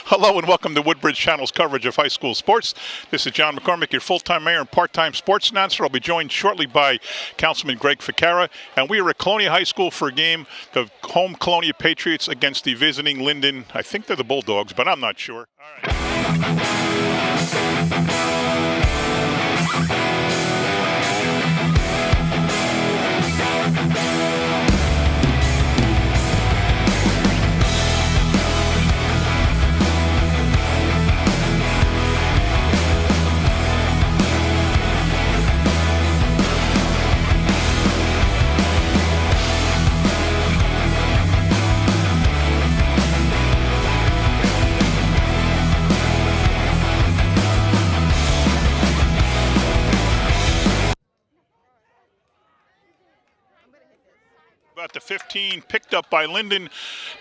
Hello and welcome to Woodbridge Channel's coverage of high school sports. This is John McCormick, your full-time mayor and part-time sports announcer. I'll be joined shortly by Councilman Greg Ficarra, and we are at Colonia High School for a game, the home Colonia Patriots against the visiting Linden. I think they're the Bulldogs, but I'm not sure. All right. About the 15, picked up by Linden,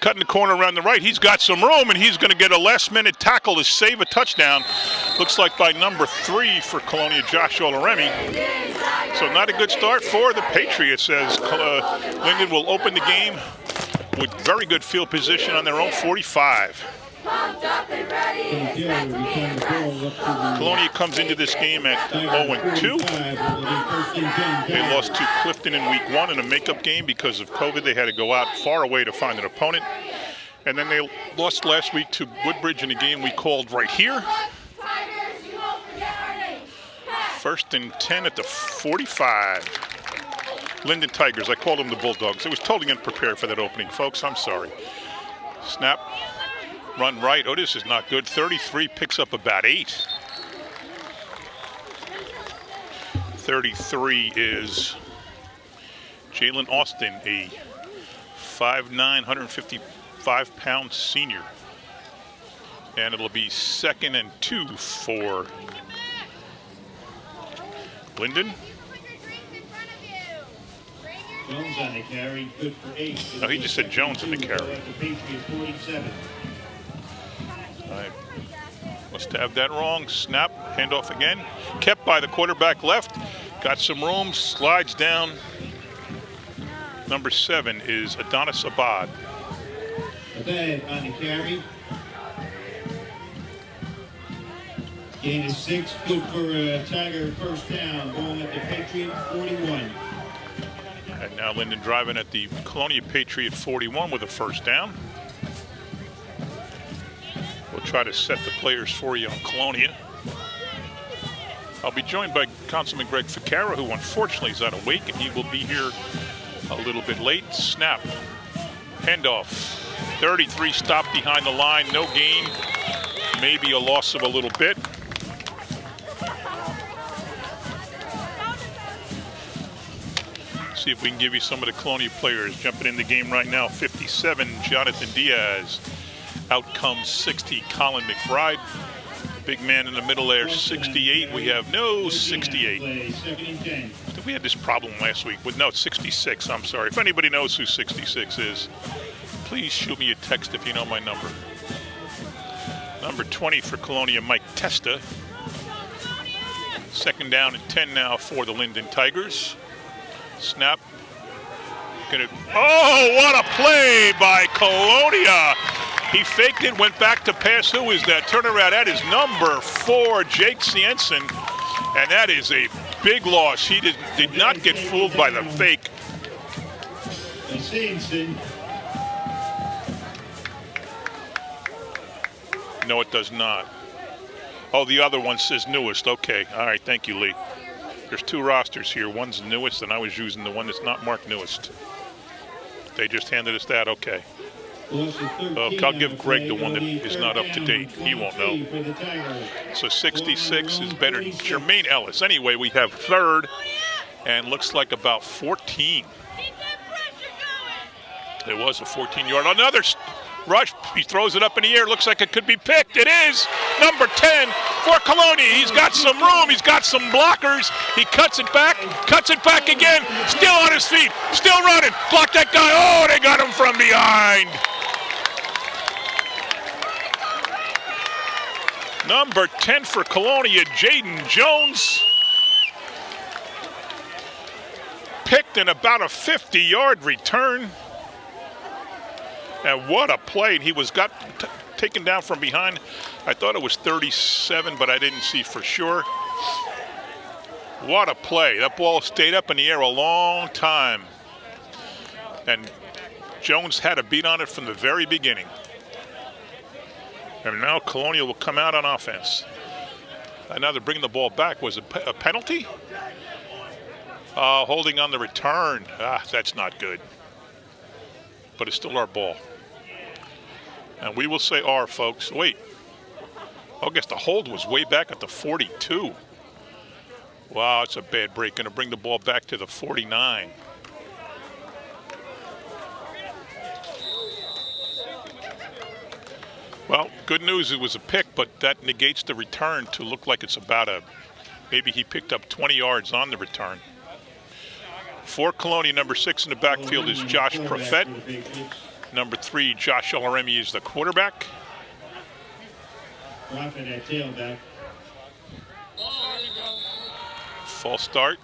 cutting the corner around the right. He's got some room, and he's going to get a last-minute tackle to save a touchdown. Looks like by number 3 for Colonia, Josh Olaremi. So not a good start for the Patriots, as Linden will open the game with very good field position on their own 45. Colonia comes into this game at 0-2. They lost to Clifton in week 1 in a makeup game because of COVID. They had to go out far away to find an opponent. And then they lost last week to Woodbridge in a game we called right here. 1st and 10 at the 45. Linden Tigers. I called them the Bulldogs. It was totally unprepared for that opening, folks. I'm sorry. Snap. Run right. Oh, this is not good. 33 picks up about 8. 33 is Jalen Austin, a 5'9", 155-pound senior. And it'll be 2nd and 2 for Linden. Jones on the carry, good for 8. No, he just said Jones on the carry. I must have that wrong. Snap, handoff again. Kept by the quarterback left. Got some room, slides down. Number 7 is Adonis Abad. Abad on the carry. Gain is 6, good for a Tiger first down. Going at the Patriot 41. And now Linden driving at the Colonia Patriot 41 with a first down. We'll try to set the players for you on Colonia. I'll be joined by Councilman Greg Ficarra, who unfortunately is out of wake, and he will be here a little bit late. Snap, handoff. 33 stopped behind the line, no gain, maybe a loss of a little bit. See if we can give you some of the Colonia players jumping in the game right now. 57, Jonathan Diaz. Out comes 60, Colin McBride. Big man in the middle there, 68. We have no 68. We had this problem last week with, no, 66, I'm sorry. If anybody knows who 66 is, please shoot me a text if you know my number. Number 20 for Colonia, Mike Testa. 2nd down and 10 now for the Linden Tigers. Snap. Oh, what a play by Colonia. He faked it, went back to pass. Who is that? Turnaround. That is number 4, Jake Cienson. And that is a big loss. He did not get fooled by the fake. No, it does not. Oh, the other one says newest. Okay. All right. Thank you, Lee. There's 2 rosters here. One's newest, and I was using the one that's not marked newest. They just handed us that. Okay. I'll give Greg the one that is not up to date. He won't know. So 66 is better than Jermaine Ellis. Anyway, we have 3rd and looks like about 14. There was a 14-yard. Another rush. He throws it up in the air. Looks like it could be picked. It is. Number 10 for Colonia. He's got some room. He's got some blockers. He cuts it back again. Still on his feet. Still running. Block that guy. Oh, they got him from behind. Number 10 for Colonia, Jaden Jones. Picked in about a 50-yard return. And what a play. He was taken down from behind. I thought it was 37, but I didn't see for sure. What a play. That ball stayed up in the air a long time. And Jones had a beat on it from the very beginning. And now Colonia will come out on offense. And now they're bringing the ball back. Was it a penalty? Holding on the return. That's not good. But it's still our ball. And we will say R, folks. Wait. I guess the hold was way back at the 42. Wow, it's a bad break. Going to bring the ball back to the 49. Well, good news, it was a pick, but that negates the return to look like it's about maybe he picked up 20 yards on the return. For Colonia, number 6 in the backfield is Josh Profet. Number 3, Josh Olaremi is the quarterback. Profit at tailback. False start.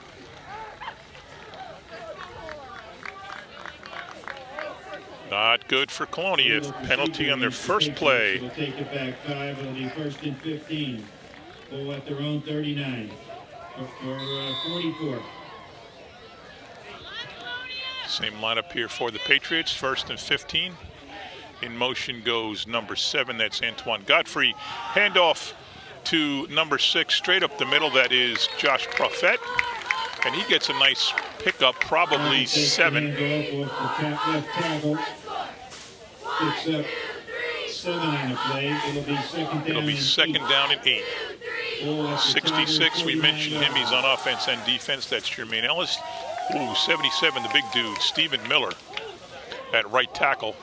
Not good for Colonia. Penalty on their first play. We'll take it back 5. It'll be 1st and 15. Ball at their own 39 or 44. Same lineup here for the Patriots. 1st and 15. In motion goes number 7. That's Antoine Godfrey. Handoff to number 6 straight up the middle. That is Josh Profet. And he gets a nice pickup, probably 7. Left tackle. Picks up 7 on the play. It'll be second down and 8. 66, we mentioned him. He's on offense and defense. That's Jermaine Ellis. Ooh, 77, the big dude, Stephen Miller at right tackle.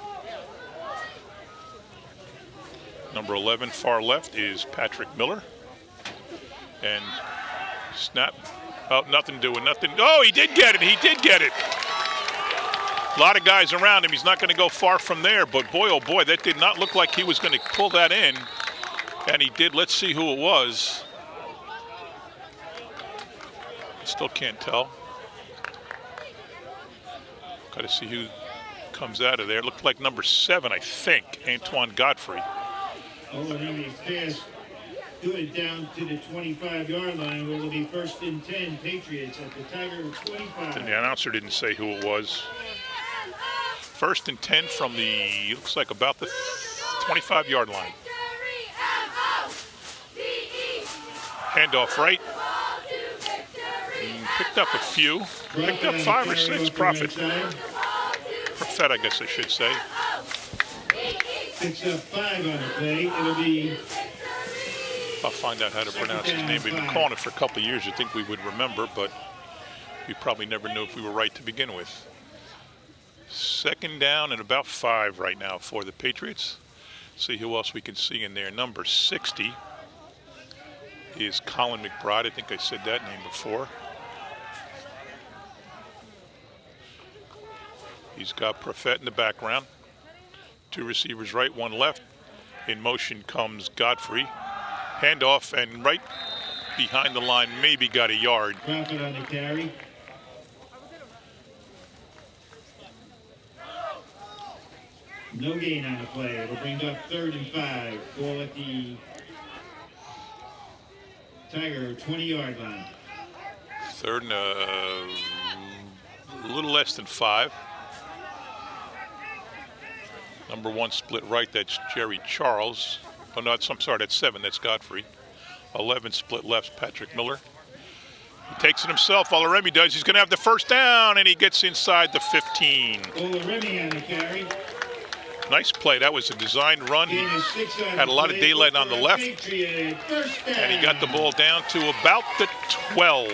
Number 11, far left, is Patrick Miller. And snap. Oh, nothing doing, nothing. Oh, he did get it. He did get it. A lot of guys around him. He's not going to go far from there. But boy, oh boy, that did not look like he was going to pull that in. And he did. Let's see who it was. Still can't tell. Got to see who comes out of there. Looked like number 7, I think, Antoine Godfrey. Olaremi's pass good down to the 25-yard line, where it'll be 1st and 10. Patriots at the Tiger 25. And the announcer didn't say who it was. 1st and 10 from the, looks like about the 25-yard line. Handoff right. Picked up a few. Picked up 5 or 6. Profit. Profet, I guess I should say. Picks up 5 on the play. It'll be. I'll find out how to pronounce his name. We've been calling it for a couple of years. You'd think we would remember, but we probably never knew if we were right to begin with. 2nd down and about 5 right now for the Patriots. See who else we can see in there. Number 60 is Colin McBride. I think I said that name before. He's got Profet in the background. 2 receivers right, 1 left. In motion comes Godfrey. Handoff, and right behind the line, maybe got a yard. Profit on the carry. No gain on the play. It'll bring up 3rd and 5. Ball at the Tiger 20-yard line. 3rd and a little less than 5. Number 1 split right, that's Jerry Charles. Oh, no, I'm sorry, that's 7, that's Godfrey. 11 split left, Patrick Miller. He takes it himself, Olaremi does. He's going to have the 1st down, and he gets inside the 15. Olaremi on the carry. Nice play. That was a designed run. He had a lot of daylight on the left, and he got the ball down to about the 12.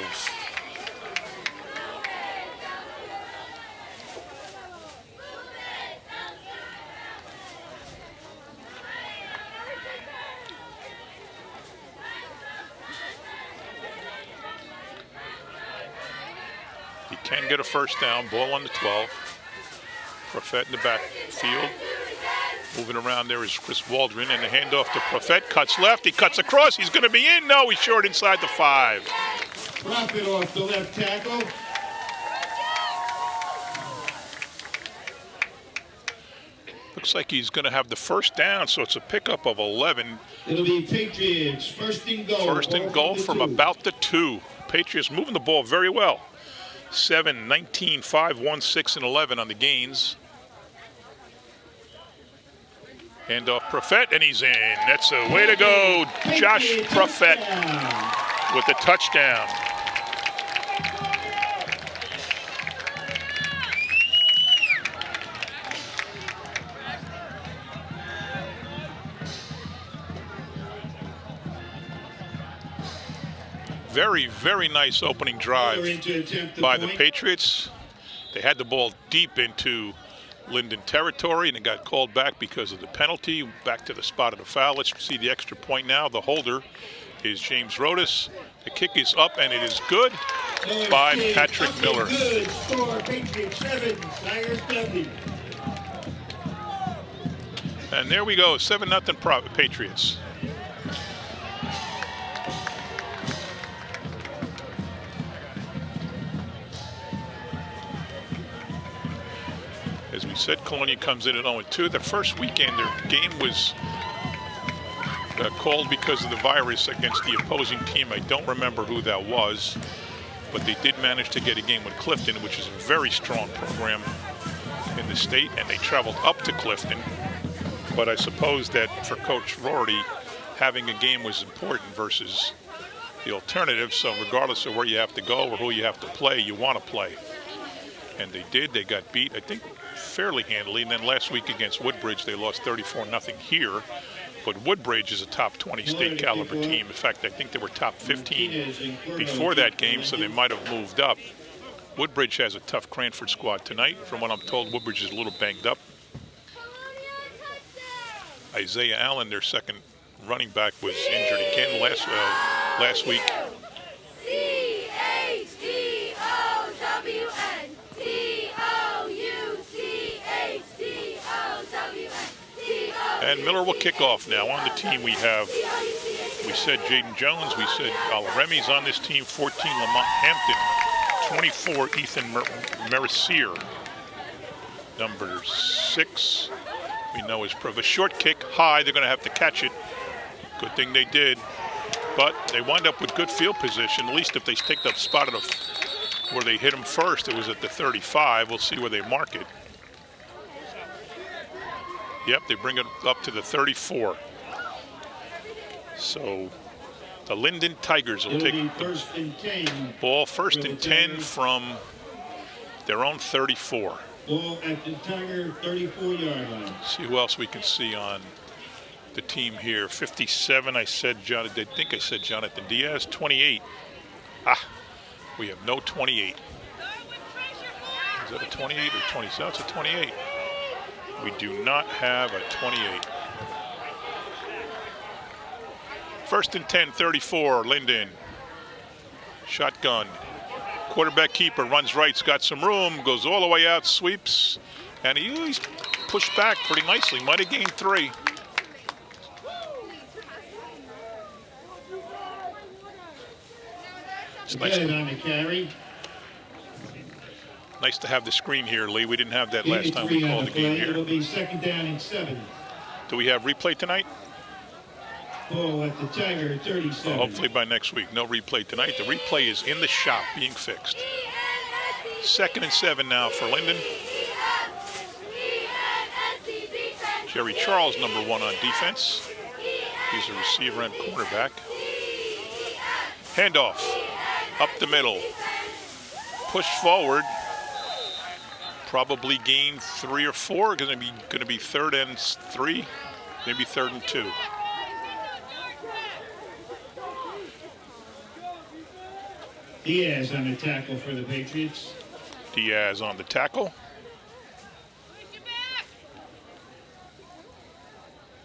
He can get a 1st down. Ball on the 12. Profet in the backfield. Moving around there is Chris Waldron, and the handoff to Profet. Cuts left. He cuts across. He's going to be in. No, he's short inside the 5. Profit off the left tackle. Looks like he's going to have the first down, so it's a pickup of 11. It'll be Patriots, first and goal. First and goal from about the 2. Patriots moving the ball very well. 7, 19, 5, 1, 6, and 11 on the gains. And Profet, and he's in. That's a way to go, Josh Profet with the touchdown. Very, very nice opening drive by the Patriots. They had the ball deep into Linden territory, and it got called back because of the penalty. Back to the spot of the foul. Let's see the extra point now. The holder is James Rodas. The kick is up, and it is good by Patrick Miller. Good score, Patriots 7, Tigers 0. And there we go, 7-0 Patriots. As we said, Colonia comes in at 0-2. The first weekend, their game was called because of the virus against the opposing team. I don't remember who that was, but they did manage to get a game with Clifton, which is a very strong program in the state, and they traveled up to Clifton. But I suppose that for Coach Rorty, having a game was important versus the alternative. So regardless of where you have to go or who you have to play, you want to play. And they did. They got beat, I think, fairly handily. And then last week against Woodbridge, they lost 34-0 here. But Woodbridge is a top 20 state caliber team. In fact, I think they were top 15 before that game, so they might have moved up. Woodbridge has a tough Cranford squad tonight. From what I'm told, Woodbridge is a little banged up. Isaiah Allen, their second running back, was injured again last week. And Miller will kick off now. On the team we said Jaden Jones, we said Remi's on this team, 14 Lamont Hampton, 24 Ethan Mercier, number 6 we know is a short kick high. They're going to have to catch it. Good thing they did, but they wind up with good field position. At least if they take the spot where they hit him first, it was at the 35. We'll see where they mark it. Yep, they bring it up to the 34. So the Linden Tigers will take the ball first and 10 from their own 34. Ball at the Tiger 34-yard line. See who else we can see on the team here. 57, I think I said Jonathan Diaz. 28. We have no 28. Is that a 28 or 27? It's a 28. We do not have a 28. First and 10, 34, Linden. Shotgun. Quarterback keeper runs right, got some room, goes all the way out, sweeps, and he's pushed back pretty nicely. Might have gained 3. It's nice to have the screen here, Lee. We didn't have that last time we called the game here. It'll be second down and 7. Do we have replay tonight? Ball at the Tiger 37. Hopefully by next week. No replay tonight. The replay is in the shop being fixed. Second and 7 now for Linden. Jerry Charles, number 1 on defense. He's a receiver and cornerback. Handoff up the middle. Push forward. Probably gain 3 or 4. Going to be 3rd and 3, maybe 3rd and 2. Diaz on the tackle for the Patriots. Diaz on the tackle.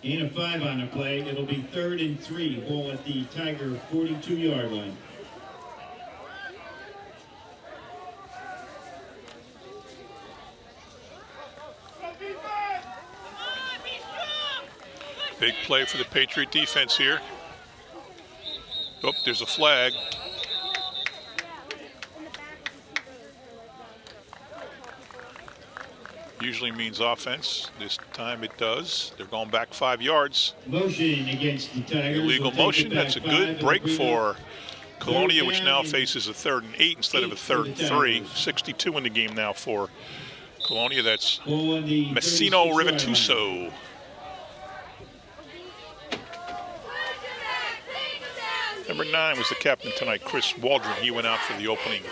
Gain of 5 on the play. It'll be 3rd and 3. Ball at the Tiger 42-yard line. Big play for the Patriot defense here. Oh, there's a flag. usually means offense. This time it does. They're going back 5 yards. Motion against the Tigers. Illegal motion. That's a good break for Colonia, which now faces a 3rd and 8 instead of a 3rd and 3. 62 in the game now for Colonia. That's Messino Rivatuso. Number 9 was the captain tonight, Chris Waldron. He went out for the opening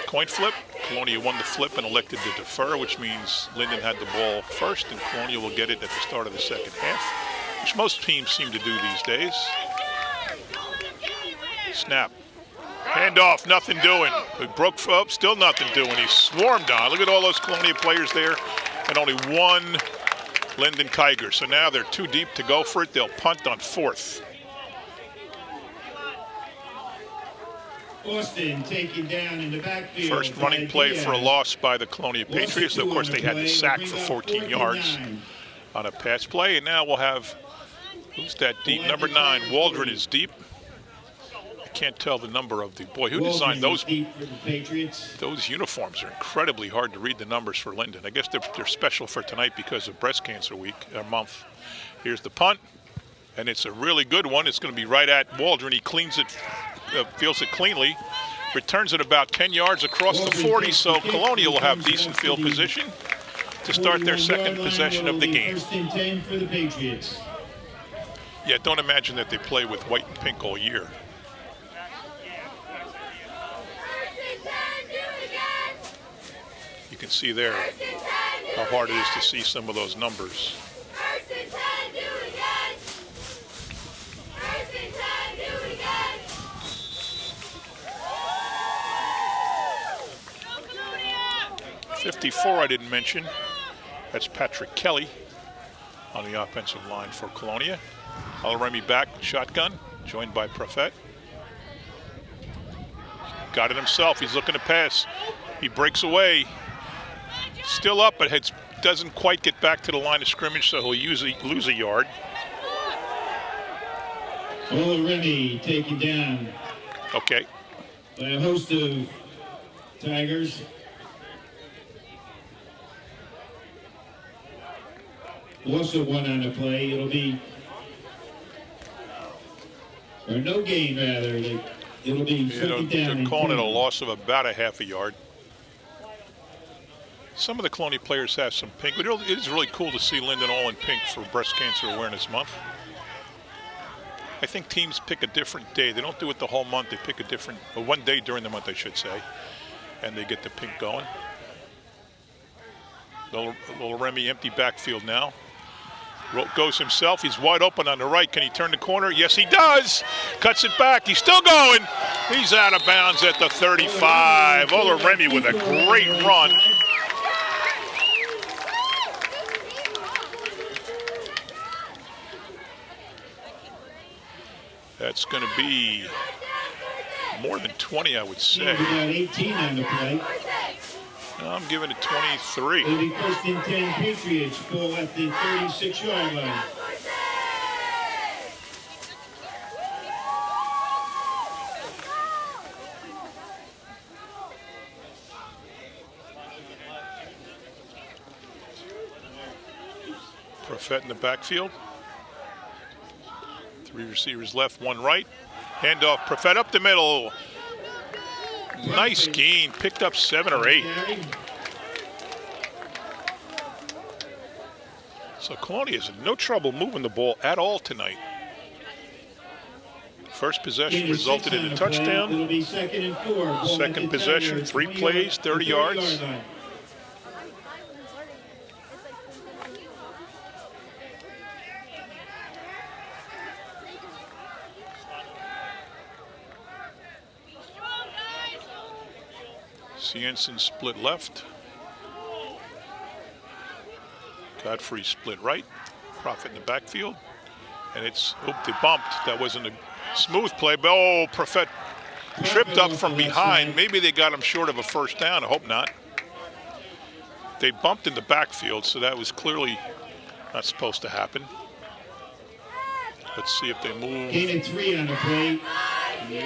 coin flip. Colonia won the flip and elected to defer, which means Linden had the ball first, and Colonia will get it at the start of the second half, which most teams seem to do these days. Snap. Handoff, nothing doing. It broke up, still nothing doing. He swarmed on. Look at all those Colonia players there, and only one Linden Tiger. So now they're too deep to go for it. They'll punt on 4th. Austin taken down in the backfield. First running play for a loss by the Colonia Patriots. Of course, they had the sack for 14 yards on a pass play. And now we'll have, who's that deep? Number 9, Waldron is deep. I can't tell the number of the, boy, who designed those? Those uniforms are incredibly hard to read the numbers for Linden. I guess they're special for tonight because of breast cancer week, month. Here's the punt, and it's a really good one. It's going to be right at Waldron. He cleans it, fields it cleanly, returns it about 10 yards across the 40, so Colonia will have decent field position to start their second possession of the game. First and 10 for the Patriots. Yeah, don't imagine that they play with white and pink all year. You can see there how hard it is to see some of those numbers. First and 10, do it again. First and 10, do it again. Go, Colonia! 54 I didn't mention. That's Patrick Kelly on the offensive line for Colonia. Alaremi back, shotgun, joined by Prophet. Got it himself, he's looking to pass. He breaks away. Still up, but doesn't quite get back to the line of scrimmage, so he'll lose a yard. Alaremi taken down. Okay. By a host of Tigers. Also one on the play. It'll be, or no gain rather. It'll be second down. They're calling it a loss of about a half a yard. Some of the Colonia players have some pink, but it is really cool to see Linden all in pink for Breast Cancer Awareness Month. I think teams pick a different day. They don't do it the whole month. They pick a different, one day during the month, I should say, and they get the pink going. Little Remy empty backfield now. Goes himself. He's wide open on the right. Can he turn the corner? Yes, he does. Cuts it back. He's still going. He's out of bounds at the 35. Olaremi with a great run. That's going to be more than 20, I would say. We got 18 on the play. I'm giving it 23. It'll be first and 10 Patriots. Ball at the 36-yard line. Prophet in the backfield. 3 receivers left, 1 right. Handoff, Prophet up the middle. Nice gain, picked up 7 or 8. So Colonia has no trouble moving the ball at all tonight. First possession resulted in a touchdown. It'll be second and 4. Second possession, 3 plays, 30 yards. Cienson split left. Godfrey split right. Prophet in the backfield. And it's, they bumped. That wasn't a smooth play, but oh, Prophet tripped up from behind. Maybe they got him short of a first down. I hope not. They bumped in the backfield, so that was clearly not supposed to happen. Let's see if they move. Gain of 3 on the play.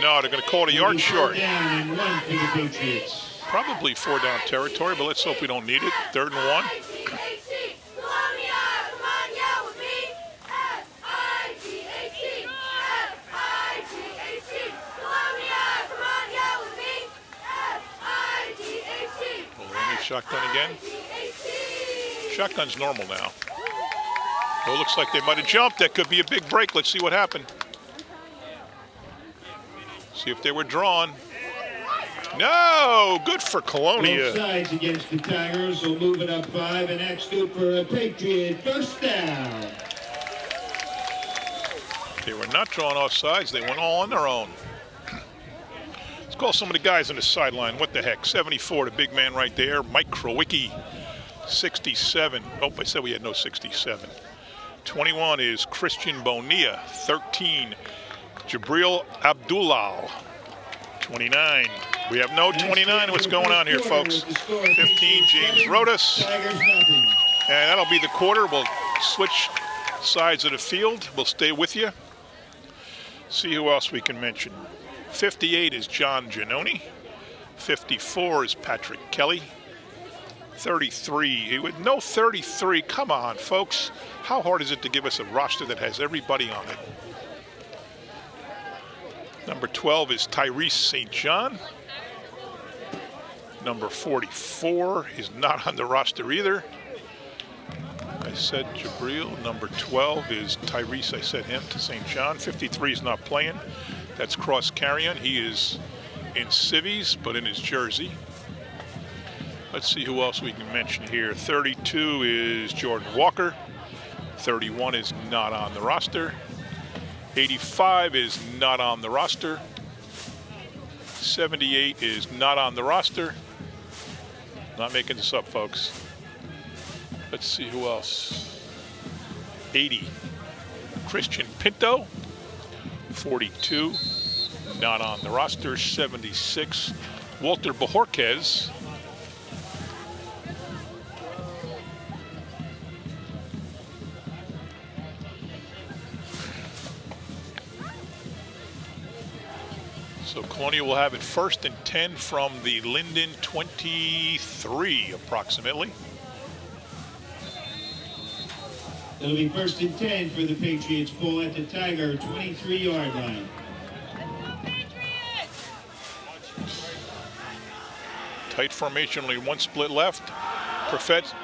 No, they're going to call it a yard short. Down and 1 for the Patriots. Probably 4-down territory, but let's hope we don't need it. 3rd and 1. F-I-G-H-T, Colonia, come on, yell with me. F-I-G-H-T, F-I-G-H-T, Colonia, come on, yell with me. F-I-G-H-T, Only shotgun again. F-I-G-H-T. Shotgun's normal now. Oh, looks like they might have jumped. That could be a big break. Let's see what happened. See if they were drawn. No, good for Both Colonia. sides against the Tigers will move it up 5, and that's good for a Patriot first down. They were not drawn off sides. They went all on their own. Let's call some of the guys on the sideline. What the heck? 74, the big man right there. Mike Krowicki. 67. Oh, I said we had no 67. 21 is Christian Bonilla. 13, Jabril Abdullah. 29. We have no 29. What's going on here, folks? 15, James Rodas. Tigers nothing. And that'll be the quarter. We'll switch sides of the field. We'll stay with you. See who else we can mention. 58 is John Giannoni. 54 is Patrick Kelly. 33, with no 33, come on, folks. How hard is it to give us a roster that has everybody on it? Number 12 is Tyrese St. John. Number 44 is not on the roster either. I said Jabril. Number 12 is Tyrese, I said him to St. John. 53 is not playing. That's Cross Carrion. He is in civvies, but in his jersey. Let's see who else we can mention here. 32 is Jordan Walker. 31 is not on the roster. 85 is not on the roster. 78 is not on the roster. Not making this up, folks. Let's see who else. 80, Christian Pinto. 42, not on the roster. 76, Walter Bajorquez. So Colonia will have it 1st and 10 from the Linden 23, approximately. It'll be 1st and 10 for the Patriots. Ball at the Tiger 23-yard line. Tight formation, only one split left. Perfett,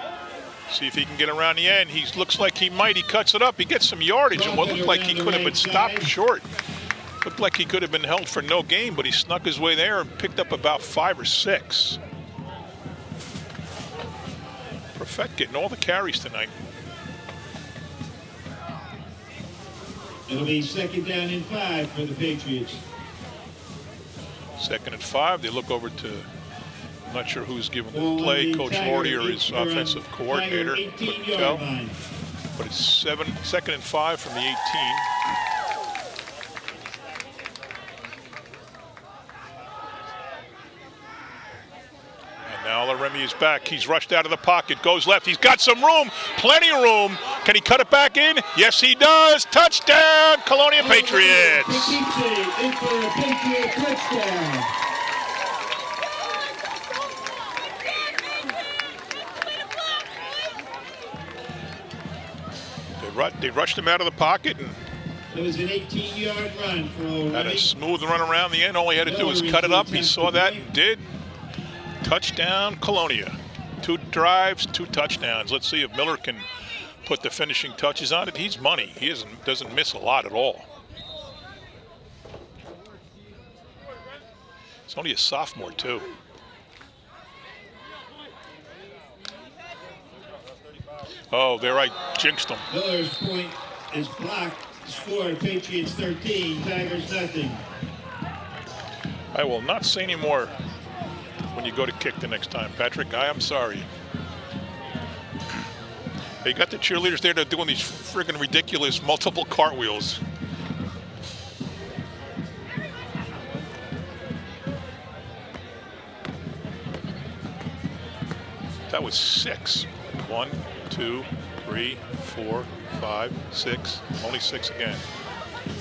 see if he can get around the end. He looks like he might. He cuts it up. He gets some yardage, and what looked like he could have been stopped short. Looked like he could have been held for no gain, but he snuck his way there and picked up about 5 or 6. Perfett getting all the carries tonight. It'll be 2nd down and 5 for the Patriots. 2nd and 5. They look over to, I'm not sure who's giving the Ball play, on the Coach Tiger Lordy or his Tiger offensive coordinator. Couldn't 18-yard tell. line. But it's 2nd and 5 from the 18. Now Laremy is back. He's rushed out of the pocket, goes left. He's got some room, plenty of room. Can he cut it back in? Yes, he does. Touchdown, Colonia Patriots. He keeps it in for a Patriot touchdown. They rushed him out of the pocket and It was an 18-yard run for had a O'Reilly. smooth run around the end. All he had to do was cut it up. He saw that and did. Touchdown, Colonia. 2 drives, 2 touchdowns. Let's see if Miller can put the finishing touches on it. He's money. He doesn't miss a lot at all. He's only a sophomore, too. Oh, there I jinxed him. Miller's point is blocked. Score, Patriots 13, Tigers nothing. I will not say any more when you go to kick the next time, Patrick. I am sorry. They got the cheerleaders there. They're doing these friggin' ridiculous multiple cartwheels. That was 6. 1, 2, 3, 4, 5, 6. Only 6 again.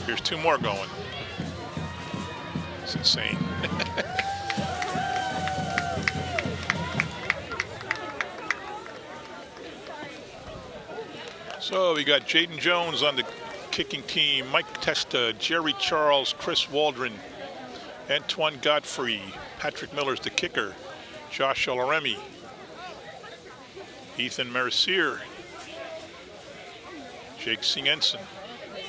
Here's 2 more going. It's insane. So we got Jaden Jones on the kicking team, Mike Testa, Jerry Charles, Chris Waldron, Antoine Godfrey, Patrick Miller's the kicker, Josh Olaremi, Ethan Mercier, Jake Singensen. I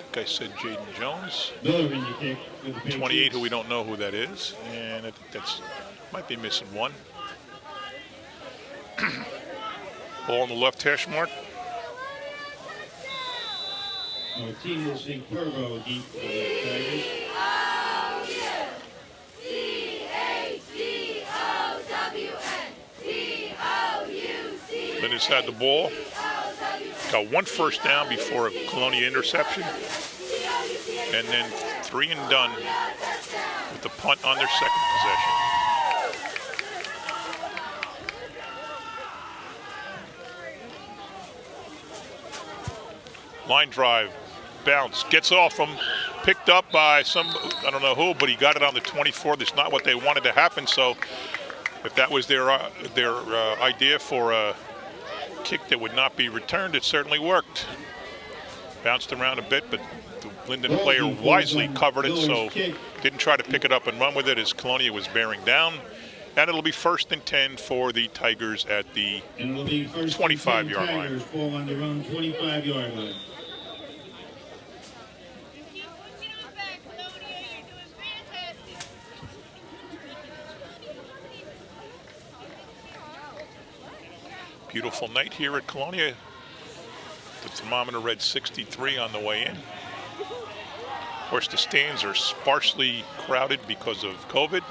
think I said Jaden Jones. Miller in the kick for the 28, Patriots. who we don't know who that is, and I think that's might be missing one. Ball on the left hash mark. Team will sing Pervo deep for the Tigers. Linden's had the ball. Got one first down before a Colonia interception. And then 3 and done with the punt on their second possession. Line drive, bounce, gets off him, picked up by some, I don't know who, but he got it on the 24. That's not what they wanted to happen, so if that was their idea for a kick that would not be returned, it certainly worked. Bounced around a bit, but the Linden player wisely covered it, so didn't try to pick it up and run with it as Colonia was bearing down. And it'll be 1st and 10 for the Tigers at the 25-yard line. Tigers ball on their own 25-yard line. Beautiful night here at Colonia. The thermometer read 63 on the way in. Of course, the stands are sparsely crowded because of COVID.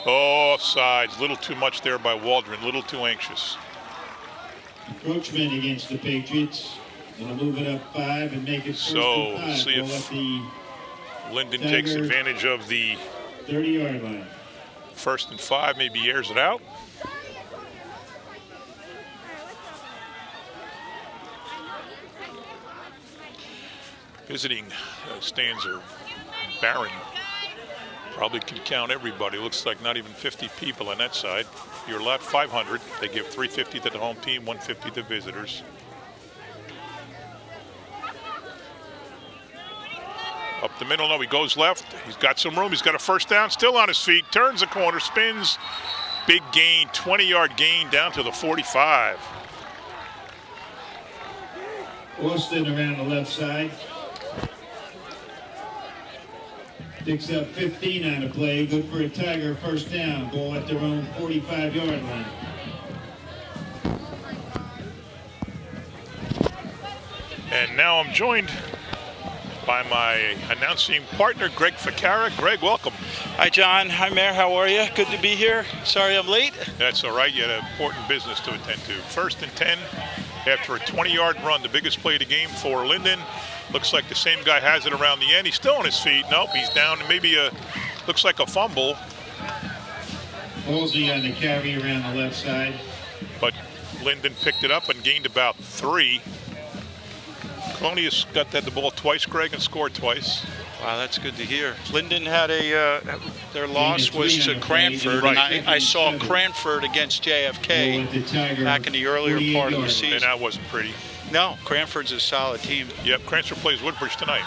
Oh, offsides. Little too much there by Waldron. Little too anxious. Encroachment against the Patriots. Gonna move it up 5 and make it 1st and 5. See Ball if at the Linden takes advantage of the 30-yard line. 1st and 5, maybe airs it out. Visiting stands are barren. Probably can count everybody. Looks like not even 50 people on that side. You're allowed 500. They give 350 to the home team, 150 to visitors. Up the middle, no, he goes left. He's got some room. He's got a first down, still on his feet. Turns the corner, spins. Big gain, 20-yard gain down to the 45. Austin around the left side. Picks up 15 on the play. Good for a Tiger first down. Ball at their own 45-yard line. And now I'm joined by my announcing partner, Greg Ficara. Greg, welcome. Hi, John. Hi, Mayor. How are you? Good to be here. Sorry I'm late. That's all right. You had important business to attend to. 1st and 10 after a 20-yard run, the biggest play of the game for Linden. Looks like the same guy has it around the end. He's still on his feet. Nope, he's down. Maybe looks like a fumble. Halsey on the carry around the left side. But Linden picked it up and gained about 3. Colonia's got the ball twice, Greg, and scored twice. Wow, that's good to hear. Linden had their loss was to Cranford, Right. and I saw Cranford against JFK back in the earlier part of the And season. that wasn't pretty. No, Cranford's a solid team. Yep, Cransford plays Woodbridge tonight.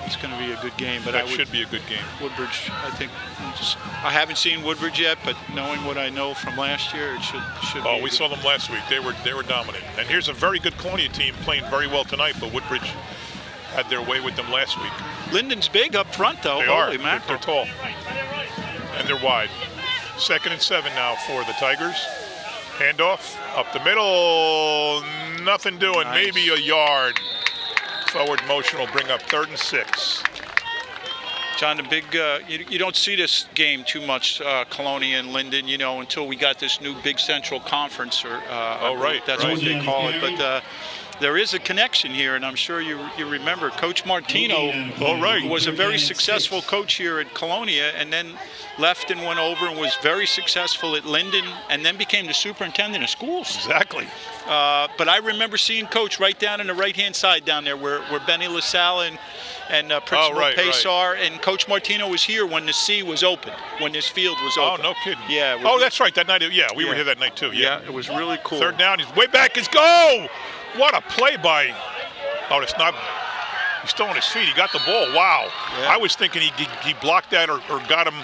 It's going to be a good game, but That should be a good game. Woodbridge, I think, I haven't seen Woodbridge yet, but knowing what I know from last year, it should be. Oh, we saw them last week. They were dominant. And here's a very good Colonia team playing very well tonight, but Woodbridge had their way with them last week. Linden's big up front, though. They Holy are. mackerel. They're tall. And they're wide. 2nd and 7 now for the Tigers. Handoff up the middle. Nothing doing. Nice. Maybe a yard. Forward motion will bring up 3rd and 6. John, the big, you don't see this game too much, Colonia and Linden, until we got this new Big Central Conference. Right. That's right. what they call it. But there is a connection here, and I'm sure you remember Coach Martino was a very successful coach here at Colonia, and then left and went over and was very successful at Linden, and then became the superintendent of schools. Exactly. But I remember seeing Coach right down in the right-hand side down there where Benny LaSalle and Principal Pace are. And Coach Martino was here when the C was open, when this field was open. Oh, no kidding. Yeah. Oh, that's right. That night, we were here that night too. Yeah, it was really cool. Third down, he's way back. His go! What a play by. Oh, it's not. He's still on his feet. He got the ball. Wow. Yeah. I was thinking he blocked that or got him,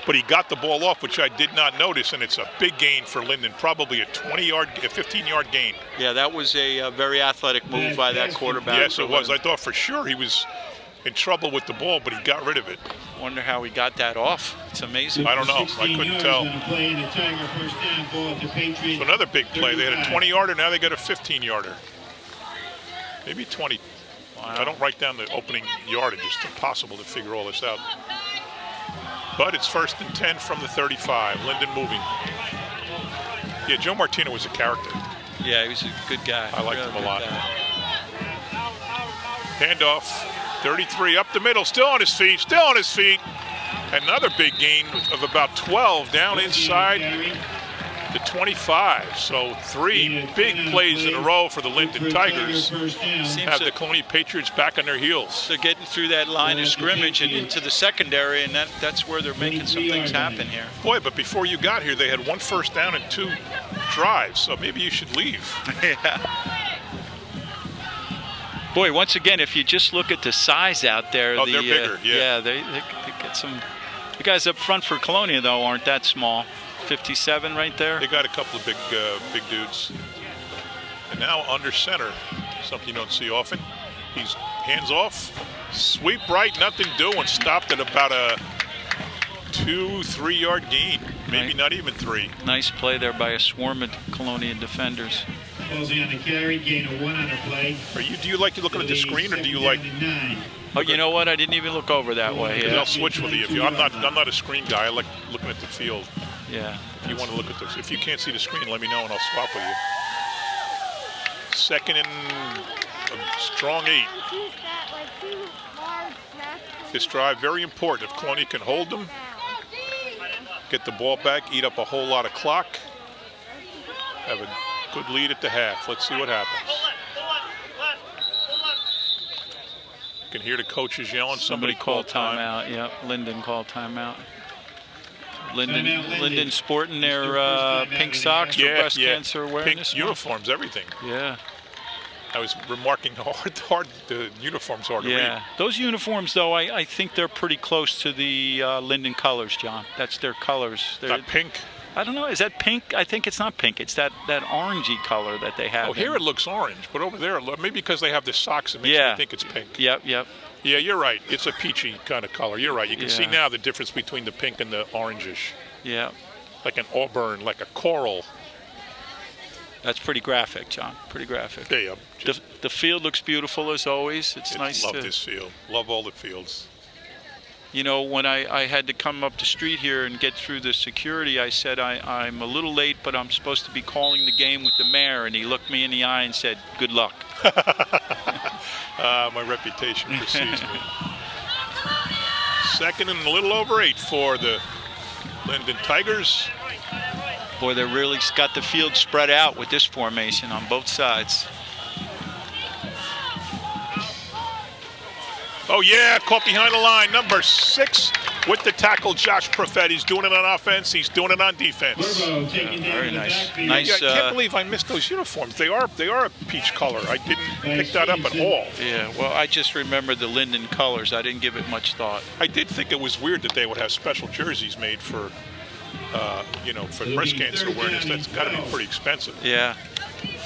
but he got the ball off, which I did not notice, and it's a big gain for Linden, probably a 15-yard gain. Yeah, that was a very athletic move by that quarterback. Yes, it was. I thought for sure he was in trouble with the ball, but he got rid of it. Wonder how he got that off. It's amazing. I don't know. I couldn't tell. So another big play. They had a 20-yarder. Now they got a 15-yarder. Maybe 20. Wow. I don't write down the opening yardage. It's impossible to figure all this out. But it's 1st and 10 from the 35. Linden moving. Yeah, Joe Martino was a character. Yeah, he was a good guy. I liked him a lot. Guy. Handoff. 33 up the middle. Still on his feet. Still on his feet. Another big gain of about 12 down inside the 25. So 3 big plays in a row for the Linden Tigers. Have the Colonia Patriots back on their heels. They're getting through that line of scrimmage and into the secondary, and that's where they're making some things happen here. Boy, but before you got here, they had 1 first down and 2 drives, so maybe you should leave. Yeah. Boy, once again, if you just look at the size out there, they're bigger. Yeah, they get some. The guys up front for Colonia though aren't that small. 57 right there. They got a couple of big dudes. And now under center, something you don't see often. He's hands off, sweep right, nothing doing. Stopped at about a 2-3 yard gain, maybe right. Not even 3. Nice play there by a swarm of Colonia defenders. Closing on the carry, gain of 1 on the play. Do you like looking at the screen, or do you like? Oh, you know what? I didn't even look over that way. Because Yeah. I'll switch with you. I'm not a screen guy. I like looking at the field. Yeah. If you want to look at this, if you can't see the screen, let me know and I'll swap with you. 2nd and a strong 8. This drive very important. If Colonia can hold them, get the ball back, eat up a whole lot of clock, have a good lead at the half. Let's see what happens. You can hear the coaches yelling. Somebody called timeout. Yep, Linden called timeout. Linden. Linden sporting their pink socks for breast cancer awareness. Pink uniforms, everything. Yeah. I was remarking how hard the uniforms are to read. Those uniforms, though, I think they're pretty close to the Linden colors, John. That's their colors. They're Not pink. I don't know. Is that pink? I think it's not pink. It's that orangey color that they have. Oh, here it looks orange, but over there, maybe because they have the socks, it makes me think it's pink. Yep. Yeah, you're right. It's a peachy kind of color. You're right. You can see now the difference between the pink and the orangish. Yeah. Like an auburn, like a coral. That's pretty graphic, John. Pretty graphic. Yeah. The field looks beautiful as always. It's nice. Love this field. Love all the fields. You know, when I had to come up the street here and get through the security, I said, I'm a little late, but I'm supposed to be calling the game with the mayor. And he looked me in the eye and said, good luck. My reputation precedes me. 2nd and a little over 8 for the Linden Tigers. Boy, they really got the field spread out with this formation on both sides. Oh, yeah, caught behind the line. Number 6 with the tackle, Josh Profet. He's doing it on offense. He's doing it on defense. Very nice. I can't believe I missed those uniforms. They are a peach color. I didn't pick that up at all. Yeah, well, I just remember the Linden colors. I didn't give it much thought. I did think it was weird that they would have special jerseys made for, for breast cancer awareness. That's got to be pretty expensive. Yeah.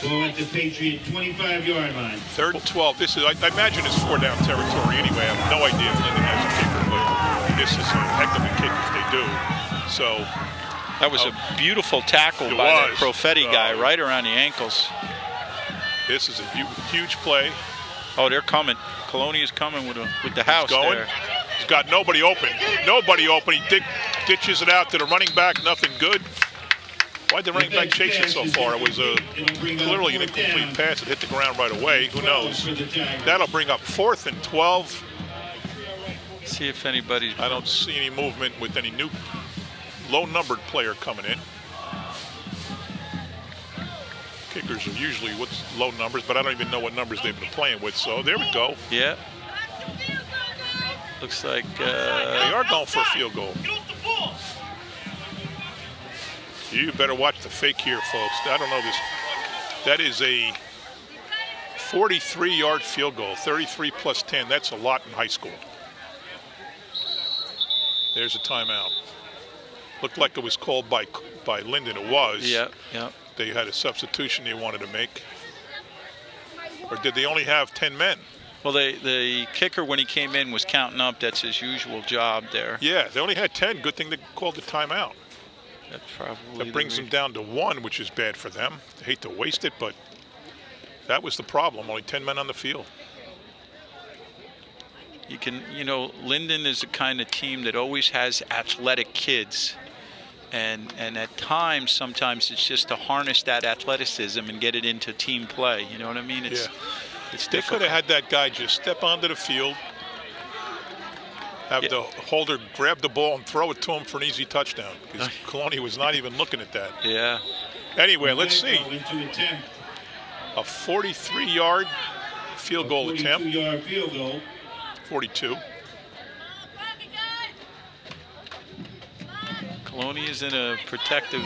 Ball at the Patriot 25-yard line. 3rd and 12. This is, I imagine it's 4-down territory anyway. I have no idea if Linden has a kicker, but this is a heck of a kick if they do. So that was a beautiful tackle by that Profetti guy right around the ankles. This is a huge play. Oh, they're coming. Colonia's coming with the house there. He's got nobody open. Nobody open. He ditches it out to the running back. Nothing good. Why'd the running back chase it so far? It was clearly an incomplete pass. It hit the ground right away. Who knows? That'll bring up 4th and 12. See if anybody's... I don't see any movement with any new low-numbered player coming in. kickers are usually what's low numbers, but I don't even know what numbers they've been playing with. So there we go. Yeah. Looks like They are going for a field goal. You better watch the fake here, folks. I don't know this. That is a 43-yard field goal, 33 plus 10. That's a lot in high school. There's a timeout. Looked like it was called by Linden. It was. Yeah, yeah. They had a substitution they wanted to make. Or did they only have 10 men? Well, the kicker, when he came in, was counting up. That's his usual job there. Yeah, they only had 10. Good thing they called the timeout. That's probably That brings them down to 1, which is bad for them. I hate to waste it, but that was the problem. Only 10 men on the field. Linden is the kind of team that always has athletic kids. And at times, sometimes it's just to harness that athleticism and get it into team play. You know what I mean? It's They could have had that guy just step onto the field, have the holder grab the ball and throw it to him for an easy touchdown, because Colonia was not even looking at that. Yeah. Anyway, let's see. A 43-yard field goal attempt. 42-yard field goal. 42. Colonia's in a protective.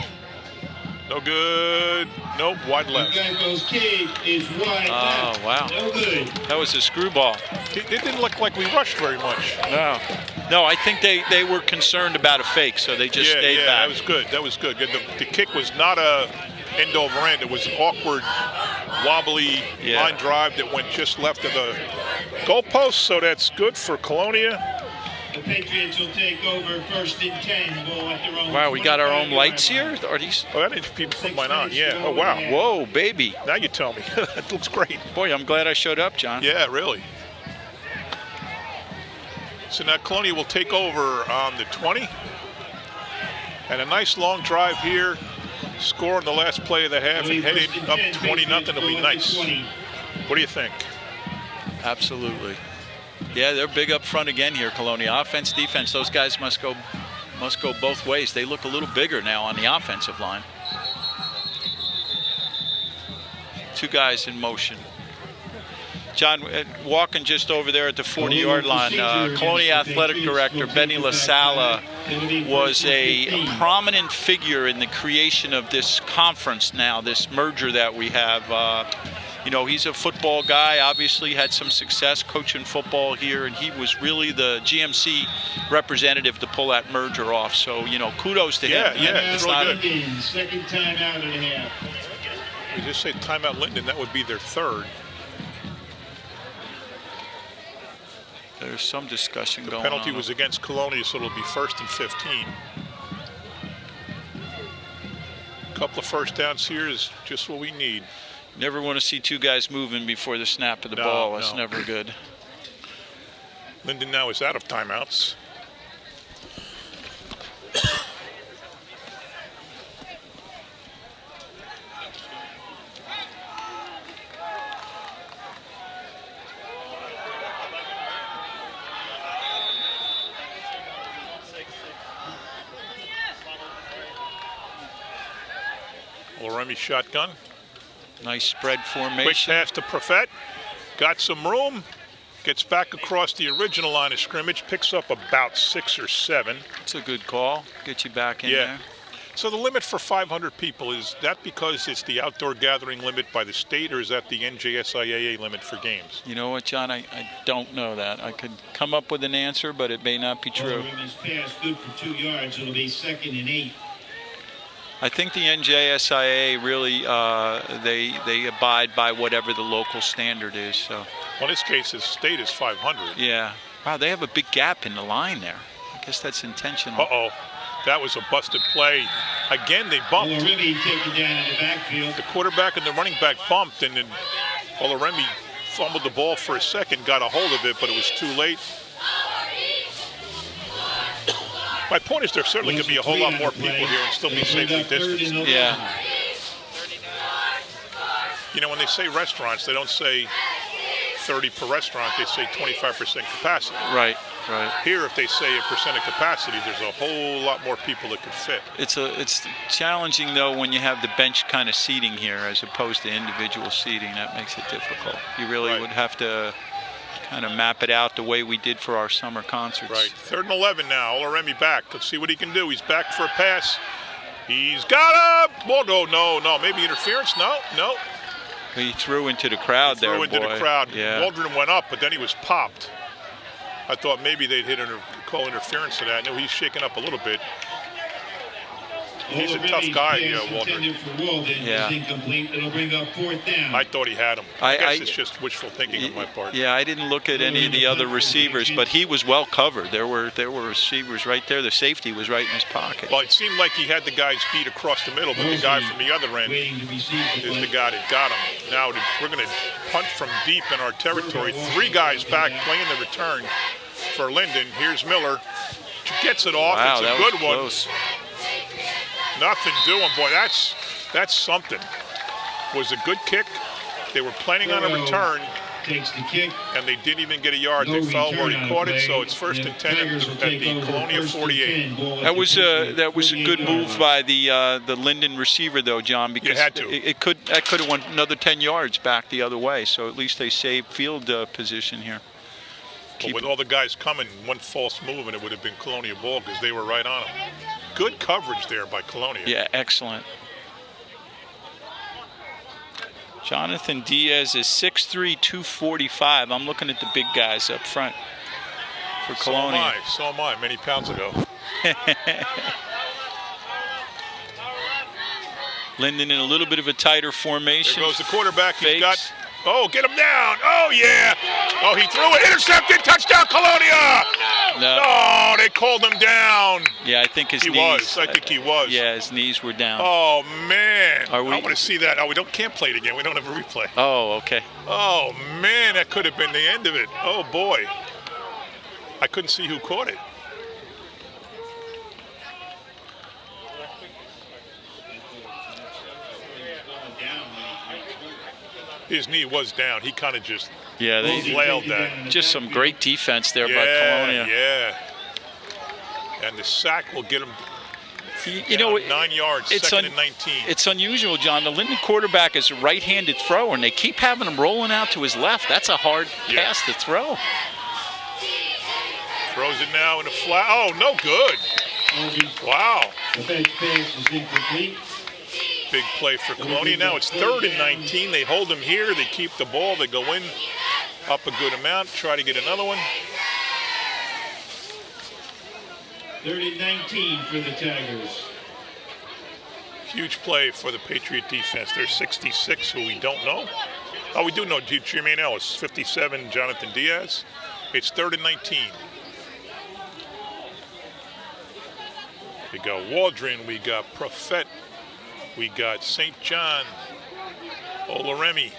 No good. Nope, wide left. Geico's kick is wide left. Oh, wow. No good. That was a screwball. It didn't look like we rushed very much. No, I think they were concerned about a fake, so they just stayed back. That was good. That was good. The kick was not a end over end. It was an awkward, wobbly line drive that went just left of the goalpost, so that's good for Colonia. The Patriots will take over 1st and 10. Ball at their own. Wow, we got our own 25-yard lights line. here? Are these? Oh, I didn't people put mine on. Yeah. Oh, to go wow. in. Whoa, baby. Now you tell me. That looks great. Boy, I'm glad I showed up, John. Yeah, really. So now Colonia will take over on the 20. And a nice long drive here. Score in the last play of the half and head it up 20-0. It'll be nice. What do you think? Absolutely. Yeah, they're big up front again here, Colonia. Offense, defense, those guys must go both ways. They look a little bigger now on the offensive line. 2 guys in motion. John, walking just over there at the 40-yard line, Colonia Athletic Director Benny LaSala was a prominent figure in the creation of this conference now, this merger that we have. He's a football guy, obviously had some success coaching football here, and he was really the GMC representative to pull that merger off. So, kudos to him. Yeah, it's really good. Second time out and a half. We just say timeout Linden, that would be their 3rd. There's some discussion going on. The penalty was against Colonia, so it'll be 1st and 15. A couple of first downs here is just what we need. Never want to see 2 guys moving before the snap of the ball. That's never good. Linden now is out of timeouts. Remy shotgun. Nice spread formation. Quick pass to Profet. Got some room. Gets back across the original line of scrimmage. Picks up about 6 or 7. It's a good call. Get you back in there. So the limit for 500 people, is that because it's the outdoor gathering limit by the state, or is that the NJSIAA limit for games? You know what, John? I don't know that. I could come up with an answer, but it may not be true. This pass good for 2 yards. It'll be 2nd and 8. I think the NJSIAA really, they abide by whatever the local standard is. So. Well, in this case, the state is 500. Yeah. Wow, they have a big gap in the line there. I guess that's intentional. Uh-oh. That was a busted play. Again, they bumped. Olaremi taken down in the backfield. The quarterback and the running back bumped, and then Olaremi fumbled the ball for a second, got a hold of it, but it was too late. My point is there certainly could be a whole lot more people here and still be safely distanced. Yeah. You know, when they say restaurants, they don't say 30 per restaurant, they say 25% capacity. Right, right. Here, if they say a percent of capacity, there's a whole lot more people that could fit. It's challenging though when you have the bench kind of seating here as opposed to individual seating. That makes it difficult. You really would have to kind of map it out the way we did for our summer concerts. Right. 3rd and 11 now. Olaremi back. Let's see what he can do. He's back for a pass. He's got him. Oh, no. Maybe interference? No. He threw into the crowd there, boy. Threw into the crowd. Yeah. Waldron went up, but then he was popped. I thought maybe they'd call interference to that. No, he's shaking up a little bit. He's a tough guy, Waldron. Yeah. It'll bring up 4th down. I thought he had him. I guess it's just wishful thinking on my part. Yeah, I didn't look at any of the other receivers, but he was well covered. There were receivers right there. The safety was right in his pocket. Well, it seemed like he had the guys beat across the middle, but the guy from the other end is the guy that got him. Now we're going to punt from deep in our territory. 3 guys back playing the return for Linden. Here's Miller. Gets it off. Wow, it's a good one. Close. Nothing doing, boy. That's something. Was a good kick. They were planning on a return. Takes the kick. And they didn't even get a yard. They fell where he caught it, so it's 1st and 10 at the Colonia 48. That was a good move by the Linden receiver though, John, because you had to. That could have went another 10 yards back the other way. So at least they saved field position here. But with all the guys coming, one false move and it would have been Colonia ball because they were right on him. Good coverage there by Colonia. Yeah, excellent. Jonathan Diaz is 6'3", 245. I'm looking at the big guys up front for Colonia. So am I, many pounds ago. Linden in a little bit of a tighter formation. There goes the quarterback. He's got... Oh, get him down. Oh, yeah. Oh, he threw it. Intercepted. Touchdown, Colonia. No, they called him down. Yeah, I think his knees. I think he was. Yeah, his knees were down. Oh, man. I want to see that. Oh, we can't play it again. We don't have a replay. Oh, okay. Oh, man, that could have been the end of it. Oh, boy. I couldn't see who caught it. His knee was down. He kind of just flailed that. Just some great defense there by Colonia. Yeah. And the sack will get him 9 yards, 2nd and 19. It's unusual, John. The Linden quarterback is a right-handed thrower, and they keep having him rolling out to his left. That's a hard pass to throw. Throws it now in a flat. Oh, no good. Wow. The bench pass is incomplete. Big play for Colonia. Now it's 3rd and 19. They hold them here. They keep the ball. They go in up a good amount. Try to get another one. 3rd and 19 for the Tigers. Huge play for the Patriot defense. There's 66 who we don't know. Oh, we do know Jermaine Ellis. 57, Jonathan Diaz. It's 3rd and 19. We got Waldron. We got Prophet. We got St. John, Olaremi.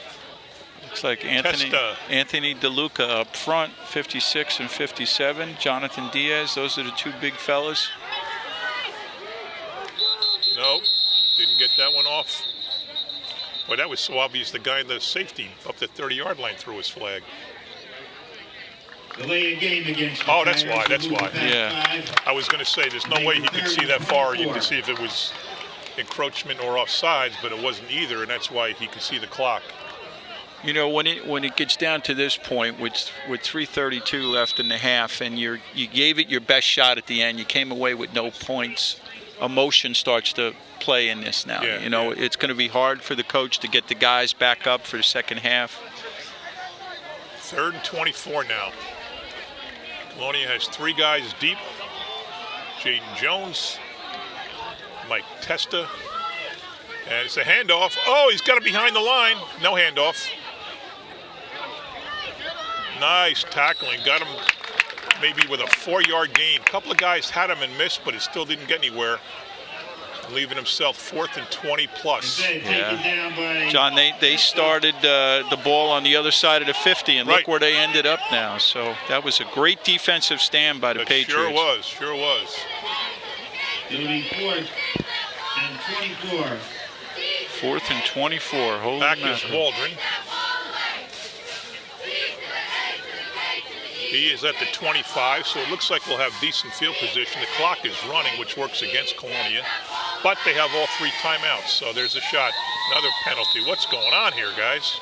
Looks like Anthony DeLuca up front, 56 and 57. Jonathan Diaz, those are the 2 big fellas. Nope, didn't get that one off. Boy, that was so obvious. The guy in the safety up the 30-yard line threw his flag. Delay a game against that's why. Yeah. I was going to say, there's no way he could see that far. You could see if it was encroachment or offsides, but it wasn't either, and that's why he could see the clock. You know, when it gets down to this point with 3:32 left in the half, and you gave it your best shot at the end, you came away with no points. Emotion starts to play in this now. Yeah, it's going to be hard for the coach to get the guys back up for the second half. 3rd and 24 now. Colonia has 3 guys deep. Jaden Jones, Mike Testa, and it's a handoff. Oh, he's got it behind the line. No handoff. Nice tackling. Got him maybe with a 4-yard gain. A couple of guys had him and missed, but it still didn't get anywhere. Leaving himself 4th and 20 plus. Yeah. John, they started the ball on the other side of the 50, and look where they ended up now. So that was a great defensive stand by the Patriots. Sure was. Doing 4th and 24. 4th and 24. Holy back mackerel. is Waldron. He is at the 25, so it looks like we'll have decent field position. The clock is running, which works against Colonia, but they have all 3 timeouts, so there's a shot. Another penalty. What's going on here, guys?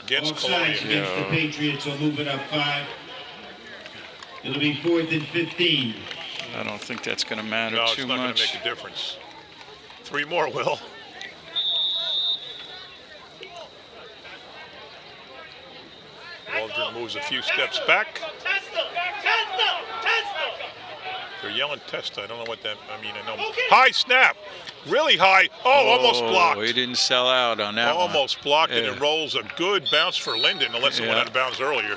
Against Offsides Colonia. against the Patriots will move it up 5. It'll be 4th and 15. I don't think that's going to matter No, too it's not going to much. make a difference. 3 more, Will. Waldron moves a few steps back. They're yelling Testa. I don't know what that, I mean, I know. High snap. Really high. Oh, almost blocked. He didn't sell out on that one. Almost blocked, and Yeah. it rolls a good bounce for Linden, unless it went out of bounds earlier.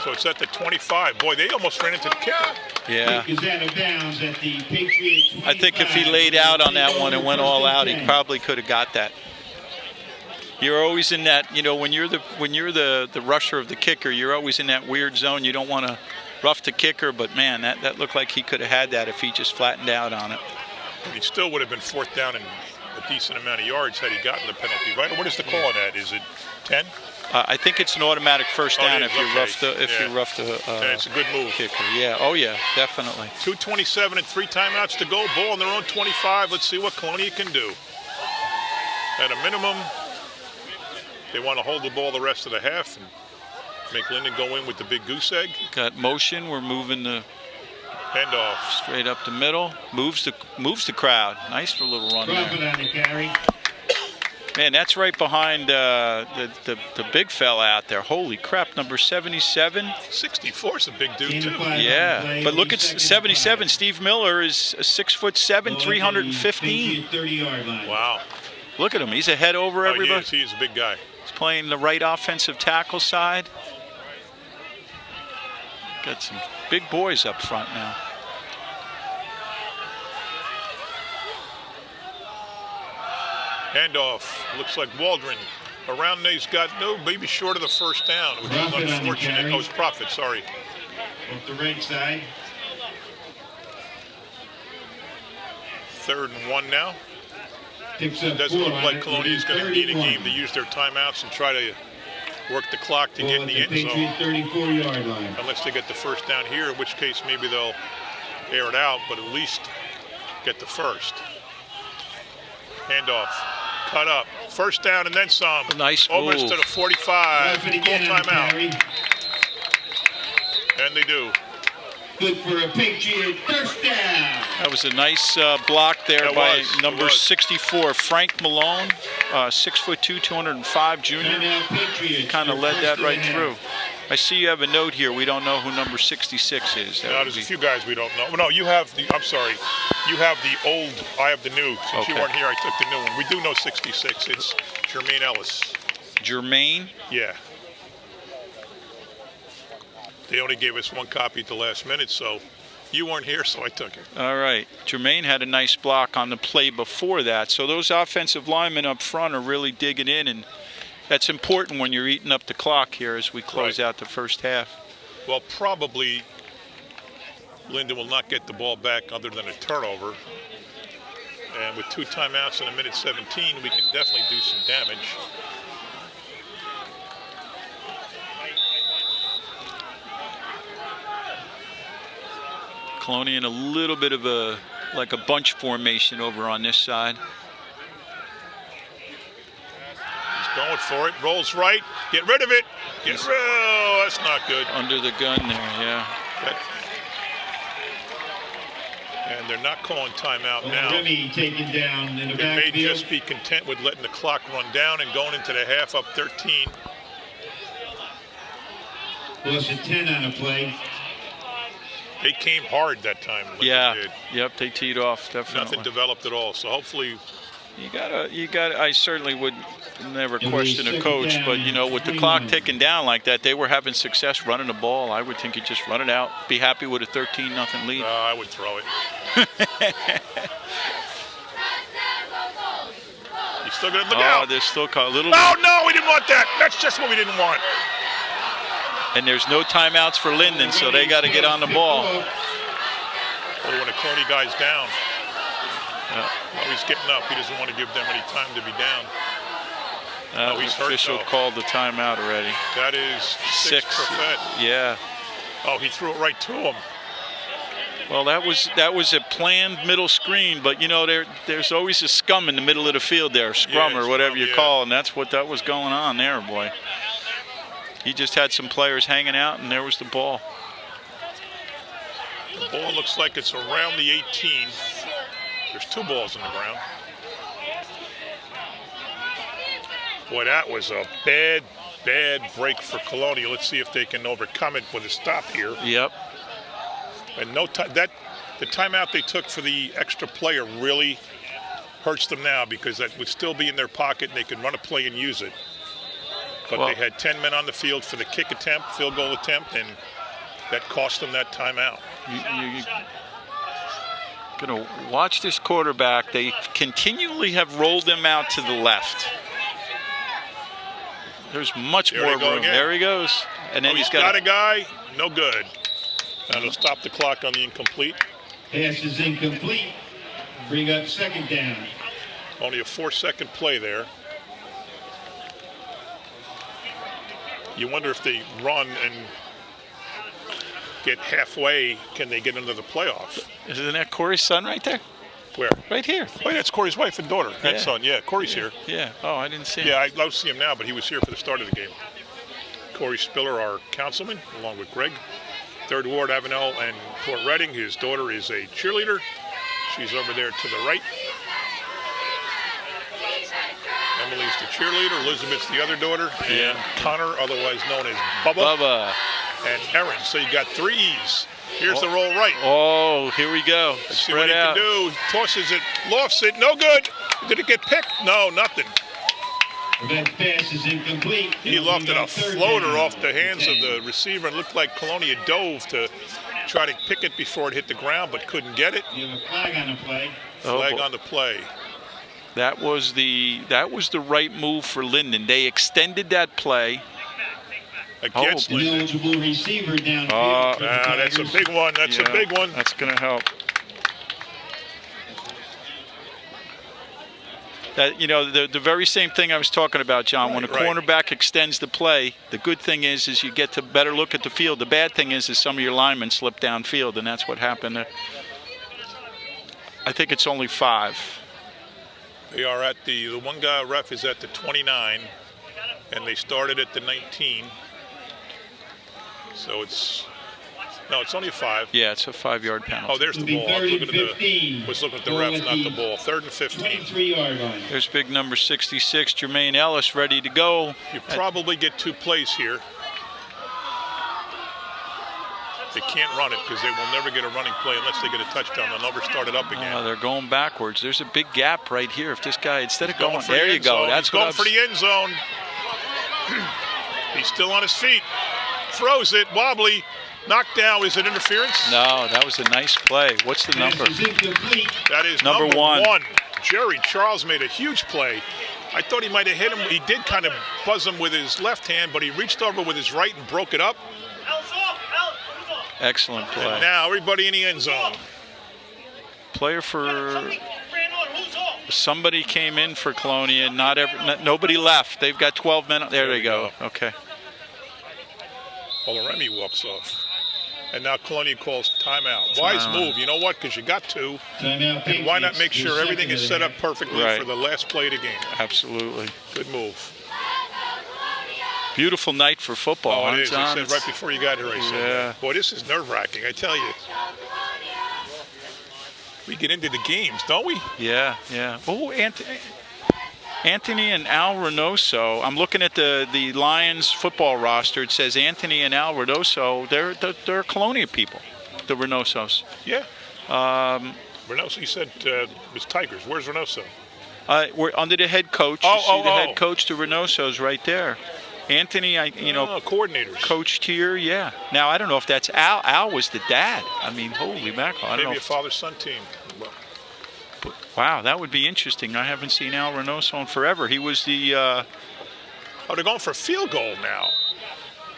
So it's at the 25. Boy, they almost ran into the kicker. Yeah. Kick is out of bounds at the Patriot 25. I think if he laid out on that one and went all out, he probably could have got that. You're always in that, you know, when you're the rusher of the kicker, you're always in that weird zone. You don't want to rough the kicker, but man, that looked like he could have had that if he just flattened out on it. He still would have been 4th down and a decent amount of yards had he gotten the penalty, right? What is the call on that? Is it 10? I think it's an automatic first Oh, it down is, if you okay. rough the Yeah, it's a good move. kicker. Yeah. Oh yeah, definitely. 2:27 and 3 timeouts to go. Ball on their own 25. Let's see what Colonia can do. At a minimum, they want to hold the ball the rest of the half and make Linden go in with the big goose egg. Got motion. We're moving the Handoff. straight up the middle. Moves the crowd. Nice for a little run Crawford there. on the carry. Man, that's right behind the big fella out there. Holy crap, number 77. 64 is a big dude, Gain too. of 5 on the Yeah, play. but look at 2 seconds 77. and 5. Steve Miller is 6'7", Ball at the 315. Patriot 30-yard line. Wow. Look at him. He's a head over Oh, everybody. he is a big guy. He's playing the right offensive tackle side. Got some big boys up front now. Handoff. Looks like Waldron. Around there, he's got no, maybe short of the first down, which is Profit on the unfortunate. carry. Oh, it's Profit, sorry. Off the right side. 3rd and 1 now. Picks It up doesn't 4 look on like it. Colonia is going to need a game to use their timeouts and try to work the clock to Ball get at in the the end zone. Patriot 34-yard line. Unless they get the first down here, in which case maybe they'll air it out, but at least get the first. Handoff. Cut up. First down and then some. Nice Almost move. to the 45. Crawford Full again on the timeout. carry. And they do. Good for a Patriot first down. That was a nice block there That by was, it number was. 64, Frank Malone, 6'2", 205 junior. Timeout Patriots. Kind of for led first that and right a half. through. I see you have a note here. We don't know who number 66 is. That Now, would there's a be- few guys we don't know. No, you have the, I'm sorry. You have the old, I have the new. Since you Okay. weren't here, I took the new one. We do know 66. It's Jermaine Ellis. Jermaine. Yeah. They only gave us one copy at the last minute, so you weren't here, so I took it. All right. Jermaine had a nice block on the play before that. So those offensive linemen up front are really digging in, and that's important when you're eating up the clock here as we close Right. out the first half. Well, probably Linden will not get the ball back other than a turnover. And with 2 timeouts in a minute 17, we can definitely do some damage. Colonia in a little bit of a bunch formation over on this side. He's going for it. Rolls right. Get rid of it. Oh, that's not good. Under the gun there, yeah. And they're not calling timeout now. Remy taken down in the They may backfield. just be content with letting the clock run down and going into the half up 13. Plus a 10 on a play. They came hard that time. Linden Yeah. did. Yep, they teed off, definitely. Nothing developed at all. So hopefully, You gotta. I certainly would never It'll be question a second coach, down, but you know, with the clock 21. ticking down like that, they were having success running the ball. I would think you just run it out, be happy with a 13-0 lead. I would throw it. You still gonna look Oh, out. they're still a little. Oh no, we didn't want that. That's just what we didn't want. And there's no timeouts for Linden, so they got to get on the ball. Oh, when a Clooney guy's down. Oh, he's getting up. He doesn't want to give them any time to be down. He's hurt, official though. called the timeout already. That is 6 for Fed. Yeah. Oh, he threw it right to him. Well, that was a planned middle screen, but you know there's always a scum in the middle of the field there, scrum or whatever you call, and that's what that was going on there, boy. He just had some players hanging out, and there was the ball. The ball looks like it's around the 18. There's 2 balls in the ground. Boy, that was a bad break for Colonia. Let's see if they can overcome it with a stop here. Yep. And no time. The timeout they took for the extra player really hurts them now because that would still be in their pocket and they could run a play and use it. But they had 10 men on the field for the kick attempt, field goal attempt, and that cost them that timeout. You're gonna watch this quarterback. They continually have rolled him out to the left. There's much more room. Again. There he goes. And then he's got a guy. No good. And it'll stop the clock on the incomplete. Pass is incomplete. Bring up 2nd down. Only a 4-second play there. You wonder if they run and get halfway, can they get into the playoffs? Isn't that Corey's son right there? Where? Right here. Oh, that's Corey's wife and daughter. That's son. Yeah, Corey's here. Yeah. Oh, I didn't see him. Yeah, I love to see him now, but he was here for the start of the game. Corey Spiller, our councilman, along with Greg. 3rd Ward, Avenel, and Port Reading. His daughter is a cheerleader. She's over there to the right. Emily's the cheerleader. Elizabeth's the other daughter. And Connor, otherwise known as Bubba. And Erin. So you got 3 E's. Here's the roll right. Oh, here we go. Let's see what he can do. Tosses it, lofts it. No good. Did it get picked? No, nothing. That pass is incomplete. He lofted a floater off the hands of the receiver and looked like Colonia dove to try to pick it before it hit the ground, but couldn't get it. You have a flag on the play. Flag on the play. That was the right move for Linden. They extended that play. Against Linden. Eligible receiver downfield. That's a big one. That's a big one. That's going to help. That, you know, the very same thing I was talking about, John. When a cornerback extends the play, the good thing is you get to better look at the field. The bad thing is some of your linemen slip downfield, and that's what happened. I think it's only 5. They are at the one guy ref is at the 29, and they started at the 19. So it's only a 5. Yeah, it's a 5-yard penalty. Oh, there's the ball. I was looking at the ref, not the ball. 3rd and 15. 23-yard line. There's big number 66, Jermaine Ellis, ready to go. You probably get 2 plays here. They can't run it because they will never get a running play unless they get a touchdown. They'll never start it up again. They're going backwards. There's a big gap right here. If this guy, instead of going, for there the you end go. zone. That's He's going for the end zone. He's still on his feet. Throws it, wobbly. Knockdown. Is it interference? No, that was a nice play. What's the number? That is number 1. Jerry Charles made a huge play. I thought he might have hit him. He did kind of buzz him with his left hand, but he reached over with his right and broke it up. Excellent play. And now everybody in the end zone. Player for somebody came in for Colonia. Nobody left. They've got 12 minutes. There they go. Okay. Well, Remy walks off. And now Colonia calls timeout. Wise move. You know what? Because you got 2. And why not make sure everything is set up perfectly for the last play of the game? Absolutely. Good move. Beautiful night for football. Oh, it is. I said right before you got here, I said, boy, this is nerve-wracking, I tell you. We get into the games, don't we? Yeah. Oh, Anthony and Al Reynoso. I'm looking at the Lions football roster. It says Anthony and Al Reynoso. They're Colonia people, the Reynosos. Yeah. Reynoso, you said it's Tigers. Where's Reynoso? We're under the head coach. You see the head coach, the Reynosos, right there. Anthony, coordinators coached here. Yeah. Now I don't know if that's Al. Al was the dad. I mean, holy mackerel! I don't know. Maybe a father-son team. Wow, that would be interesting. I haven't seen Al Reynoso in forever. He was the. They're going for a field goal now,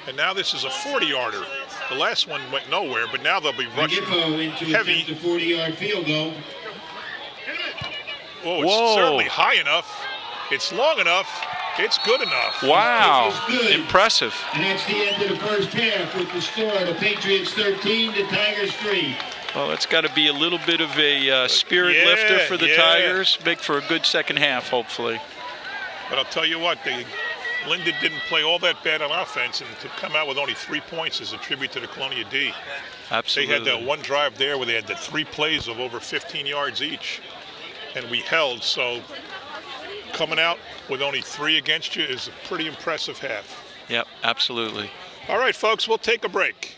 and now this is a 40-yarder. The last one went nowhere, but now they'll be rushing heavy. The 40-yard field goal. Oh, it's Whoa. certainly high enough. It's long enough. It's good enough. Wow. It was good. Impressive. And that's the end of the first half with the score: the Patriots 13, the Tigers 3. Well, that's got to be a little bit of a spirit Yeah, lifter for the yeah. Tigers. Make for a good second half, hopefully. But I'll tell you what, Linden didn't play all that bad on offense, and to come out with only 3 points is a tribute to the Colonia D. Absolutely. They had that one drive there where they had the 3 plays of over 15 yards each, and we held. So coming out with only 3 against you is a pretty impressive half. Yep, absolutely. All right, folks, we'll take a break.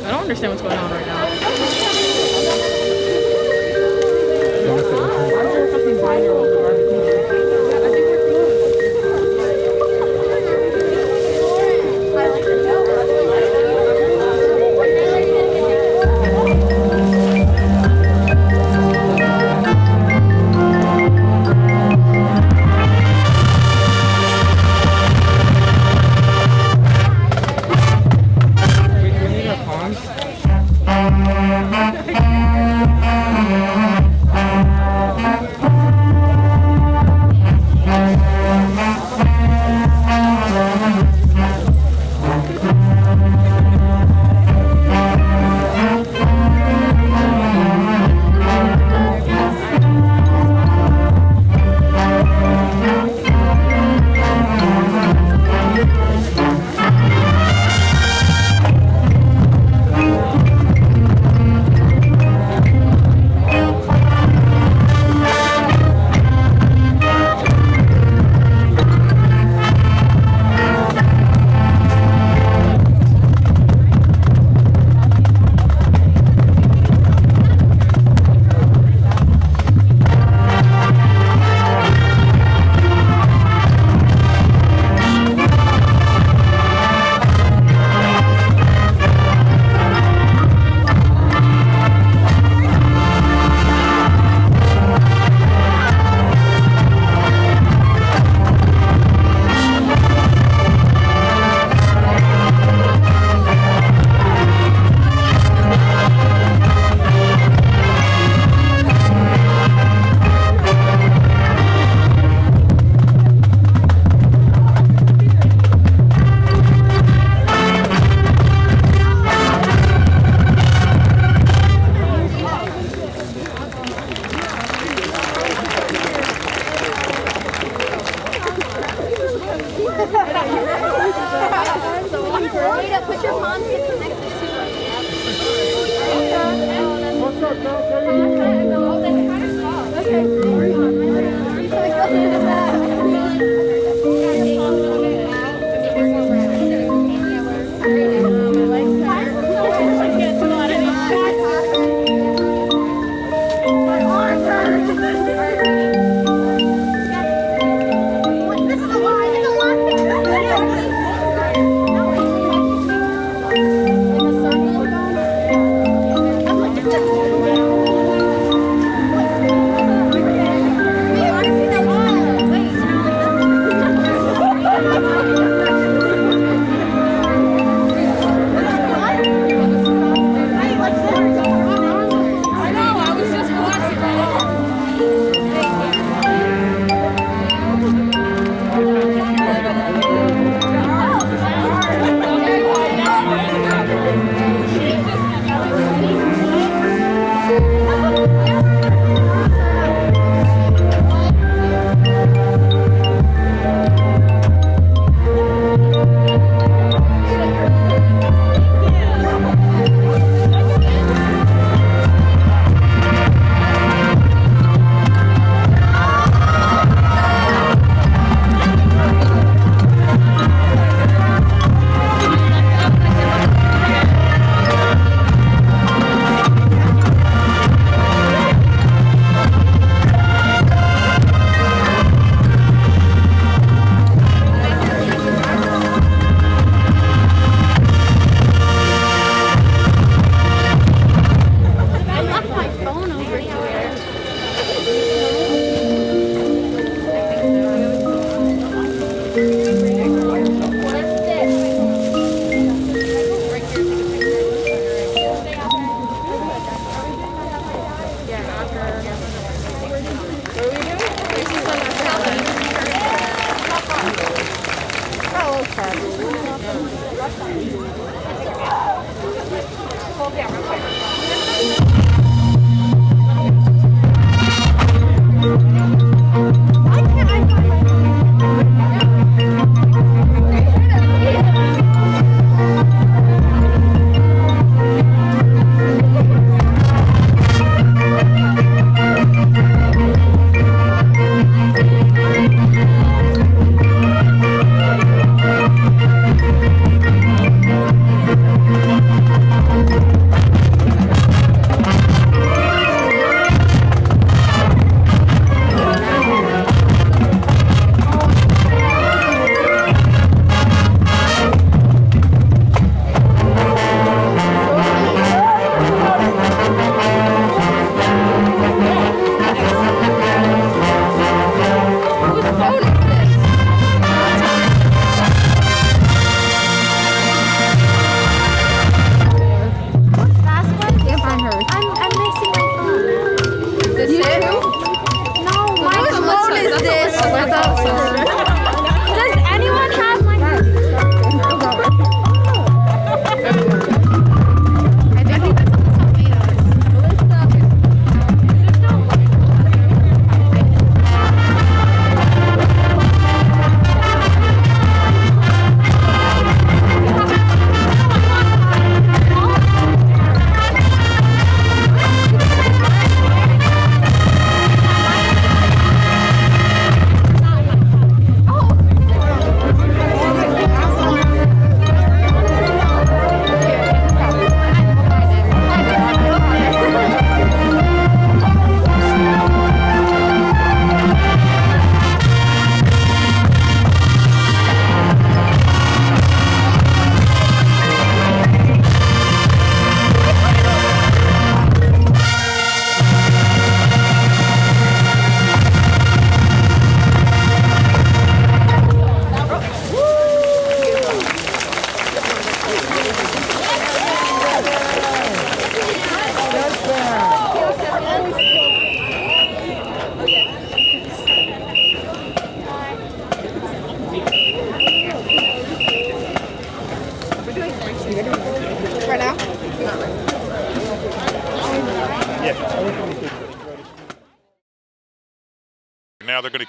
I don't understand what's going on right now.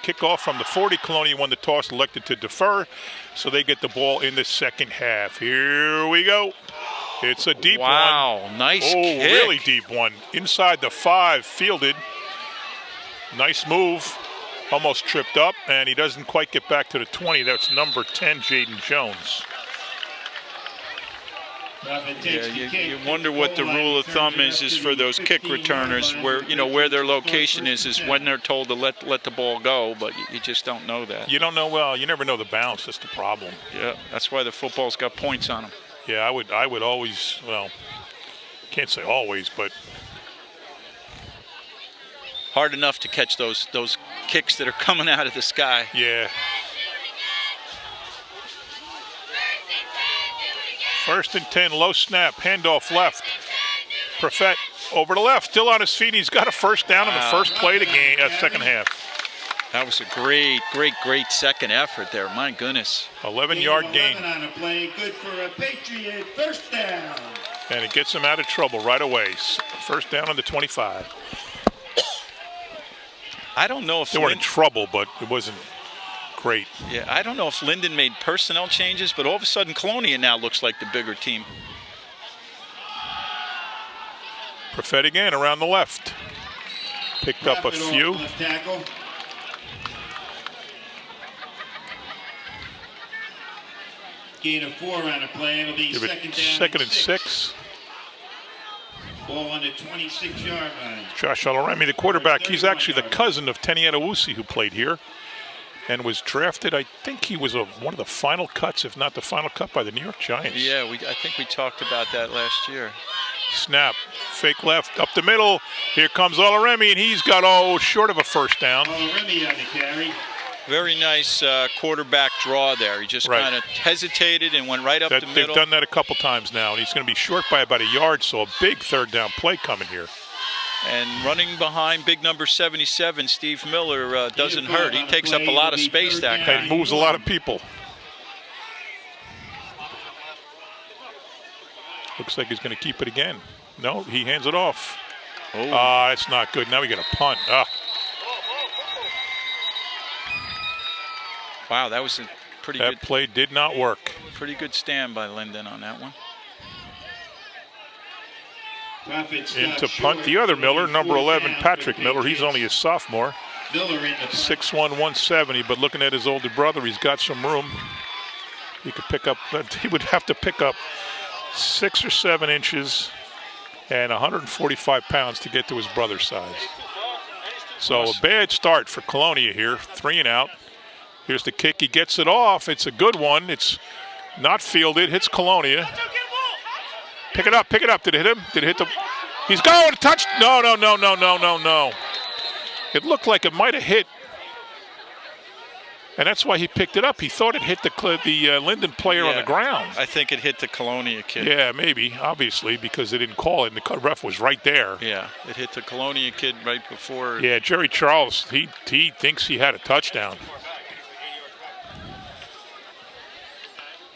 kickoff from the 40. Colonia won the toss, elected to defer, so they get the ball in the second half. Here we go. It's a deep one. Wow, nice kick. Really deep one. Inside the 5, fielded. Nice move. Almost tripped up, and he doesn't quite get back to the 20. That's number 10, Jaden Jones. Yeah, you wonder what the rule of thumb is for those kick returners, where where their location is when they're told to let the ball go, but you just don't know that. You don't know. Well, you never know the bounce. That's the problem. Yeah, that's why the football's got points on them. Yeah, I would always, well, can't say always, but hard enough to catch those kicks that are coming out of the sky. Yeah. First and 10, low snap, handoff left. Profet over the left, still on his feet. He's got a first down in the first play of the game, second half. That was a great second effort there. My goodness. 11-yard gain. On a play, good for a Patriot first down. And it gets him out of trouble right away. First down on the 25. I don't know if they weren't in trouble, but it wasn't great. Yeah, I don't know if Linden made personnel changes, but all of a sudden Colonia now looks like the bigger team. Profet again around the left. Picked up a few. Left tackle. Gain of 4 on a play. It'll be second and 6. Ball on the 26-yard line. Josh Alaremi, the quarterback, he's actually the cousin of Teni Adewusi, who played here and was drafted. I think he was one of the final cuts, if not the final cut, by the New York Giants. Yeah, I think we talked about that last year. Snap, fake left, up the middle. Here comes Alaremi, and he's got short of a first down. Alaremi on the carry. Very nice quarterback draw there. He just kind of hesitated and went right up the middle. They've done that a couple times now, and he's going to be short by about a yard, so a big third down play coming here. And running behind big number 77, Steve Miller, doesn't hurt. He takes up a lot of space that guy. And moves a lot of people. Looks like he's going to keep it again. No, he hands it off. It's not good. Now we get a punt. Wow, that was a pretty good. That play did not work. Pretty good stand by Linden on that one. Into punt the other Miller, number 11, Patrick Miller. He's only a sophomore. 6'1", 170, but looking at his older brother, he's got some room. He could pick up, he would have to pick up 6 or 7 inches and 145 pounds to get to his brother's size. So a bad start for Colonia here, 3 and out. Here's the kick, he gets it off. It's a good one. It's not fielded, hits Colonia. Pick it up. Did it hit him? Did it hit the, he's going, touch, no. It looked like it might have hit, and that's why he picked it up. He thought it hit the Linden player on the ground. I think it hit the Colonia kid. Yeah, maybe, obviously, because they didn't call it, and the ref was right there. Yeah, it hit the Colonia kid right before. Yeah, Jerry Charles, he thinks he had a touchdown.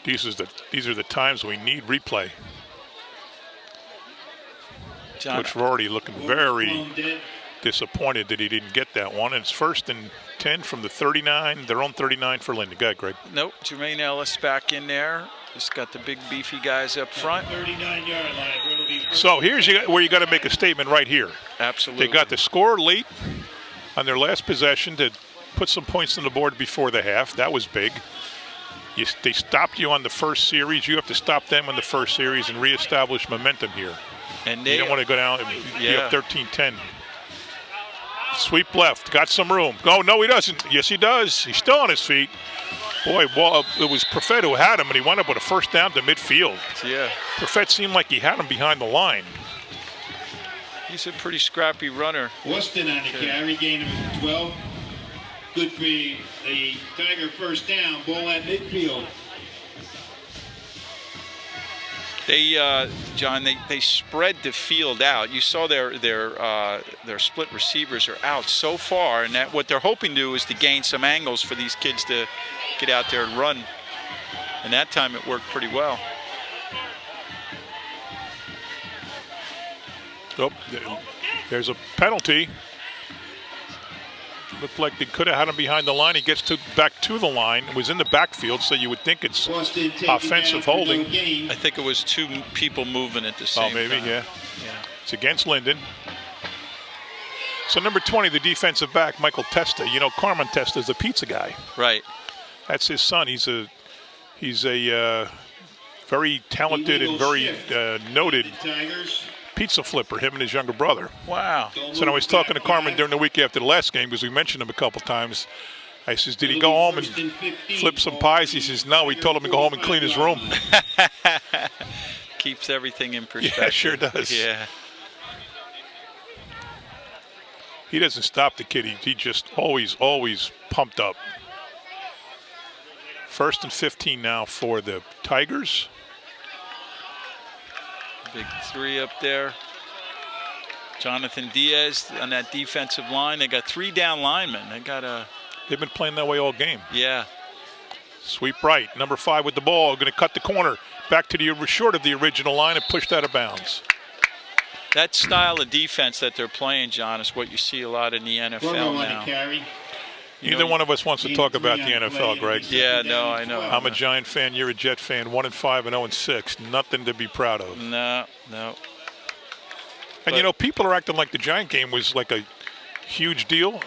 These are the times we need replay. John, Coach Rorty looking very disappointed that he didn't get that one. And it's first and 10 from the 39, their own 39 for Linden. Go ahead, Greg. Nope, Jermaine Ellis back in there. Just got the big beefy guys up front. 39-yard line. So here's where you got to make a statement right here. Absolutely. They got the score late on their last possession to put some points on the board before the half. That was big. They stopped you on the first series. You have to stop them on the first series and reestablish momentum here. And you don't want to go down and be up 13-10. Sweep left, got some room. Oh, no, he doesn't. Yes, he does. He's still on his feet. Boy, well, it was Profet who had him, and he wound up with a first down to midfield. Yeah. Profet seemed like he had him behind the line. He's a pretty scrappy runner. Weston on the carry, gain of 12. Good for the Tiger first down, ball at midfield. They, John, they spread the field out. You saw their split receivers are out so far, and that what they're hoping to do is to gain some angles for these kids to get out there and run. And that time it worked pretty well. Oh, there's a penalty. Looked like they could have had him behind the line. He gets back to the line. It was in the backfield, so you would think it's Boston taken offensive down for no holding. gain. I think it was two people moving at the same Oh, maybe, time. yeah. It's against Linden. So number 20, the defensive back, Michael Testa. You know, Carmen Testa's the pizza guy. Right. That's his son. He's a very talented and very noted The Tigers. pizza flipper, him and his younger brother. Wow. So I was talking to Carmen during the week after the last game because we mentioned him a couple times. I says, did he go home and flip some pies? He says, no, he told him to go home and clean his room. Keeps everything in perspective. Yeah, sure does. Yeah. He doesn't stop the kid. He just always pumped up. 1st and 15 now for the Tigers. Big three up there. Jonathan Diaz on that defensive line. They got 3 down linemen. They've been playing that way all game. Yeah. Sweep right. Number 5 with the ball. Going to cut the corner. Back to the short of the original line and pushed out of bounds. That style of defense that they're playing, John, is what you see a lot in the NFL Corner on now. a carry. Neither one of us wants to talk about the NFL, Greg. Yeah, no, I know. I'm a Giant fan. You're a Jet fan. 1-5 and 0-6. Nothing to be proud of. No. And, you know, people are acting like the Giant game was like a huge deal.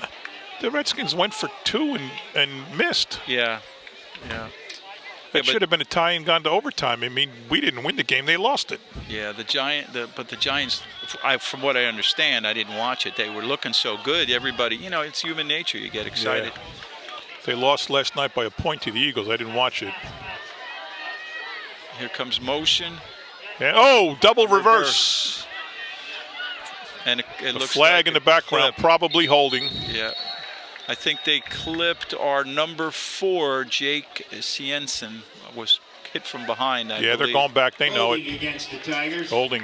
The Redskins went for 2 and missed. Yeah. That should have been a tie and gone to overtime. I mean, we didn't win the game. They lost it. Yeah, the Giants, from what I understand, I didn't watch it. They were looking so good. Everybody, you know, it's human nature. You get excited. Yeah. They lost last night by a point to the Eagles. I didn't watch it. Here comes motion. And, double reverse. And it The looks flag like in the background, probably holding. Yeah. I think they clipped our number 4, Jake Siensen, was hit from behind. I They're believe. going back. They know Holding it. against the Tigers. Holding.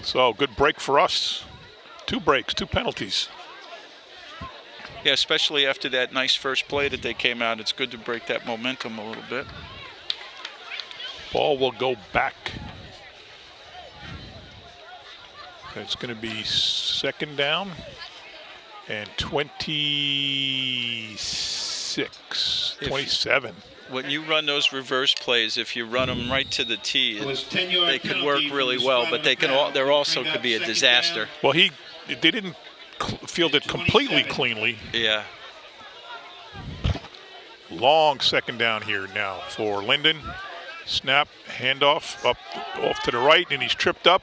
So, good break for us. 2 breaks, 2 penalties. Yeah, especially after that nice first play that they came out. It's good to break that momentum a little bit. Ball will go back. It's going to be 2nd down and 26, 27. When you run those reverse plays, if you run them right to the tee, It was 10-yard they could penalty work from really the well, spot but of they the can foul. there also Bring could up be a 2nd disaster. down. Well, they didn't field it completely 27. cleanly. Yeah. Long 2nd down here now for Linden. Snap, handoff off to the right, and he's tripped up.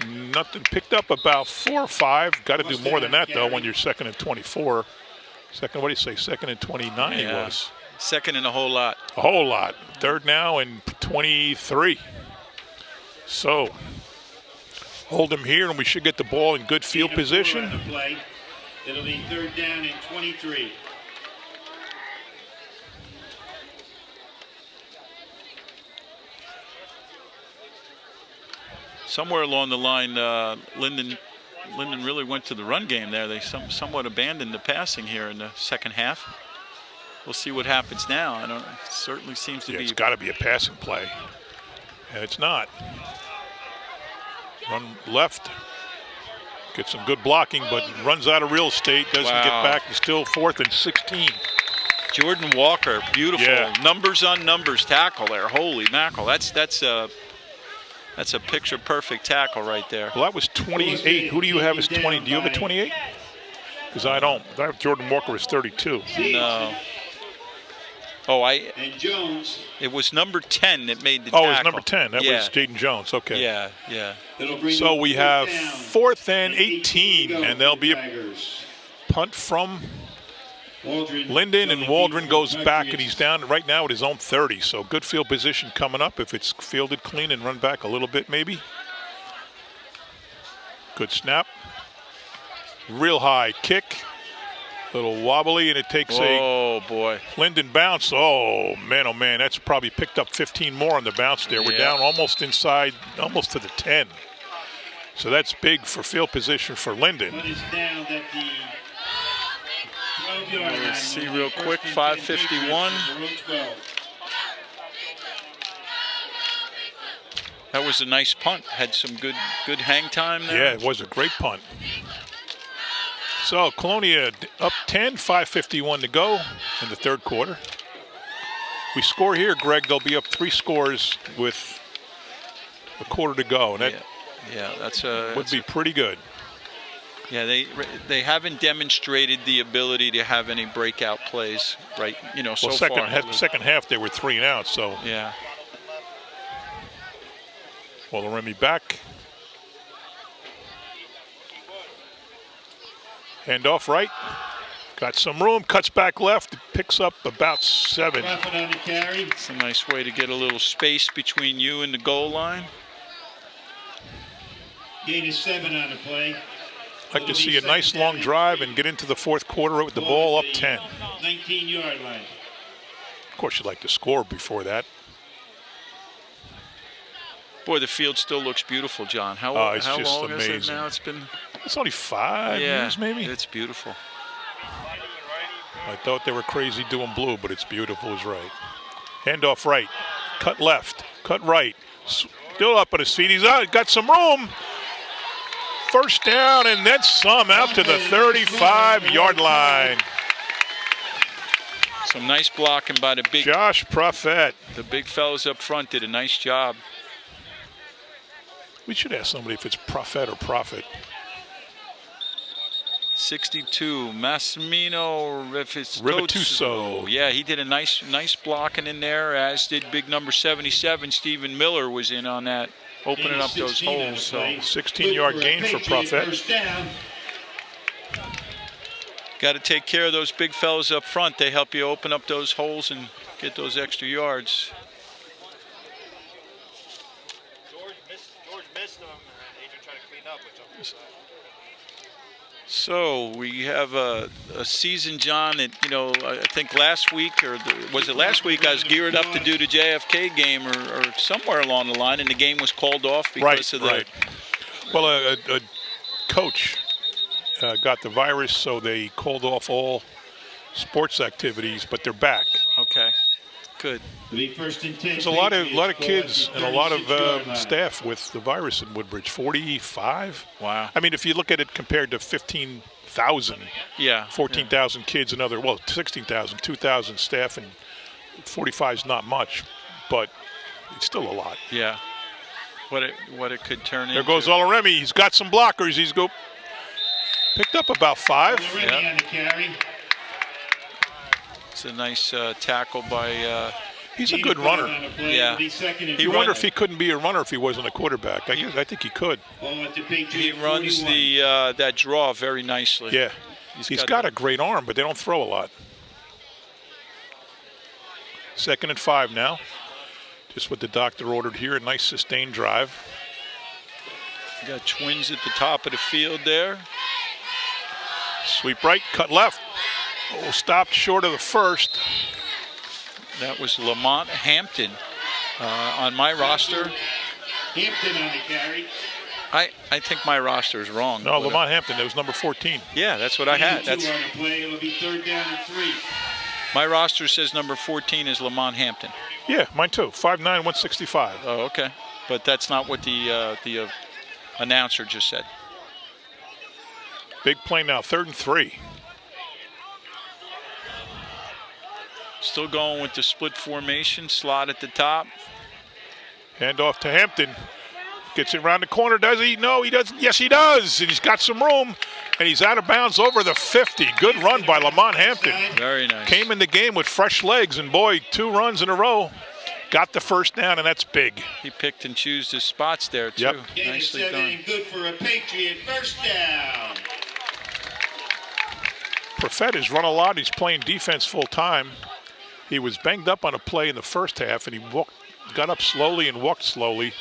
Nothing picked up about 4 or 5. Got to do more than that, though, when you're 2nd and 24. What do you say? 2nd and 29 he Yeah. was. 2nd and a whole lot. A whole lot. 3rd now and 23. So, hold him here, and we should get the ball in good field Gain of 4 on position. the play. It'll be 3rd down and 23. Somewhere along the line, Linden really went to the run game there. They somewhat abandoned the passing here in the second half. We'll see what happens now. It certainly seems to be. It's got to be a passing play. And it's not. Run left. Gets some good blocking, but runs out of real estate. Doesn't get back. He's still 4th and 16. Jordan Walker, beautiful. Yeah. Numbers on numbers tackle there. Holy mackerel. That's a picture perfect tackle right there. Well, that was 28. Who do you have as 20? Do you have a 28? Because I don't. I have Jordan Walker as 32. No. Oh, And Jones. it was number 10 that made the tackle. Oh, it was number 10. That Yeah. was Jaden Jones. Okay. Yeah. That'll bring So up we 4th have down. 4th and 18 to 18, go and there'll for be the a Tigers. punt from Waldron Linden, and going Waldron deep goes for back, and Patriots. he's down right now at his own 30. So good field position coming up if it's fielded clean and run back a little bit maybe. Good snap. Real high kick. Little wobbly, and it takes Oh, boy. a Linden bounce. Oh, man, that's probably picked up 15 more on the bounce there. We're Yeah. down almost inside, almost to the 10. So that's big for field position for Linden. But it's down at the 12-yard line. Let's see real quick, 5:51. That was a nice punt. Had some good hang time there. Yeah, it was a great punt. So Colonia up 10, 5:51 to go in the third quarter. We score here, Greg, they'll be up 3 scores with a quarter to go. And that that's would be pretty good. Yeah, they haven't demonstrated the ability to have any breakout plays, right? You know, so Well, far. second half they were 3 and out, so. Yeah. Well, Remy back. Hand off right. Got some room, cuts back left, picks up about 7. Profit on the carry. It's a nice way to get a little space between you and the goal line. Gain is 7 on the play. Like to see a nice long drive and get into the fourth quarter with the ball up 10. 19-yard line. Of course, you'd like to score before that. Boy, the field still looks beautiful, John. How It's how just long is it amazing. now? It's been It's only 5 years, maybe. It's beautiful. I thought they were crazy doing blue, but it's beautiful as right. Hand off right, cut left, cut right. Still up on his feet. He's out, got some room. First down and then some out to the 35-yard line. Some nice blocking by the big Josh Prophet. The big fellas up front did a nice job. We should ask somebody if it's Prophet or Prophet. 62, Massimino Rivatuso. Yeah, he did a nice blocking in there, as did big number 77. Stephen Miller was in on that, opening up those holes. So 16-yard gain for Prophet. got to take care of those big fellas up front. They help you open up those holes and get those extra yards. George missed them, and Adrian tried to clean up, which I'm So we have a season, John, that, you know, I think last week, or was it last week, I was geared up to do the JFK game or somewhere along the line, and the game was called off because of the... Right. Well, a coach got the virus, so they called off all sports activities, but they're back. Okay, good. There's a lot of kids and a lot of staff with the virus in Woodbridge. 45. Wow. I mean, if you look at it compared to 15,000, Yeah. 14,000 kids, 16,000, 2,000 staff, and 45 is not much, but it's still a lot. Yeah. What it could turn into. There goes Olaremi. He's got some blockers. He's picked up about 5. On the carry. It's a nice tackle by. He's a good runner. Yeah. You wonder if he couldn't be a runner if he wasn't a quarterback. I think he could. He runs the that draw very nicely. Yeah. He's got a great arm, but they don't throw a lot. 2nd and 5 now. Just what the doctor ordered here. A nice sustained drive. You got Twins at the top of the field there. Sweep right, cut left. Oh, stopped short of the first. That was Lamont Hampton on my roster. Hampton on the carry. I think my roster is wrong. No, Lamont Hampton. That was number 14. Yeah, that's what I had. That's on the play. It'll be 3rd down and 3. My roster says number 14 is Lamont Hampton. Yeah, mine too. 5'9", 165. Oh, okay. But that's not what the announcer just said. Big play now, 3rd and 3. Still going with the split formation, slot at the top. Hand off to Hampton. Gets it around the corner, does he? No, he doesn't. Yes, he does. And he's got some room, and he's out of bounds over the 50. Good run by Lamont Hampton. Very nice. Came in the game with fresh legs, and boy, 2 runs in a row. Got the first down, and that's big. He picked and chose his spots there, too. Yep. Nicely done. Good for a Patriot. 1st down. Perfett has run a lot. He's playing defense full time. He was banged up on a play in the first half, and he got up slowly and walked slowly.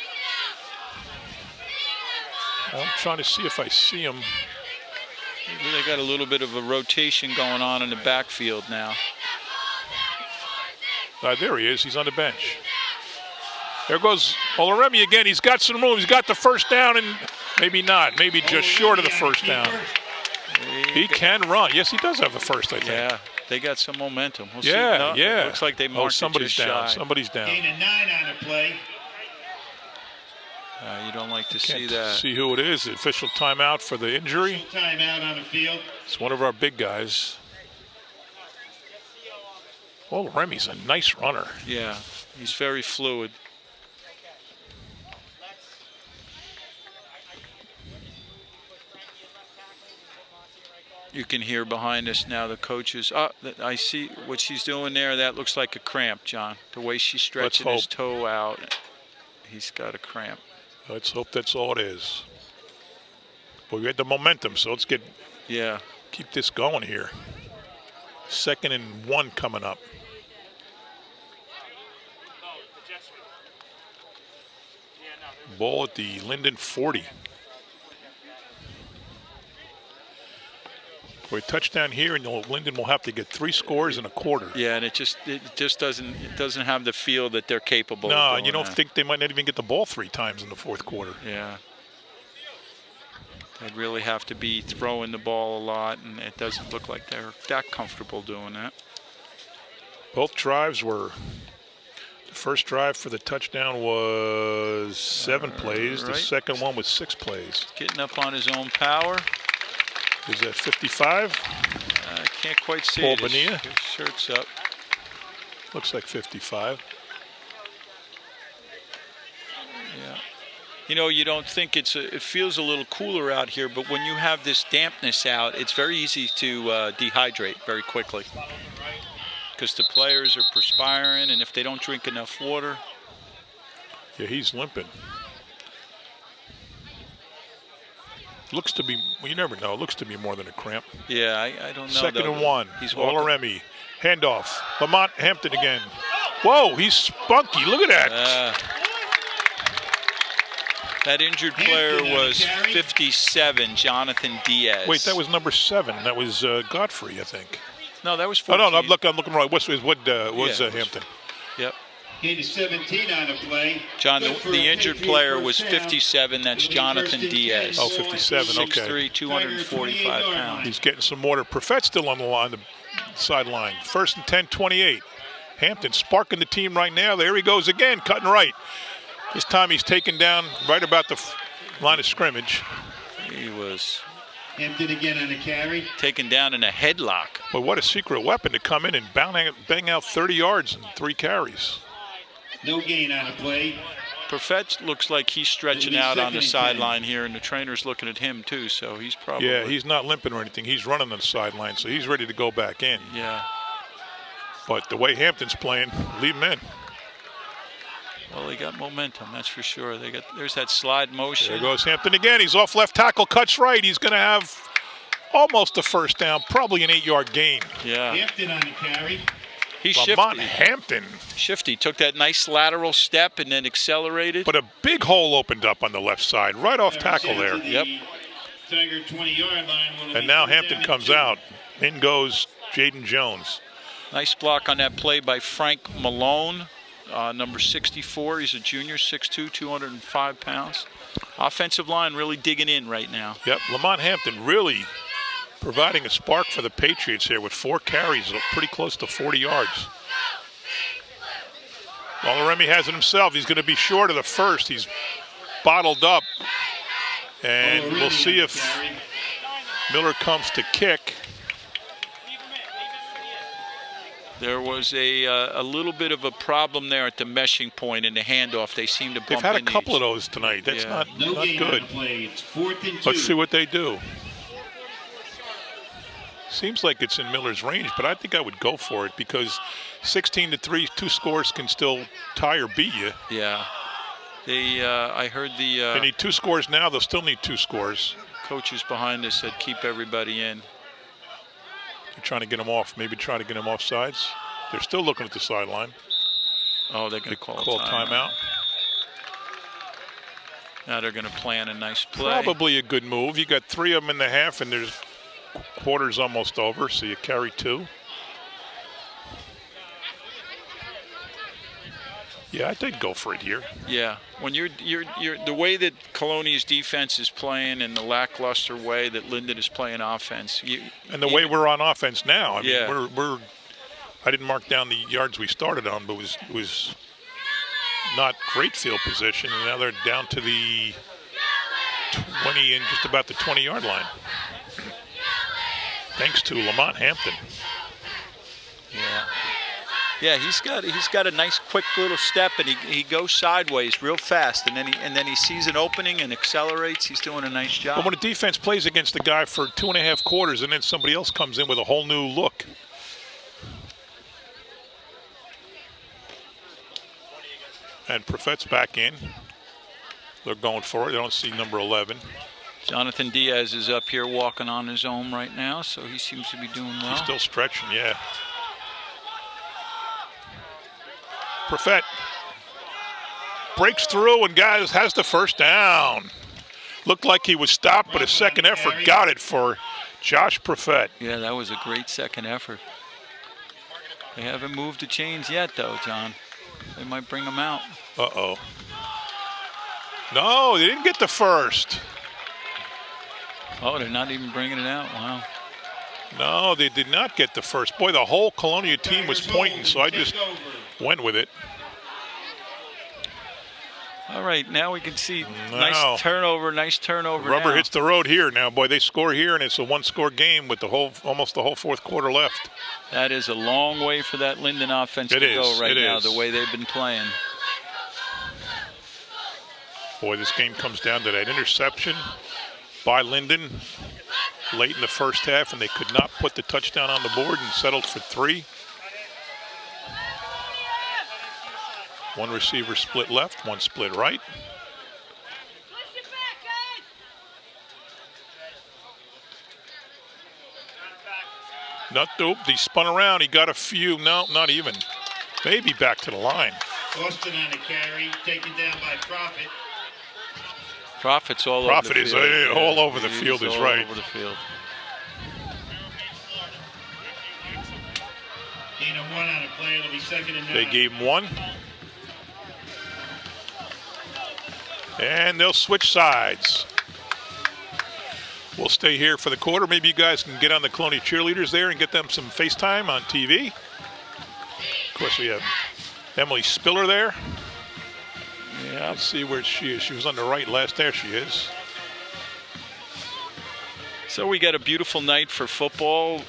I'm trying to see if I see him. They got a little bit of a rotation going on in the backfield now. There he is. He's on the bench. There goes Olaremi again. He's got some room. He's got the first down, and maybe not. Maybe just short of the first down. He can run. Yes, he does have the first, I think. Yeah, they got some momentum. We'll see. Yeah, No, yeah. Looks like they marked somebody's it just down. shy. Somebody's down. Gain of 9 on the play. You don't like to Can't see that. see who it is. The official timeout for the injury. Timeout on the field. It's one of our big guys. Well, Remy's a nice runner. Yeah, he's very fluid. You can hear behind us now the coaches. I see what she's doing there. That looks like a cramp, John. The way she's stretching his toe out, he's got a cramp. Let's hope that's all it is. Well, we had the momentum, so let's keep this going here. 2nd and 1 coming up. Ball at the Linden 40. For a touchdown here, and Linden will have to get 3 scores in a quarter. Yeah, and it just doesn't have the feel that they're capable. No, of and you don't think they might not even get the ball 3 times in the 4th quarter. Yeah. They'd really have to be throwing the ball a lot, and it doesn't look like they're that comfortable doing that. Both drives were, the first drive for the touchdown was 7 plays. The second one was 6 plays. Getting up on his own power. Is that 55? I can't quite see Paul it. Bonilla. His shirt's up. Looks like 55. Yeah. You know, you don't think it feels a little cooler out here, but when you have this dampness out, it's very easy to dehydrate very quickly. Because the players are perspiring, and if they don't drink enough water. Yeah, he's limping. Looks to be, well, you never know. It looks to be more than a cramp. Yeah, I don't know. 2nd and 1. He's walking. Remy. Handoff. Lamont Hampton again. Whoa, he's spunky. Look at that. That injured player was 57, Jonathan Diaz. Wait, that was number 7. That was Godfrey, I think. No, that was 14. Oh, no, I'm looking right. What was Hampton? Yep. Gain of 17 on a play. John, the injured player was 57. That's Jonathan Diaz. Oh, 57, okay. 6'3", 245 pounds. He's getting some water. Perfett's still on the line, the sideline. 1st and 10, 28. Hampton sparking the team right now. There he goes again, cutting right. This time he's taken down right about the line of scrimmage. He was Hampton again on a carry. Taken down in a headlock. But what a secret weapon to come in and bang out 30 yards in 3 carries. No gain on a play. Perfett looks like he's stretching out on the sideline here, and the trainer's looking at him too, so he's probably... Yeah, he's not limping or anything. He's running on the sideline, so he's ready to go back in. Yeah. But the way Hampton's playing, leave him in. Well, they got momentum, that's for sure. There's that slide motion. There goes Hampton again. He's off left tackle, cuts right. He's going to have almost a first down, probably an 8-yard gain. Yeah. Hampton on the carry. He's Lamont shifty. Hampton. Shifty. Took that nice lateral step and then accelerated. But a big hole opened up on the left side, right off tackle there. Yep. Tiger 20-yard line. And now Hampton comes out. In goes Jaden Jones. Nice block on that play by Frank Malone, number 64. He's a junior, 6'2", 205 pounds. Offensive line really digging in right now. Yep, Lamont Hampton really providing a spark for the Patriots here with 4 carries, pretty close to 40 yards. Remy has it himself. He's going to be short of the first. He's bottled up. And we'll see if Miller comes to kick. There was a little bit of a problem there at the meshing point in the handoff. They seem to bump They've had a into couple each- of those tonight. That's Yeah. No not gain on good. the play. It's 4th and 2. Let's see what they do. Seems like it's in Miller's range, but I think I would go for it because 16-3, 2 scores can still tie or beat you. Yeah. I heard They the need 2 scores now. They'll still need 2 scores. coaches behind us said keep everybody in. They're trying to get them off. Maybe try to get them off sides. They're still looking at the sideline. Oh, they're going They to call timeout. Now they're going to plan a nice play. Probably a good move. You got 3 of them in the half, and there's quarter's almost over, so you carry 2. Yeah, I did go for it here. Yeah, when you're the way that Colonia's defense is playing and the lackluster way that Linden is playing offense, And the way we're on offense now, I mean, Yeah. we're I didn't mark down the yards we started on, but it was not great field position, and now they're down to the 20 and just about the 20-yard line. Thanks to Lamont Hampton. Yeah. Yeah, he's got a nice quick little step, and he goes sideways real fast, and then he sees an opening and accelerates. He's doing a nice job. But when a defense plays against a guy for 2.5 quarters and then somebody else comes in with a whole new look. And Profet's back in. They're going for it. They don't see number 11. Jonathan Diaz is up here walking on his own right now, so he seems to be doing well. He's still stretching, yeah. Profet breaks through and guys has the first down. Looked like he was stopped, but a second effort got it for Josh Profet. Yeah, that was a great second effort. They haven't moved the chains yet, though, John. They might bring them out. Uh-oh. No, they didn't get the first. Oh, they're not even bringing it out. Wow. No, they did not get the first. Boy, the whole Colonia team was pointing, so I just went with it. All right, now we can see nice turnover Rubber now. hits the road here now. Boy, they score here, and it's a one-score game with almost the whole fourth quarter left. That is a long way for that Linden offense to go right now, the way they've been playing. Boy, this game comes down to that interception by Linden late in the first half, and they could not put the touchdown on the board and settled for 3. One receiver split left, one split right. Nope, he spun around, he got a few, no, not even. Maybe back to the line. Austin on a carry, taken down by Prophet. Prophet's all over the field. Prophet is all over the field, is right. All over the field. Gain of 1 on a play, it'll be 2nd and 9. They gave him 1. And they'll switch sides. We'll stay here for the quarter. Maybe you guys can get on the Colonia cheerleaders there and get them some FaceTime on TV. Of course, we have Emily Spiller there. Yeah, let's see where she is. She was on the right last. There she is. So we got a beautiful night for football.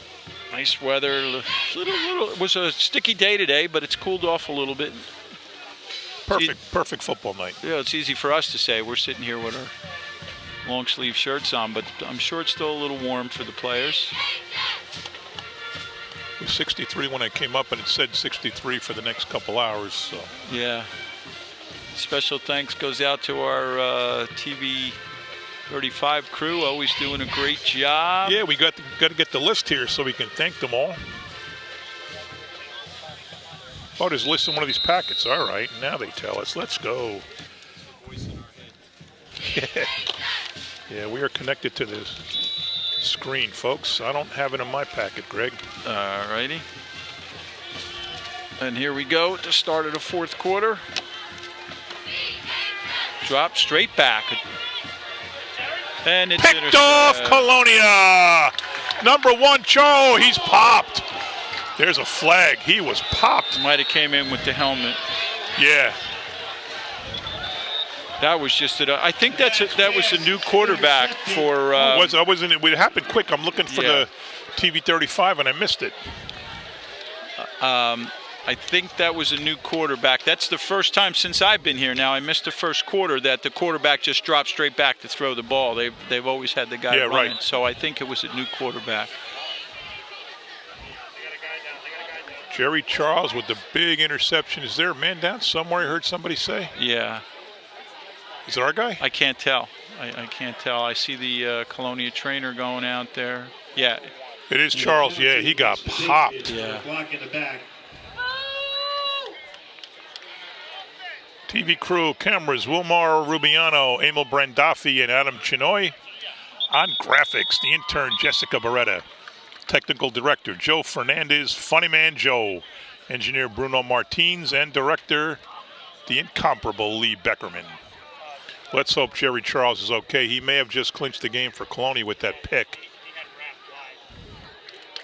Nice weather. It was a sticky day today, but it's cooled off a little bit. Perfect football night. Yeah, it's easy for us to say. We're sitting here with our long sleeve shirts on, but I'm sure it's still a little warm for the players. It was 63 when I came up, and it said 63 for the next couple hours. So yeah. Special thanks goes out to our TV 35 crew, always doing a great job. Yeah, we got to get the list here so we can thank them all. Oh, there's a list in one of these packets. All right, now they tell us. Let's go. Yeah, we are connected to the screen, folks. I don't have it in my packet, Greg. All righty. And here we go at the start of the fourth quarter. Drop straight back. And it's picked off Colonia. Number 1, Cho. He's popped. There's a flag. He was popped. Might have came in with the helmet. Yeah. That was just I think that was a new quarterback for. It happened quick. I'm looking for the TV 35 and I missed it. I think that was a new quarterback. That's the first time since I've been here now. I missed the first quarter that the quarterback just dropped straight back to throw the ball. They've always had the guy running. Right. So I think it was a new quarterback. Jerry Charles with the big interception. Is there a man down somewhere? I heard somebody say. Yeah. Is it our guy? I can't tell. I can't tell. I see the Colonia trainer going out there. Yeah. It is Charles. Yeah, he got popped. Yeah. Block in the back. TV crew, cameras, Wilmar Rubiano, Emil Brandafi, and Adam Chinoy. On graphics, the intern, Jessica Beretta. Technical director, Joe Fernandez, Funny Man Joe. Engineer, Bruno Martins, and director, the incomparable Lee Beckerman. Let's hope Jerry Charles is okay. He may have just clinched the game for Colonia with that pick.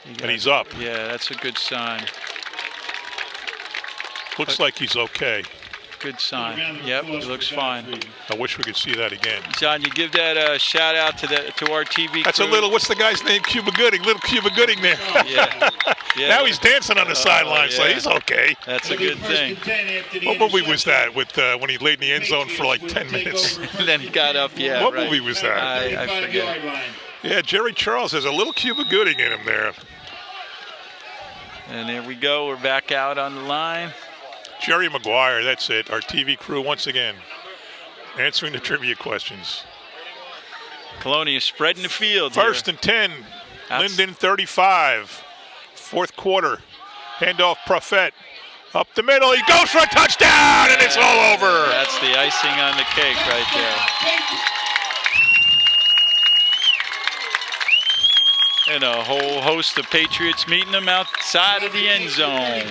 And he's up. Yeah, that's a good sign. Looks like he's okay. Good sign. Yep, he looks fine. I wish we could see that again. John, you give that a shout out to our TV That's crew. a little, what's the guy's name? Cuba Gooding, little Cuba Gooding there. Yeah. Yeah. Now he's dancing on the sideline, so yeah. he's okay. That's a good thing. What movie was that with when he laid in the end zone for like 10 minutes? And then he got up, yeah. What right. movie was that? I forget. Yeah, Jerry Charles has a little Cuba Gooding in him there. And there we go. We're back out on the line. Jerry Maguire, that's it. Our TV crew once again answering the trivia questions. Colonia spreading the field. First and 10, Linden 35. Fourth quarter, handoff Prophet. Up the middle, he goes for a touchdown, and it's all over. That's the icing on the cake right there. And a whole host of Patriots meeting them outside of the end zone.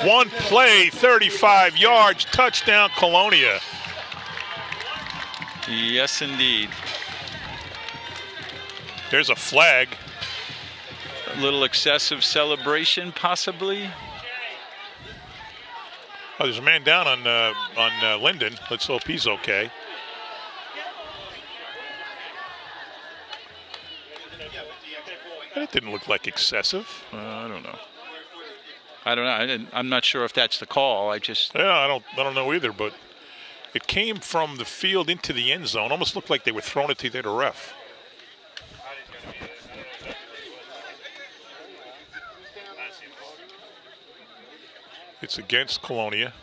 One play, 35 yards, touchdown Colonia. Yes, indeed. There's a flag. A little excessive celebration, possibly. Oh, there's a man down on Linden. Let's hope he's okay. That didn't look like excessive. I don't know. I'm not sure if that's the call. Yeah, I don't know either. But it came from the field into the end zone. Almost looked like they were throwing it to the ref. It's against Colonia.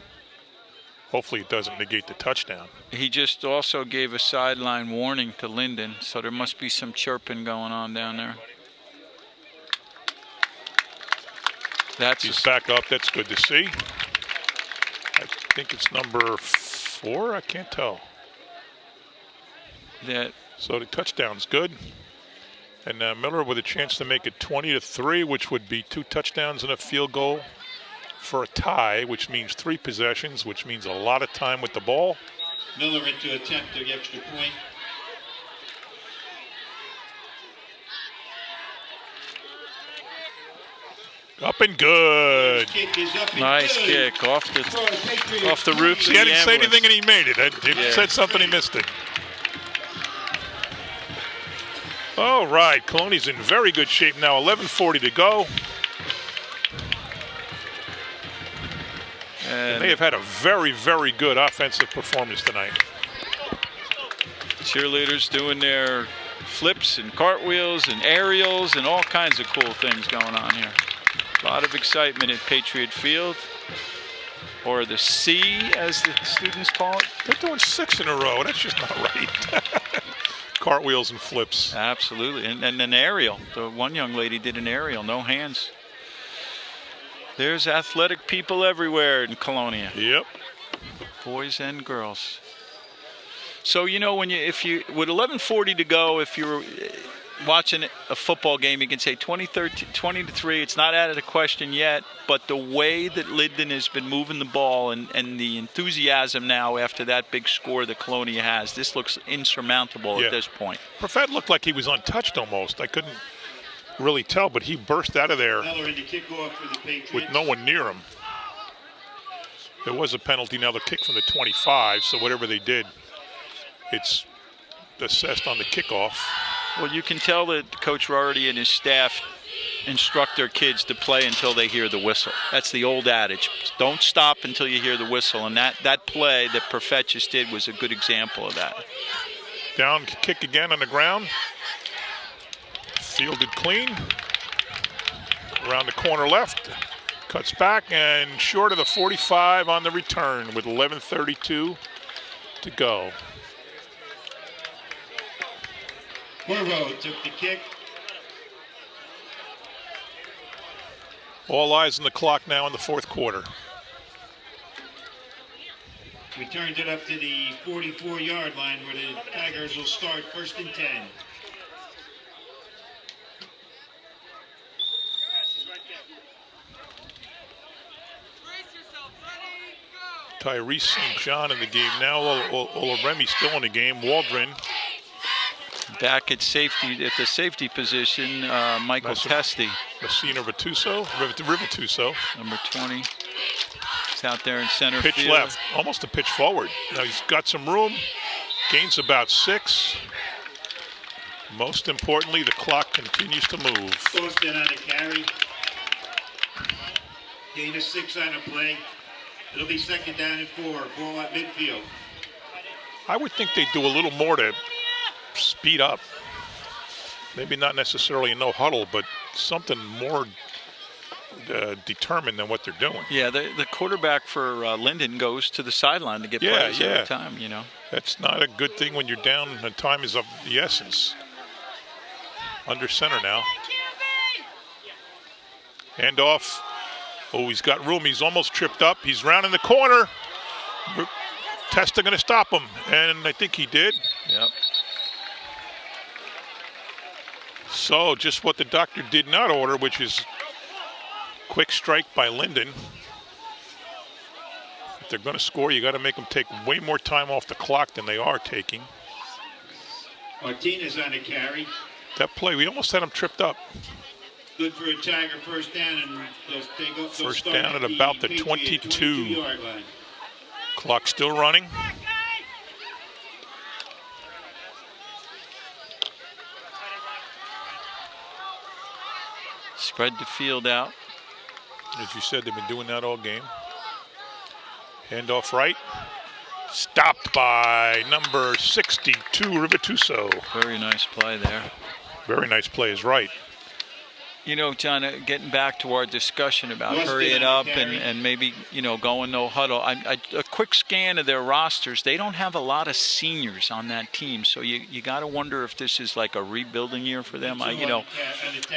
Hopefully it doesn't negate the touchdown. He just also gave a sideline warning to Linden, so there must be some chirping going on down there. He's back up. That's good to see. I think it's number 4. I can't tell. So the touchdown's good. And Miller with a chance to make it 20-3, which would be 2 touchdowns and a field goal for a tie, which means 3 possessions, which means a lot of time with the ball. Miller into attempt to extra point. Up and good. Nice kick off the roof. He didn't say anything and he made it. He said something, he missed it. All right, Colonia's in very good shape now. 11:40 to go. And they have had a very, very good offensive performance tonight. Cheerleaders doing their flips and cartwheels and aerials and all kinds of cool things going on here. A lot of excitement at Patriot Field, or the C, as the students call it. They're doing 6 in a row. That's just not right. Cartwheels and flips. Absolutely, and an aerial. The one young lady did an aerial, no hands. There's athletic people everywhere in Colonia. Yep. Boys and girls. So, you know, with 11:40 to go, if you're watching a football game, you can say 20-3. It's not out of the question yet, but the way that Linden has been moving the ball and the enthusiasm now after that big score that Colonia has, this looks insurmountable at this point. Prophet looked like he was untouched almost. I couldn't really tell, but he burst out of there with no one near him. There was a penalty. Now the kick from the 25, so whatever they did, it's assessed on the kickoff. Well, you can tell that Coach Rarity and his staff instruct their kids to play until they hear the whistle. That's the old adage. Don't stop until you hear the whistle. And that play that Prophet just did was a good example of that. Down kick again on the ground. Fielded clean. Around the corner left. Cuts back and short of the 45 on the return with 11:32 to go. Corvo took the kick. All eyes on the clock now in the fourth quarter. We turned it up to the 44-yard line where the Tigers will start 1st and 10. Tyrese St. John in the game now. Oloremi still in the game. Waldron back at safety, at the safety position, Michael Testy. Messina Rivatuso, number 20. He's out there in center Pitch field. left, almost a pitch forward. Now he's got some room, gains about 6. Most importantly, the clock continues to move. Boston on a carry. Gain of 6 on a play. It'll be second down and 4. Ball at midfield. I would think they'd do a little more to speed up. Maybe not necessarily a no huddle, but something more determined than what they're doing. Yeah, the quarterback for Linden goes to the sideline to get plays every time, you know. That's not a good thing when you're down and time is of the essence. Under center now. Handoff. Oh, he's got room. He's almost tripped up. He's rounding the corner. Testa going to stop him, and I think he did. Yep. So just what the doctor did not order, which is quick strike by Linden. If they're going to score, you got to make them take way more time off the clock than they are taking. Martinez on a carry. That play, we almost had him tripped up. Good for a Tiger first down, and they'll First start down at about the Patriot 22. 22-yard line. Clock still running. Spread the field out. As you said, they've been doing that all game. Handoff right. Stopped by number 62, Rivatuso. Very nice play there. Very nice play is right. You know, John, getting back to our discussion about hurrying up and maybe, you know, going no huddle, a quick scan of their rosters, they don't have a lot of seniors on that team. So you got to wonder if this is like a rebuilding year for them. You know,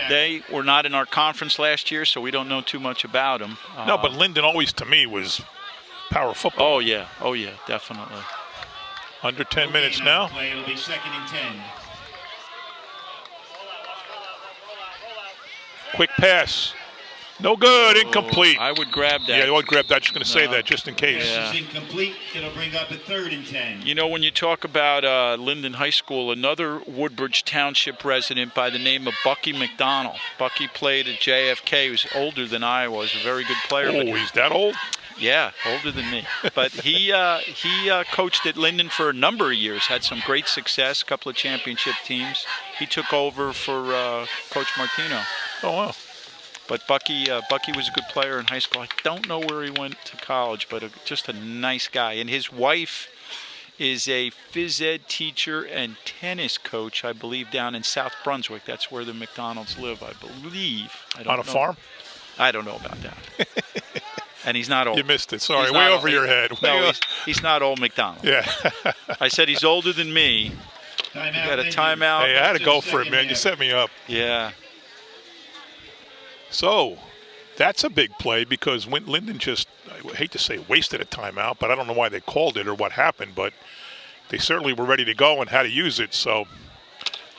they were not in our conference last year, so we don't know too much about them. No, but Linden always, to me, was power football. Oh, yeah, definitely. Under 10 minutes now. Play, it'll be second and 10. Quick pass. No good, incomplete. I would grab that. Yeah, I would grab that. Just going to say that just in case. Yeah. This is incomplete. It'll bring up a third and 10. You know, when you talk about Linden High School, another Woodbridge Township resident by the name of Bucky McDonald. Bucky played at JFK. He was older than I was, a very good player. Oh, he's that old? Yeah, older than me. But he coached at Linden for a number of years, had some great success, a couple of championship teams. He took over for Coach Martino. Oh, wow. But Bucky was a good player in high school. I don't know where he went to college, but just a nice guy. And his wife is a phys ed teacher and tennis coach, I believe, down in South Brunswick. That's where the McDonalds live, I believe. On a farm? I don't know about that. And he's not old. You missed it. Sorry, He's way not over your head. No, he's not old McDonald. Yeah. I said he's older than me. Timeout. You got a timeout. Hey, I had to go for it, man. You set me up. Yeah. So, that's a big play because Linden just, I hate to say wasted a timeout, but I don't know why they called it or what happened, but they certainly were ready to go and how to use it, so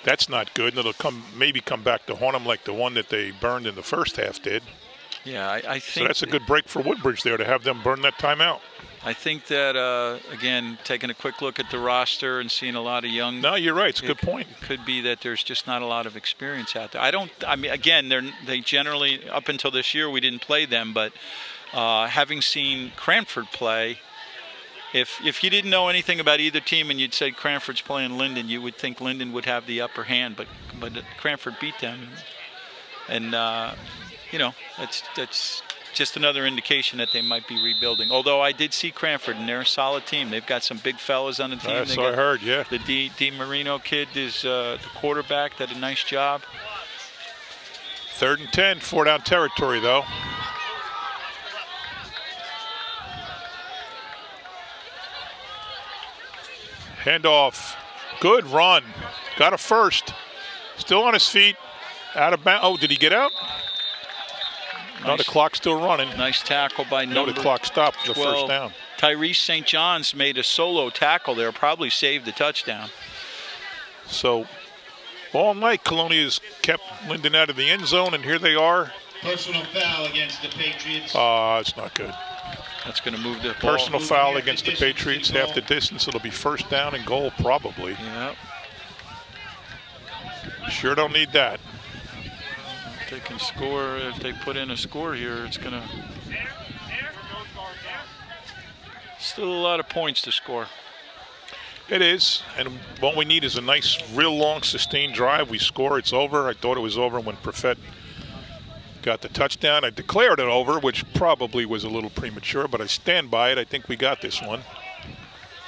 that's not good. And it'll maybe come back to haunt them like the one that they burned in the first half did. Yeah, I think so that's a good break for Woodbridge there to have them burn that timeout. I think that, again, taking a quick look at the roster and seeing a lot of young. No, you're right. It's a good point. Could be that there's just not a lot of experience out there. I mean, again, they generally, up until this year, we didn't play them, but having seen Cranford play, if you didn't know anything about either team and you'd say Cranford's playing Linden, you would think Linden would have the upper hand, but Cranford beat them. And, you know, that's just another indication that they might be rebuilding. Although I did see Cranford, and they're a solid team. They've got some big fellas on the team. That's what I heard, yeah. The D. Marino kid is the quarterback. Did a nice job. 3rd and 10, 4-down territory, though. Handoff. Good run. Got a first. Still on his feet. Out of bounds. Oh, did he get out? No, the clock's still running. Nice tackle by number 12. The clock stopped for the first down. Tyrese St. John's made a solo tackle there, probably saved the touchdown. So, all night, Colonia's kept Linden out of the end zone, and here they are. Personal foul against the Patriots. It's not good. That's going to move the ball. Personal foul against the Patriots, half the distance. It'll be first down and goal, probably. Yep. Sure don't need that. If they can score, if they put in a score here, it's going to. Still a lot of points to score. It is, and what we need is a nice, real long, sustained drive. We score, it's over. I thought it was over when Perfett got the touchdown. I declared it over, which probably was a little premature, but I stand by it. I think we got this one.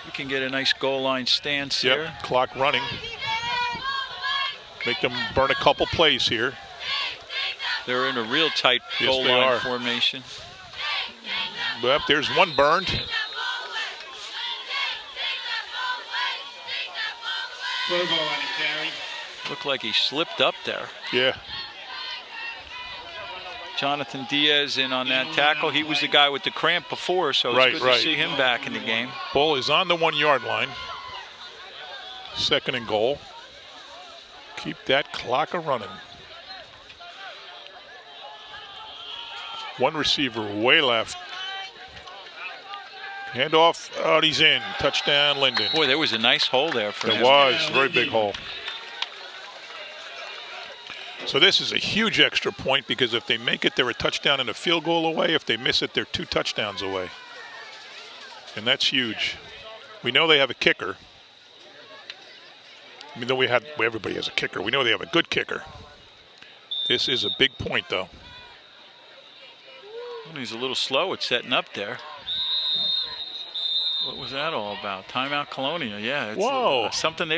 We can get a nice goal line stance here. Yep, clock running. Make them burn a couple plays here. They're in a real tight Yes, goal they line are. formation. Yep, there's one burned. Throw ball on it, Gary. Looked like he slipped up there. Yeah. Jonathan Diaz in on that tackle. He was the guy with the cramp before, so it's Right, good right. to see him back in the game. Ball is on the 1 yard line. 2nd and goal. Keep that clock a running. One receiver way left. Handoff, out, he's in. Touchdown, Linden. Boy, there was a nice hole there for him. It was a very big hole. So this is a huge extra point because if they make it, they're a touchdown and a field goal away. If they miss it, they're 2 touchdowns away. And that's huge. We know they have a kicker. I mean, though everybody has a kicker. We know they have a good kicker. This is a big point, though. Well, he's a little slow at setting up there. What was that all about? Timeout Colonia, yeah. It's, Whoa. Something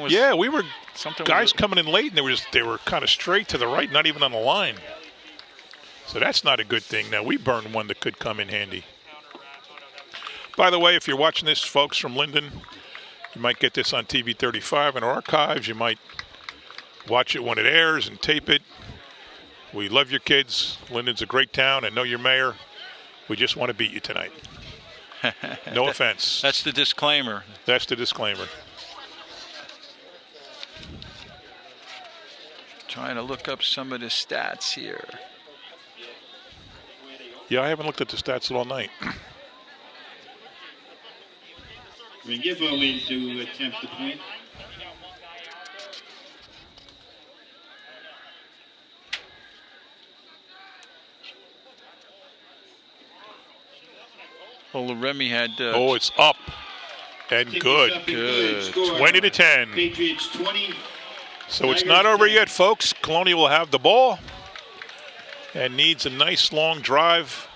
was. Yeah, we were something guys was, coming in late, and they were kind of straight to the right, not even on the line. So that's not a good thing. Now we burned one that could come in handy. By the way, if you're watching this, folks from Linden, you might get this on TV 35 in our archives. You might watch it when it airs and tape it. We love your kids. Linden's a great town. I know your mayor. We just want to beat you tonight. No offense. That's the disclaimer. That's the disclaimer. Trying to look up some of the stats here. Yeah, I haven't looked at the stats all night. Ringifo in to attempt the point. Well, Remy had. Oh, it's up and Kick is good. up and Good. Score 20-10. Patriots 20. So it's not over yet, folks. Colonia will have the ball and needs a nice long drive.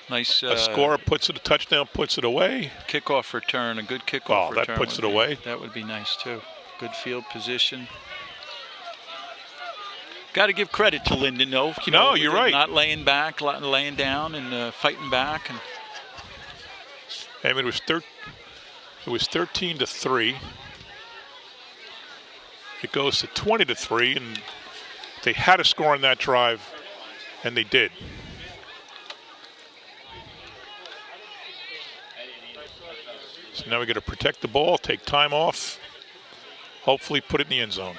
Nice. A scorer puts it, a touchdown puts it away. Kickoff return, a good kickoff return. That puts it would be- away. That would be nice too. Good field position. Got to give credit to Linden, though. No, you're right. Not laying back, laying down, and fighting back. And I mean, it was 13-3. It goes to 20-3, and they had a score on that drive, and they did. So now we got to protect the ball, take time off, hopefully put it in the end zone.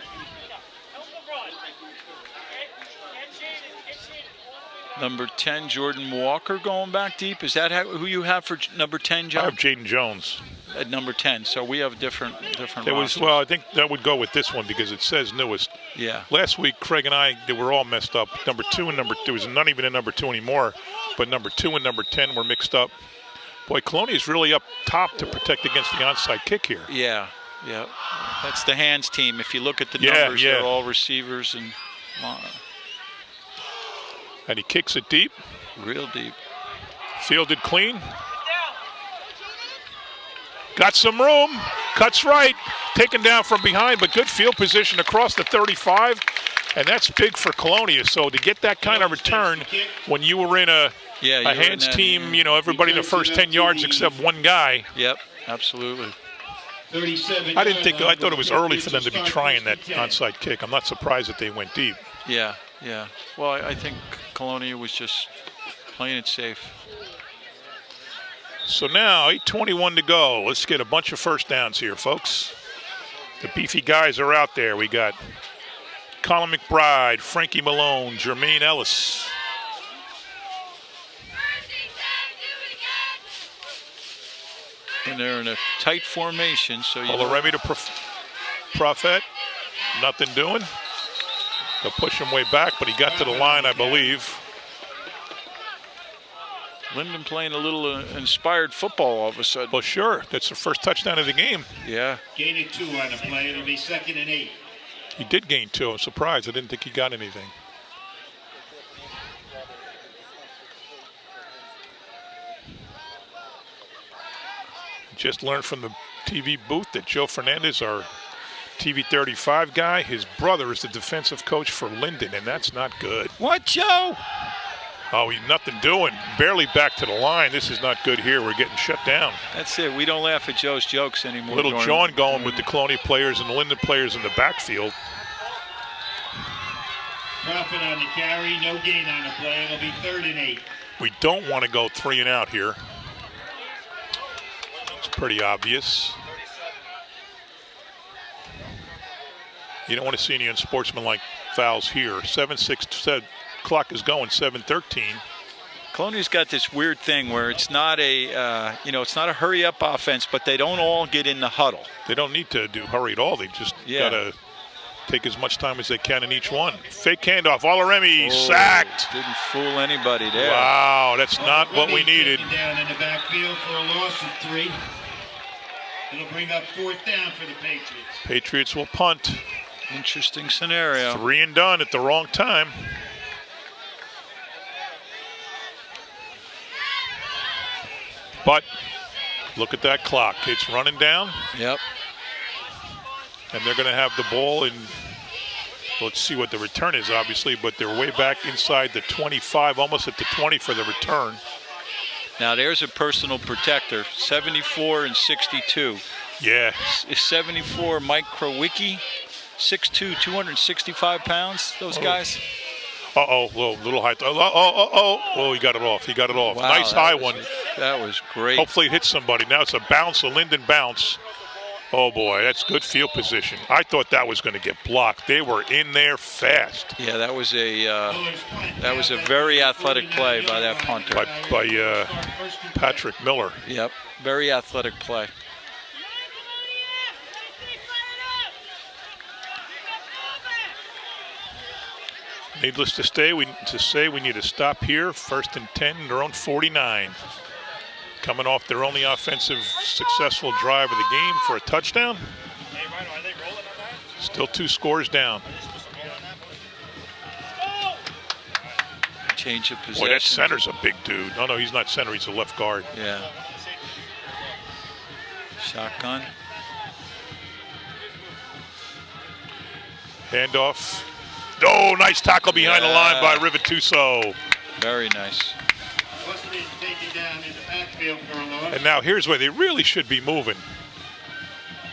number 10, Jordan Walker, going back deep. Is that who you have for number 10, John? I have Jaden Jones. At number 10, so we have different Well, I think that would go with this one because it says newest. Yeah. Last week, Craig and I, they were all messed up. Number 2 and number 2 is not even a number 2 anymore, but number 2 and number 10 were mixed up. Boy, Colonia is really up top to protect against the onside kick here. Yeah, yeah. That's the hands team. If you look at the Yeah, numbers, yeah. they're all receivers and And he kicks it deep. real deep. Fielded clean. Got some room. Cuts right. Taken down from behind, but good field position across the 35. And that's big for Colonia. So to get that kind of return when you were in a hands team, you know, everybody in the first 10 yards except one guy. Yep, absolutely. 37. I thought it was early for them to be trying that onside kick. I'm not surprised that they went deep. Yeah, yeah. Well, I think Colonia was just playing it safe. So now 8:21 to go. Let's get a bunch of first downs here, folks. The beefy guys are out there. We got Colin McBride, Frankie Malone, Jermaine Ellis. And they're in a tight formation, so you know, Remy to Prophet. Nothing doing. They'll push him way back, but he got to the line, I believe. Linden playing a little inspired football all of a sudden. Well, sure. That's the first touchdown of the game. Yeah. Gain of 2 on the play. It'll be 2nd and 8. He did gain 2. I'm surprised. I didn't think he got anything. Just learned from the TV booth that Joe Fernandez, our TV 35 guy, his brother is the defensive coach for Linden, and that's not good. What, Joe? Oh, he's nothing doing. Barely back to the line. This is not good here. We're getting shut down. That's it. We don't laugh at Joe's jokes anymore. Little John going with the Colonia players and the Linden players in the backfield. Profit on the carry. No gain on the play. It'll be 3rd and 8. We don't want to go 3 and out here. It's pretty obvious. You don't want to see any unsportsmanlike fouls here. 7-6 said clock is going, 7-13. Colonia's got this weird thing where it's not a, it's not a hurry-up offense, but they don't all get in the huddle. They don't need to do hurry at all. They just got to take as much time as they can in each one. Fake handoff. Alaremi sacked. Didn't fool anybody there. Wow, that's not what we needed. Down in the backfield for a loss of 3. It'll bring up 4th down for the Patriots. Patriots will punt. Interesting scenario. 3 and done at the wrong time. But look at that clock. It's running down. Yep. And they're going to have the ball in. Let's see what the return is, obviously, but they're way back inside the 25, almost at the 20 for the return. Now there's a personal protector, 74 and 62. Yeah. Is 74 Mike Krowicki, 6'2", 265 pounds, those guys? Uh-oh, little high. Oh, he got it off. He got it off. Wow, nice high one. That was great. Hopefully it hits somebody. Now it's a bounce, a Linden bounce. Oh, boy, that's good field position. I thought that was going to get blocked. They were in there fast. Yeah, that was a very athletic play by that punter. By Patrick Miller. Yep, very athletic play. Needless to say, we need to stop here. 1st and 10, their own 49. Coming off their only offensive successful drive of the game for a touchdown. Still 2 scores down. Change of possession. Boy, that center's a big dude. No, he's not center. He's a left guard. Yeah. Shotgun. Handoff. Oh, nice tackle behind the line by Rivatuso. Very nice. And now here's where they really should be moving.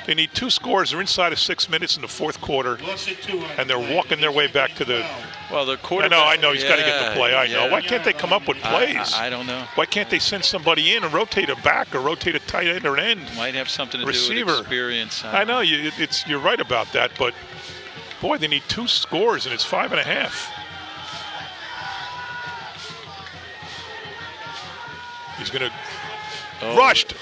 They need 2 scores. They're inside of 6 minutes in the 4th quarter, and they're walking their way back to the. Well, the quarterback. I know. He's got to get the play. I know. Why can't they come up with plays? I don't know. Why can't they send somebody in and rotate a back or rotate a tight end or an end? Might have something to do Receiver. with experience. I know. You're right about that, but boy, they need 2 scores, and it's 5.5. He's going to rushed.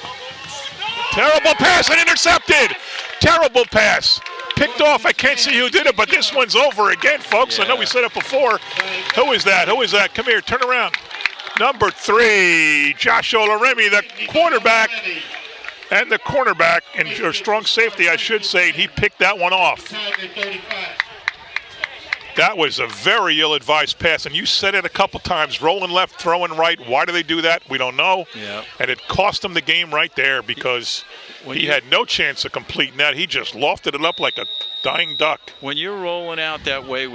Terrible pass and intercepted. Terrible pass. Picked off. I can't see who did it, but this one's over again, folks. Yeah. I know we said it before. Who is that? Who is that? Come here. Turn around. Number 3, Josh Olaremi, the quarterback. And the cornerback, or strong safety, I should say, he picked that one off. That was a very ill-advised pass, and you said it a couple times, rolling left, throwing right. Why do they do that? We don't know. Yeah. And it cost him the game right there because he had no chance of completing that. He just lofted it up like a dying duck. When you're rolling out that way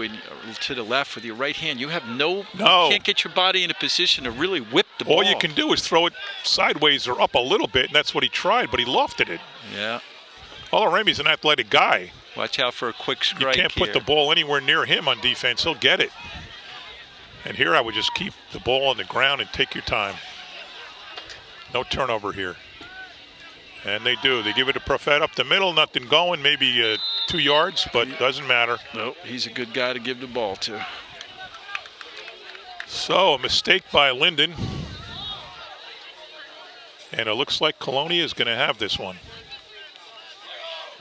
to the left with your right hand, you have you can't get your body in a position to really whip the ball. All you can do is throw it sideways or up a little bit, and that's what he tried, but he lofted it. Yeah. Olaremi's an athletic guy. Watch out for a quick strike. You can't put the ball anywhere near him on defense. He'll get it. And here I would just keep the ball on the ground and take your time. No turnover here. And they do. They give it to Profet up the middle. Nothing going. Maybe 2 yards, but doesn't matter. Nope. He's a good guy to give the ball to. So a mistake by Linden. And it looks like Colonia is going to have this one.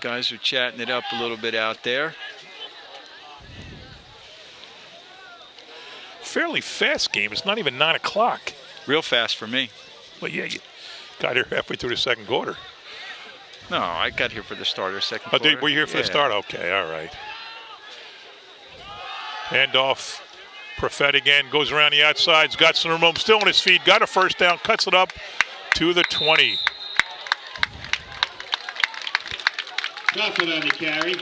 Guys are chatting it up a little bit out there. Fairly fast game. It's not even 9 o'clock. Real fast for me. Well, yeah, you got here halfway through the second quarter. No, I got here for the starter, second Oh, quarter. were you here for the Yeah. start? Okay, all right. Handoff. Prophet again, goes around the outside's got some room, still on his feet, got a first down, cuts it up to the 20. Profit on the carry.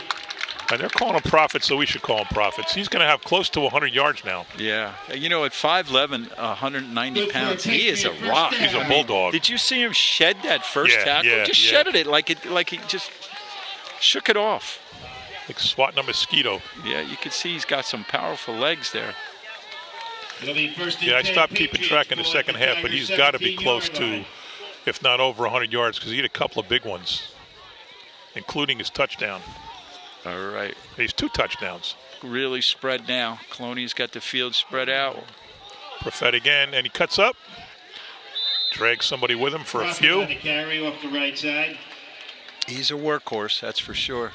And they're calling him Prophet, so we should call him Prophets. He's going to have close to 100 yards now. Yeah. You know, at 5'11", 190 Look for a pounds, he is a Patriot rock. first He's a down. bulldog. Did you see him shed that first Yeah, tackle? yeah, Just yeah. shedded it like he just shook it off. Like swatting a mosquito. Yeah, you could see he's got some powerful legs there. It'll be first and Yeah, I 10 stopped keeping Patriots track in the ball at second half, but Tigers' he's got to be 17-yard close to, line. if not over 100 yards, because he had a couple of big ones, including his touchdown. All right. He's 2 touchdowns. Really spread now. Colonia's got the field spread out. Prophet again, and he cuts up. Drags somebody with him for a Profit few. on the carry off the right side. He's a workhorse, that's for sure.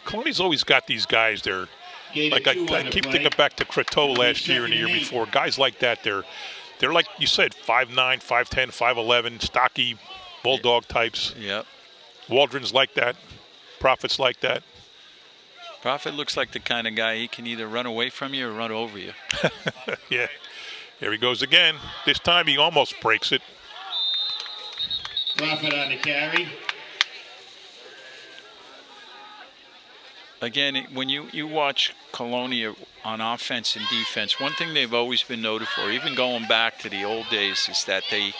Colonia's always got these guys there. Gave Like it 2 on I the keep play. thinking back to Croteau It'll be last year and the year 2nd and 8. before. Guys like that, they're like you said, 5'9", 5'10", 5'11", stocky, bulldog types. Yep. Waldron's like that. Prophet's like that. Prophet looks like the kind of guy he can either run away from you or run over you. Yeah. Here he goes again. This time he almost breaks it. Profit on the carry. Again, when you watch Colonia on offense and defense, one thing they've always been noted for, even going back to the old days, is that they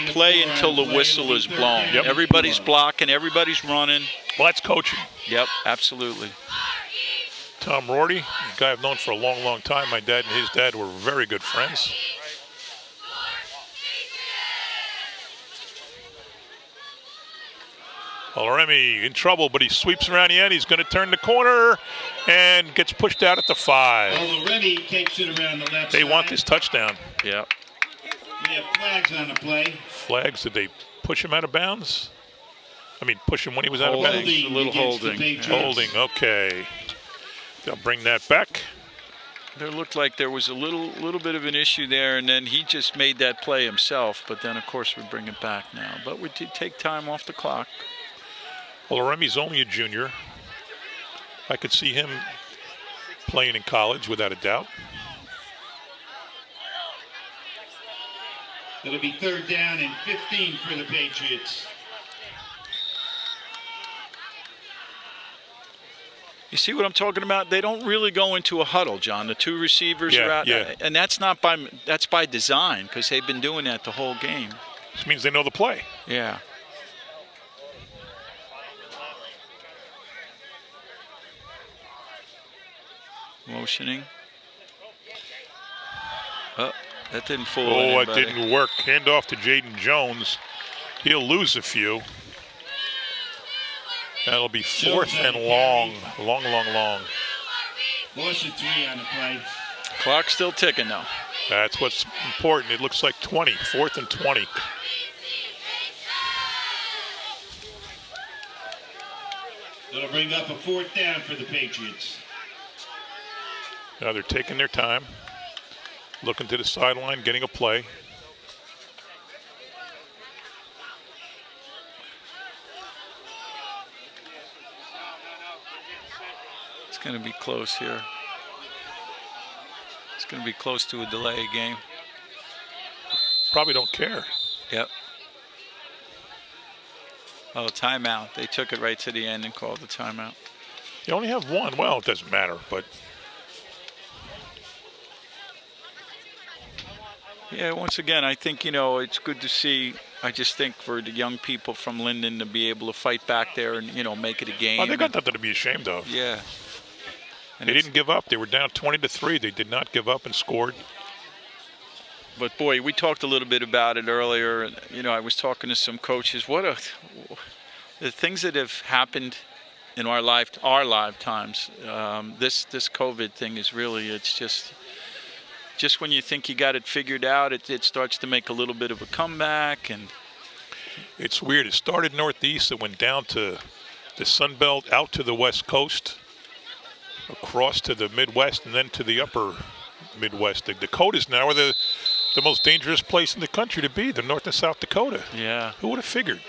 play until the whistle is blown. Yep. Everybody's blocking, everybody's running. Well, that's coaching. Yep, absolutely. Tom Rorty, a guy I've known for a long, long time. My dad and his dad were very good friends. Remy in trouble, but he sweeps around the end. He's going to turn the corner and gets pushed out at the 5. Although Remy takes it around the left They side. want this touchdown. Yep. We have flags on the play. Flags, did they push him out of bounds? I mean, push him when he was out of Holding. bounds? A little against the holding. Patriots. Holding, okay. They'll bring that back. There looked like there was a little bit of an issue there, and then he just made that play himself. But then, of course, we bring it back now. But we did take time off the clock. Well, Remy's only a junior. I could see him playing in college without a doubt. It'll be 3rd down and 15 for the Patriots. You see what I'm talking about? They don't really go into a huddle, John. The 2 receivers Yeah, are out, yeah. and that's by design because they've been doing that the whole game. This means they know the play. Yeah. Motioning. Oh, that didn't fool Oh, it anybody. didn't work. Hand off to Jaden Jones. He'll lose a few. That'll be 4th and long. Long. Loss of 3 on the play. Clock's still ticking though. That's what's important. It looks like 20. 4th and 20. That'll bring up a 4th down for the Patriots. Now they're taking their time. Looking to the sideline, getting a play. It's going to be close here. It's going to be close to a delay game. Probably don't care. Yep. Oh, timeout. They took it right to the end and called the timeout. You only have one. Well, it doesn't matter, but Yeah, once again, I think, it's good to see. I just think for the young people from Linden to be able to fight back there and, make it a game. oh, they got nothing to be ashamed of. Yeah. And They it's- didn't give up. They were down 20-3. They did not give up and scored. But boy, we talked a little bit about it earlier. And, I was talking to some coaches. The things that have happened in our lifetimes. This COVID thing is really, it's just when you think you got it figured out, it starts to make a little bit of a comeback. And It's weird. It started northeast. It went down to the Sun Belt, out to the West Coast, across to the Midwest, and then to the upper Midwest. The Dakotas now are the most dangerous place in the country to be. The North and South Dakota. Yeah. Who would have figured?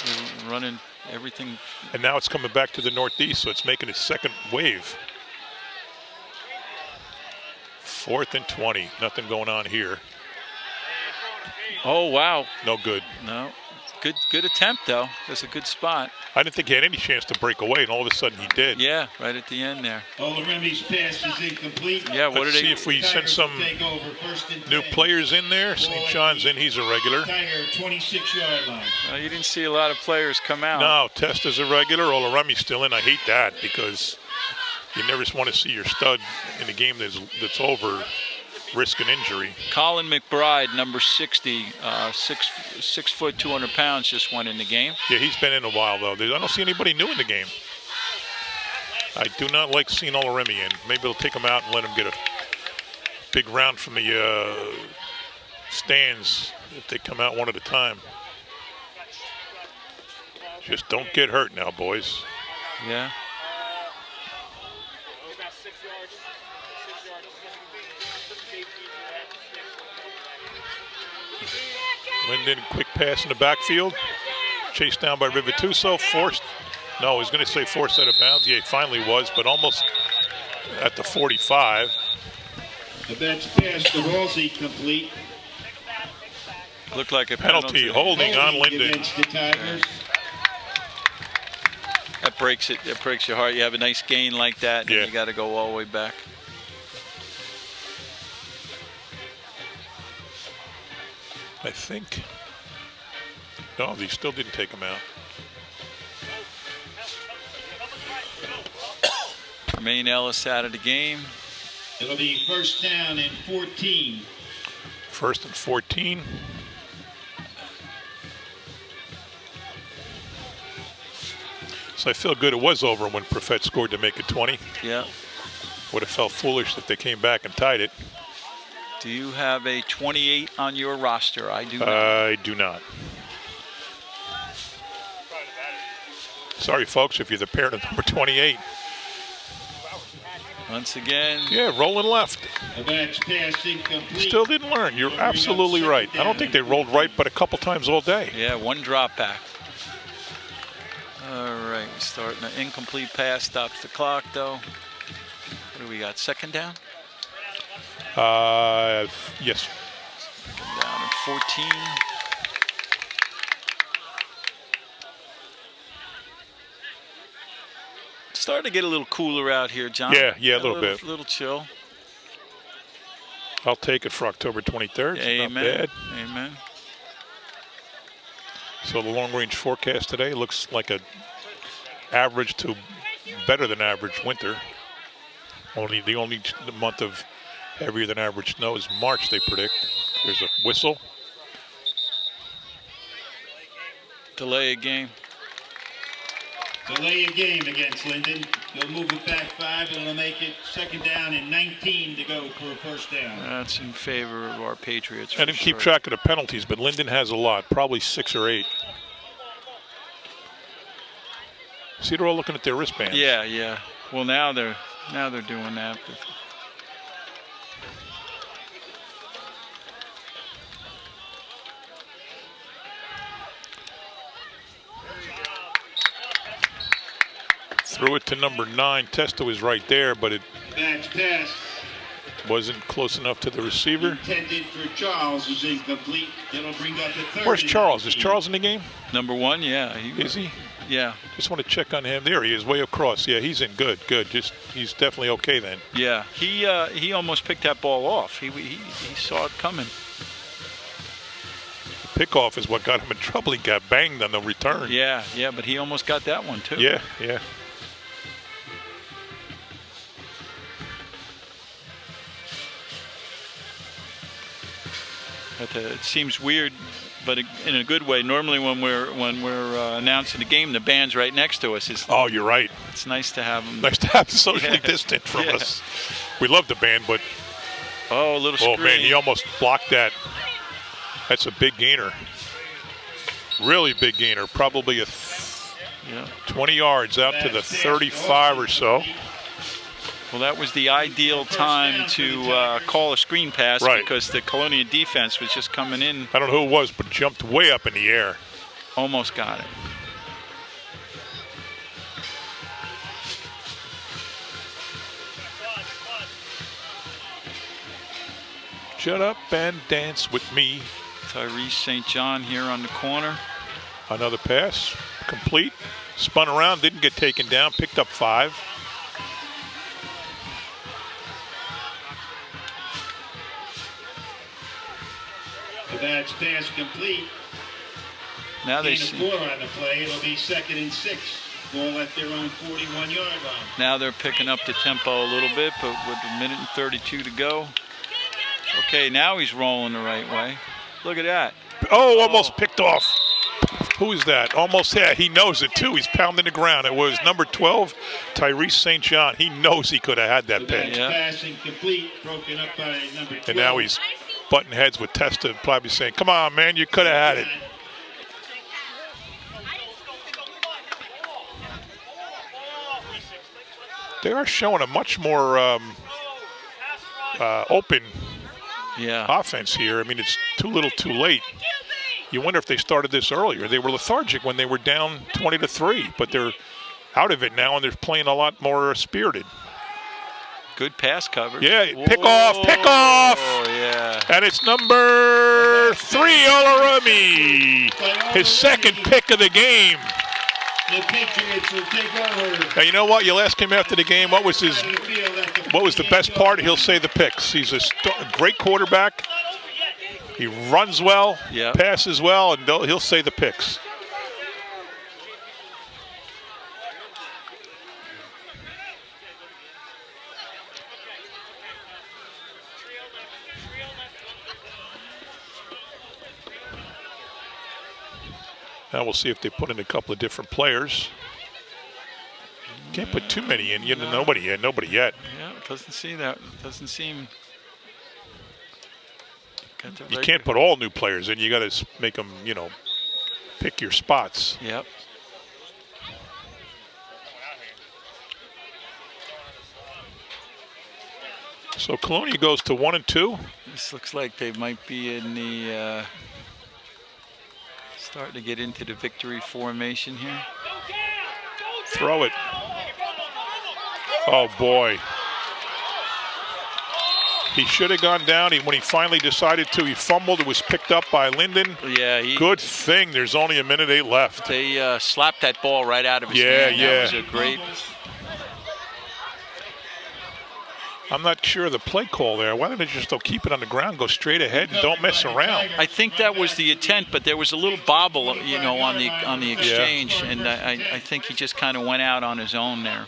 They're running everything. And now it's coming back to the Northeast, so it's making its second wave. 4th and 20. Nothing going on here. Oh, wow. No good. No. Good attempt, though. That's a good spot. I didn't think he had any chance to break away, and all of a sudden he did. Yeah, right at the end there. Olaremi's pass is incomplete. Yeah, what Let's did see if we send some Take over, 1st and new 10. players in there. St. John's in. He's a regular. Tiger 26-yard line. You didn't see a lot of players come out. No, Testa's a regular. Olaremi's still in. I hate that because you never want to see your stud in a game that's over risk an injury. Colin McBride, number 60, 6 foot, 200 pounds, just went in the game. Yeah, he's been in a while, though. I don't see anybody new in the game. I do not like seeing Olaremi in. Maybe they'll take him out and let him get a big round from the stands if they come out one at a time. Just don't get hurt now, boys. Yeah. Linden, quick pass in the backfield. Chased down by Rivituso. Forced. No, I was going to say forced out of bounds. Yeah, he finally was, but almost at the 45. The Bet's pass to Halsey complete. Looked like a Penalty, holding on Linden. Against the Tigers. That breaks it. That breaks your heart. You have a nice gain like that, and Yeah. you got to go all the way back. I think. No, they still didn't take him out. Jermaine Ellis out of the game. It'll be 1st down and 14. 1st and 14. So I feel good it was over when Profet scored to make it 20. Yeah. Would have felt foolish if they came back and tied it. Do you have a 28 on your roster? I do not. I do not. Sorry, folks, if you're the parent of number 28. Once again. Yeah, rolling left. The Bet's pass incomplete. Still didn't learn. You're absolutely right. I don't think they rolled right but a couple times all day. Yeah, one drop back. All right, starting an incomplete pass, stops the clock, though. What do we got, 2nd down? Yes. 2nd down and 14. Starting to get a little cooler out here, John. Yeah, a little bit. A little chill. I'll take it for October 23rd. It's Amen. not bad. Amen. So the long-range forecast today looks like a average to better than average winter. The only month of heavier than average snow is March, they predict. There's a whistle. Delay a game. Delay a game against Linden. They'll move it back 5 and it'll make it 2nd down and 19 to go for a 1st down. That's in favor of our Patriots. I didn't keep track of the penalties, but Linden has a lot, probably 6 or 8. See, they're all looking at their wristbands. Yeah. Well, now they're doing that. Threw it to number 9. Testa was right there, but it Bet's pass wasn't close enough to the receiver. intended for Charles is incomplete. It'll bring up the 3rd. Where's and Charles? Is 19. Charles in the game? Number 1, yeah. Is he? Yeah. Just want to check on him. There he is, way across. Yeah, he's in. Good. He's definitely okay then. Yeah. He almost picked that ball off. He saw it coming. Pickoff is what got him in trouble. He got banged on the return. Yeah, but he almost got that one too. Yeah. It seems weird, but in a good way. Normally, when we're announcing the game, the band's right next to us. Oh, you're right. It's nice to have them. Nice to have them socially distant from us. We love the band, but a little screen. Oh man, he almost blocked that. That's a big gainer. Really big gainer. Probably a 20 yards out to the 35 or so. Well, that was the ideal time to call a screen pass because the Colonia defense was just coming in. I don't know who it was, but jumped way up in the air. Almost got it. Shut up and dance with me. Tyrese St. John here on the corner. Another pass, complete. Spun around, didn't get taken down, picked up 5. That's pass complete. Now they Gain of 4 on the play. It'll be 2nd and 6. Ball at their own 41-yard line. Now they're picking up the tempo a little bit, but with a minute and 32 to go. Okay, now he's rolling the right way. Look at that. Oh, almost picked off. Who is that? Almost, yeah, he knows it too. He's pounding the ground. It was number 12, Tyrese St. John. He knows he could have had that pick. Pass incomplete, broken up by number 12. And now he's butting heads with Testa, probably saying, come on, man, you could have had it. They are showing a much more open offense here. I mean, it's too little too late. You wonder if they started this earlier. They were lethargic when they were down 20-3, but they're out of it now and they're playing a lot more spirited. Good pass coverage. Yeah, pick off. Oh, yeah. And it's number 3, Olarumi. His second pick of the game. The Patriots will take over. Now, you know what? You'll ask him after the game, what was the best part? He'll say the picks. He's a great quarterback. He runs well, passes well, and he'll say the picks. Now we'll see if they put in a couple of different players. Can't put too many in. You know, nobody yet. Yeah, it doesn't see that. Doesn't seem. You can't put all new players in. You got to make them, you know, pick your spots. Yep. So Colonia goes to 1-2. This looks like they might be in the starting to get into the victory formation here. Throw it. Oh boy. He should have gone down. When he finally decided to, he fumbled. It was picked up by Linden. Yeah. Good thing there's only a minute 8 left. They slapped that ball right out of his hand. Yeah. That was a great. I'm not sure of the play call there. Why don't they just keep it on the ground, go straight ahead, and don't mess around? I think that was the intent, but there was a little bobble, you know, on the exchange, and I think he just kind of went out on his own there.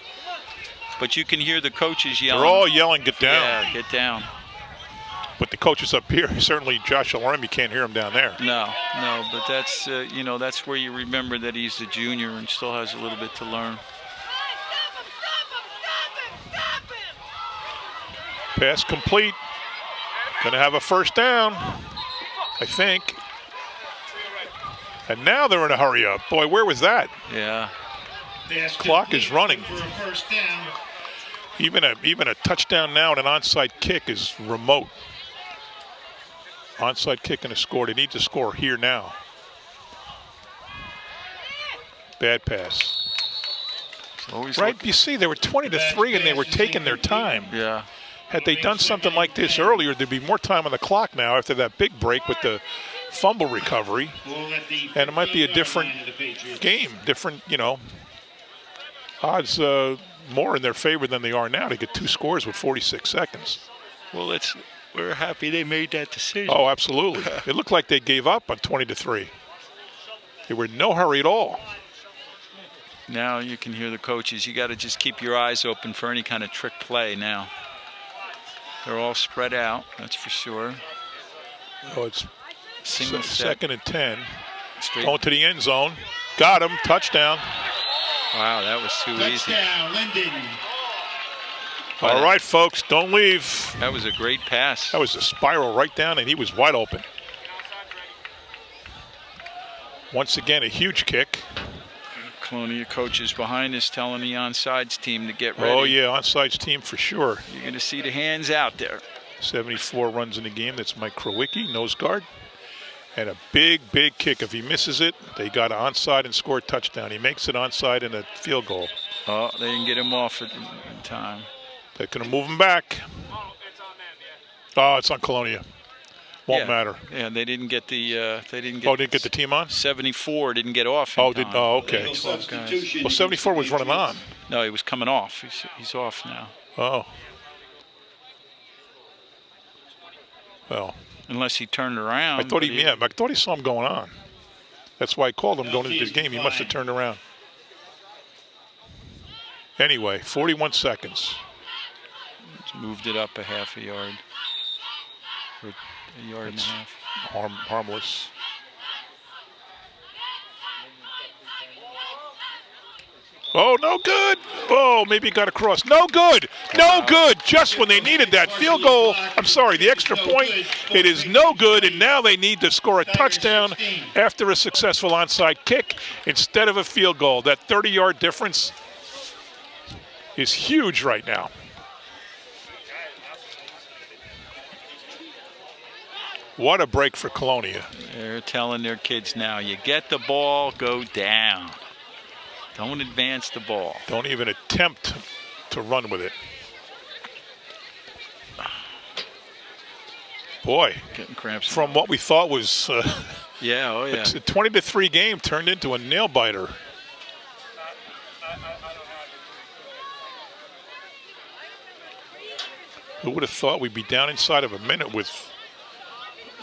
But you can hear the coaches yelling. They're all yelling, get down. Yeah, get down. But the coaches up here, certainly Josh Alarm, you can't hear him down there. No, but that's, you know, that's where you remember that he's a junior and still has a little bit to learn. Pass complete. Gonna have a first down, I think. And now they're in a hurry up. Boy, where was that? Yeah. Clock is running. Even a touchdown now and an onside kick is remote. Onside kick and a score. They need to score here now. Bad pass. Right, you see, they were 20-3 and they were taking their time. Yeah. Had they done something like this earlier, there'd be more time on the clock now after that big break with the fumble recovery. And it might be a different game, different, you know, odds more in their favor than they are now to get 2 scores with 46 seconds. Well, we're happy they made that decision. Oh, absolutely. It looked like they gave up on 20-3. They were in no hurry at all. Now you can hear the coaches. You got to just keep your eyes open for any kind of trick play now. They're all spread out, that's for sure. Oh, it's Single second and 10. Straight. Going to the end zone. Got him. Touchdown. Wow, that was too easy. Touchdown, Linden. All right, folks, don't leave. That was a great pass. That was a spiral right down, and he was wide open. Once again, a huge kick. Colonia coaches behind us telling the onside team to get ready. Oh, yeah, onside team for sure. You're going to see the hands out there. 74 runs in the game. That's Mike Krowicki, nose guard. And a big, big kick. If he misses it, they got an onside and score a touchdown. He makes it onside and a field goal. Oh, they didn't get him off in time. They're going to move him back. Oh, it's on Colonia. Won't matter. Yeah, they didn't get the. They didn't get. Oh, didn't get the team on? 74 didn't get off. Oh, time. okay. Well, 74 was running on. No, he was coming off. He's off now. Oh. Well. Unless he turned around. I thought he saw him going on. That's why I called him going into this game. He must have turned around. Anyway, 41 seconds. Just moved it up a half a yard. Or a yard and a half. Harmless. Oh, no good. Oh, maybe he got across. No good. No good. Just when they needed that field goal. I'm sorry, the extra point. It is no good, and now they need to score a touchdown after a successful onside kick instead of a field goal. That 30-yard difference is huge right now. What a break for Colonia. They're telling their kids now, you get the ball, go down. Don't advance the ball. Don't even attempt to run with it. Boy, getting cramps. From what we thought was a 20-3 game turned into a nail biter. Who would have thought we'd be down inside of a minute with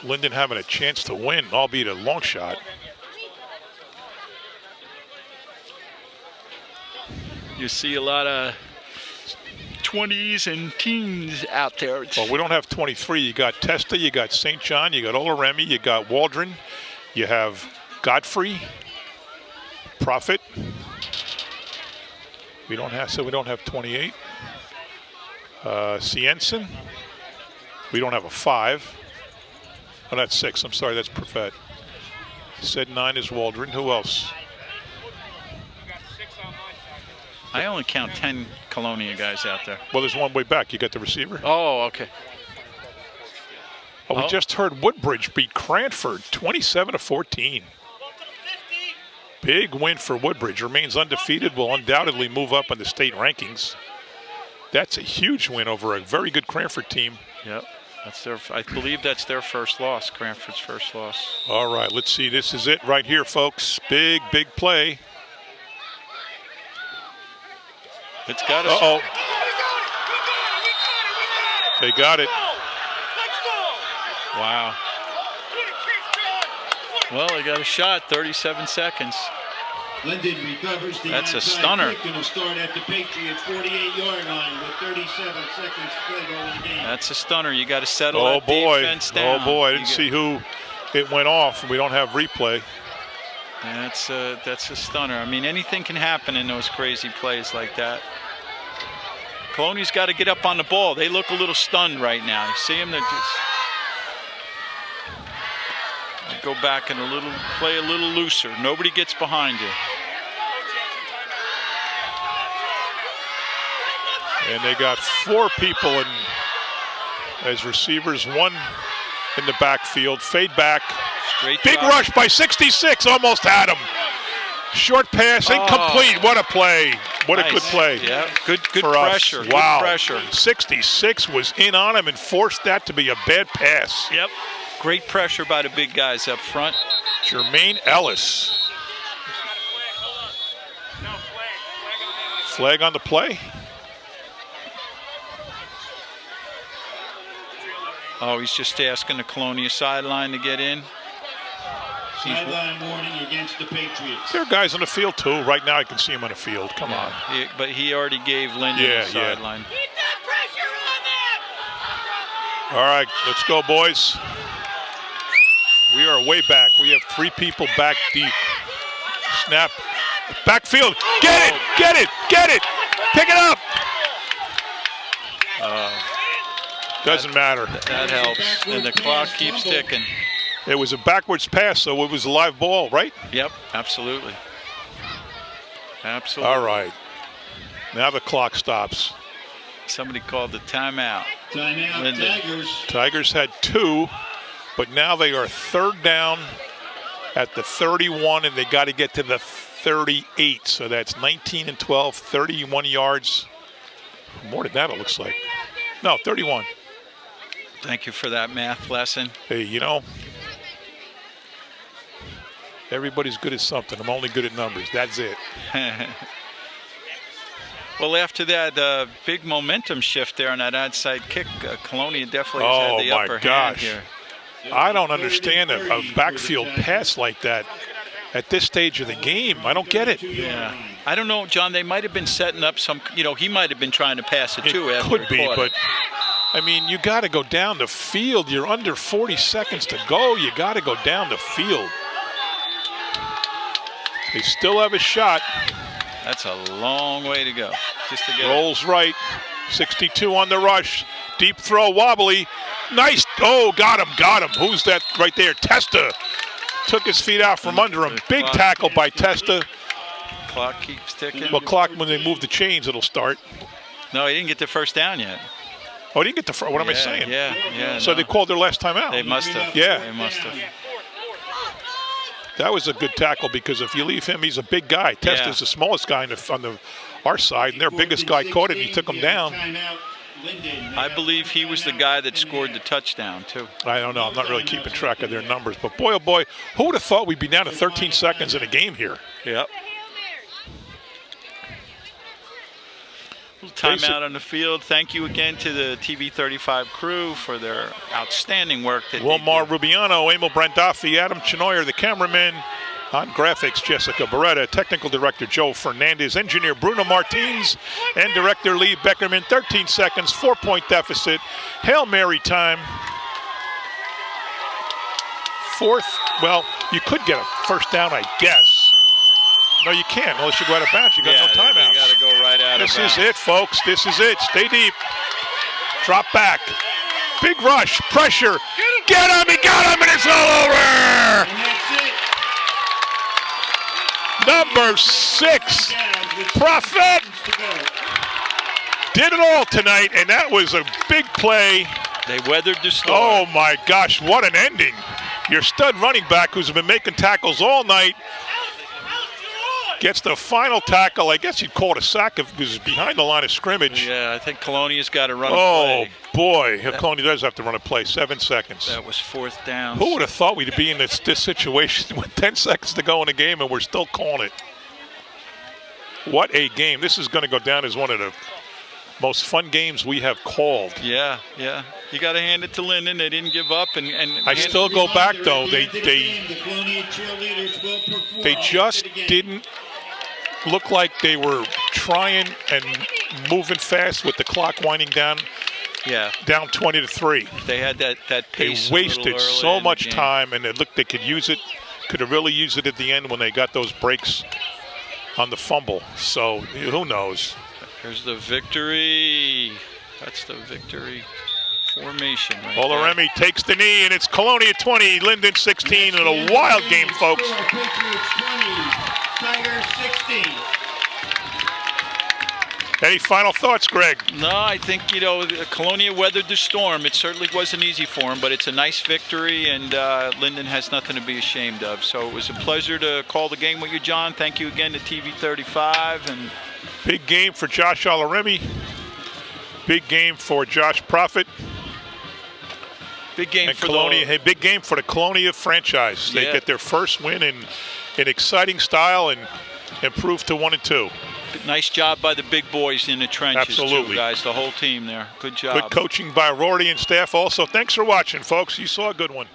Linden having a chance to win, albeit a long shot. You see a lot of 20s and teens out there. Well, we don't have 23. You got Testa, you got St. John, you got Olaremi, you got Waldron, you have Godfrey, Prophet. We don't have 28. Cienson. We don't have a 5. Oh, that's 6. I'm sorry, that's Prophet. Said 9 is Waldron. Who else? I only count 10 Colonia guys out there. Well, there's one way back. You got the receiver? Oh, okay. Oh, we just heard Woodbridge beat Cranford 27-14. Big win for Woodbridge. Remains undefeated. Will undoubtedly move up in the state rankings. That's a huge win over a very good Cranford team. Yep. I believe that's their first loss, Cranford's first loss. All right, let's see. This is it right here, folks. Big, big play. It's got us. Uh-oh. They got it. Wow. Well, they got a shot, 37 seconds. Linden recovers the That's a stunner. Going to start at the Patriots 48-yard line with 37 seconds to play in the game. That's a stunner. You got to settle that defense down. Oh boy, I didn't see who it went off. We don't have replay. That's a stunner. I mean, anything can happen in those crazy plays like that. Colonia's got to get up on the ball. They look a little stunned right now. You see them? They're just go back and play a little looser. Nobody gets behind you. And they got 4 people as receivers, 1 in the backfield. Fade back. Big rush by 66. Almost had him. Short pass, incomplete. What a play. What a good play. Yeah, good for pressure. Us. Wow. Good pressure. 66 was in on him and forced that to be a bad pass. Yep. Great pressure by the big guys up front. Jermaine Ellis. Flag on the play. Oh, he's just asking the Colonia sideline to get in. Sideline warning against the Patriots. There are guys on the field too. Right now I can see him on the field. Come on. But he already gave Linden the sideline. Keep that pressure on them! All right, let's go, boys. We are way back. We have 3 people back deep. Snap. Backfield. Get it! Get it! Get it! Pick it up! Doesn't matter. That helps. And the clock keeps ticking. It was a backwards pass, so it was a live ball, right? Yep, absolutely. Absolutely. All right. Now the clock stops. Somebody called the timeout. Timeout, Linden. Tigers. Tigers had 2, but now they are 3rd down at the 31, and they got to get to the 38. So that's 19 and 12, 31 yards. More than that, it looks like. No, 31. Thank you for that math lesson. Hey, you know, everybody's good at something. I'm only good at numbers. That's it. Well, after that big momentum shift there on that outside kick, Colonia definitely has had the upper hand here. I don't understand a backfield pass like that at this stage of the game. I don't get it. Yeah. I don't know, John. They might have been setting up some, he might have been trying to pass it too. It could be, but I mean, you got to go down the field. You're under 40 seconds to go. You got to go down the field. They still have a shot. That's a long way to go. Just to get Rolls right. 62 on the rush. Deep throw, wobbly. Nice. Oh, got him. Who's that right there? Testa. Took his feet out from under him. Big tackle by Testa. Clock keeps ticking. Well, clock, when they move the chains, it'll start. No, he didn't get the first down yet. Oh, he didn't get the first. What am I saying? Yeah. So they called their last time out. They must have. Yeah. They must have. That was a good tackle because if you leave him, he's a big guy. Testa's the smallest guy on our side, and their biggest guy caught it and he took him down. I believe he was the guy that scored the touchdown, too. I don't know. I'm not really keeping track of their numbers. But boy, oh boy, who would have thought we'd be down to 13 seconds in a game here? Yep. Timeout on the field. Thank you again to the TV35 crew for their outstanding work. Wilmar Rubiano, Emil Brandaffi, Adam Chenoyer, the cameraman. On graphics, Jessica Beretta, technical director Joe Fernandez, engineer Bruno Martins, and director Lee Beckerman. 13 seconds, 4-point deficit. Hail Mary time. Fourth, well, you could get a first down, I guess. No, you can't unless you go out of bounds. You got no timeouts. You got to go right out of bounds. This is it, folks. This is it. Stay deep. Drop back. Big rush. Pressure. Get him. He got him, and it's all over. And that's it. Number 6, Prophet, did it all tonight, and that was a big play. They weathered the storm. Oh, my gosh, what an ending. Your stud running back who's been making tackles all night gets the final tackle. I guess you'd call it a sack if it was behind the line of scrimmage. Yeah, I think Colonia's got to run a play. play. Boy, Colonia does have to run a play. 7 seconds. That was 4th down. Who would have thought we'd be in this situation with 10 seconds to go in the game and we're still calling it? What a game. This is going to go down as one of the most fun games we have called. Yeah. You got to hand it to Linden. They didn't give up. And I still go back, though. They just didn't look like they were trying and moving fast with the clock winding down. Yeah. Down 20-3. They had that pace. They wasted so much time, and it looked they could use it. Could have really used it at the end when they got those breaks on the fumble. So who knows? Here's the victory. That's the victory formation right Olaremi there. takes the knee, and it's Colonia 20, Linden 16, and a wild game, folks. Patriots 20, Tigers 16. Any final thoughts, Greg? No, I think, Colonia weathered the storm. It certainly wasn't easy for them, but it's a nice victory, and Linden has nothing to be ashamed of. So it was a pleasure to call the game with you, John. Thank you again to TV35. And big game for Josh Olaremi. Big game for Josh Prophet. Big game and for Colonia. Hey, big game for the Colonia franchise. They get their first win in exciting style and improve to 1-2. Nice job by the big boys in the trenches, Absolutely. too, guys. The whole team there. Good job. Good coaching by Rory and staff also. Thanks for watching, folks. You saw a good one.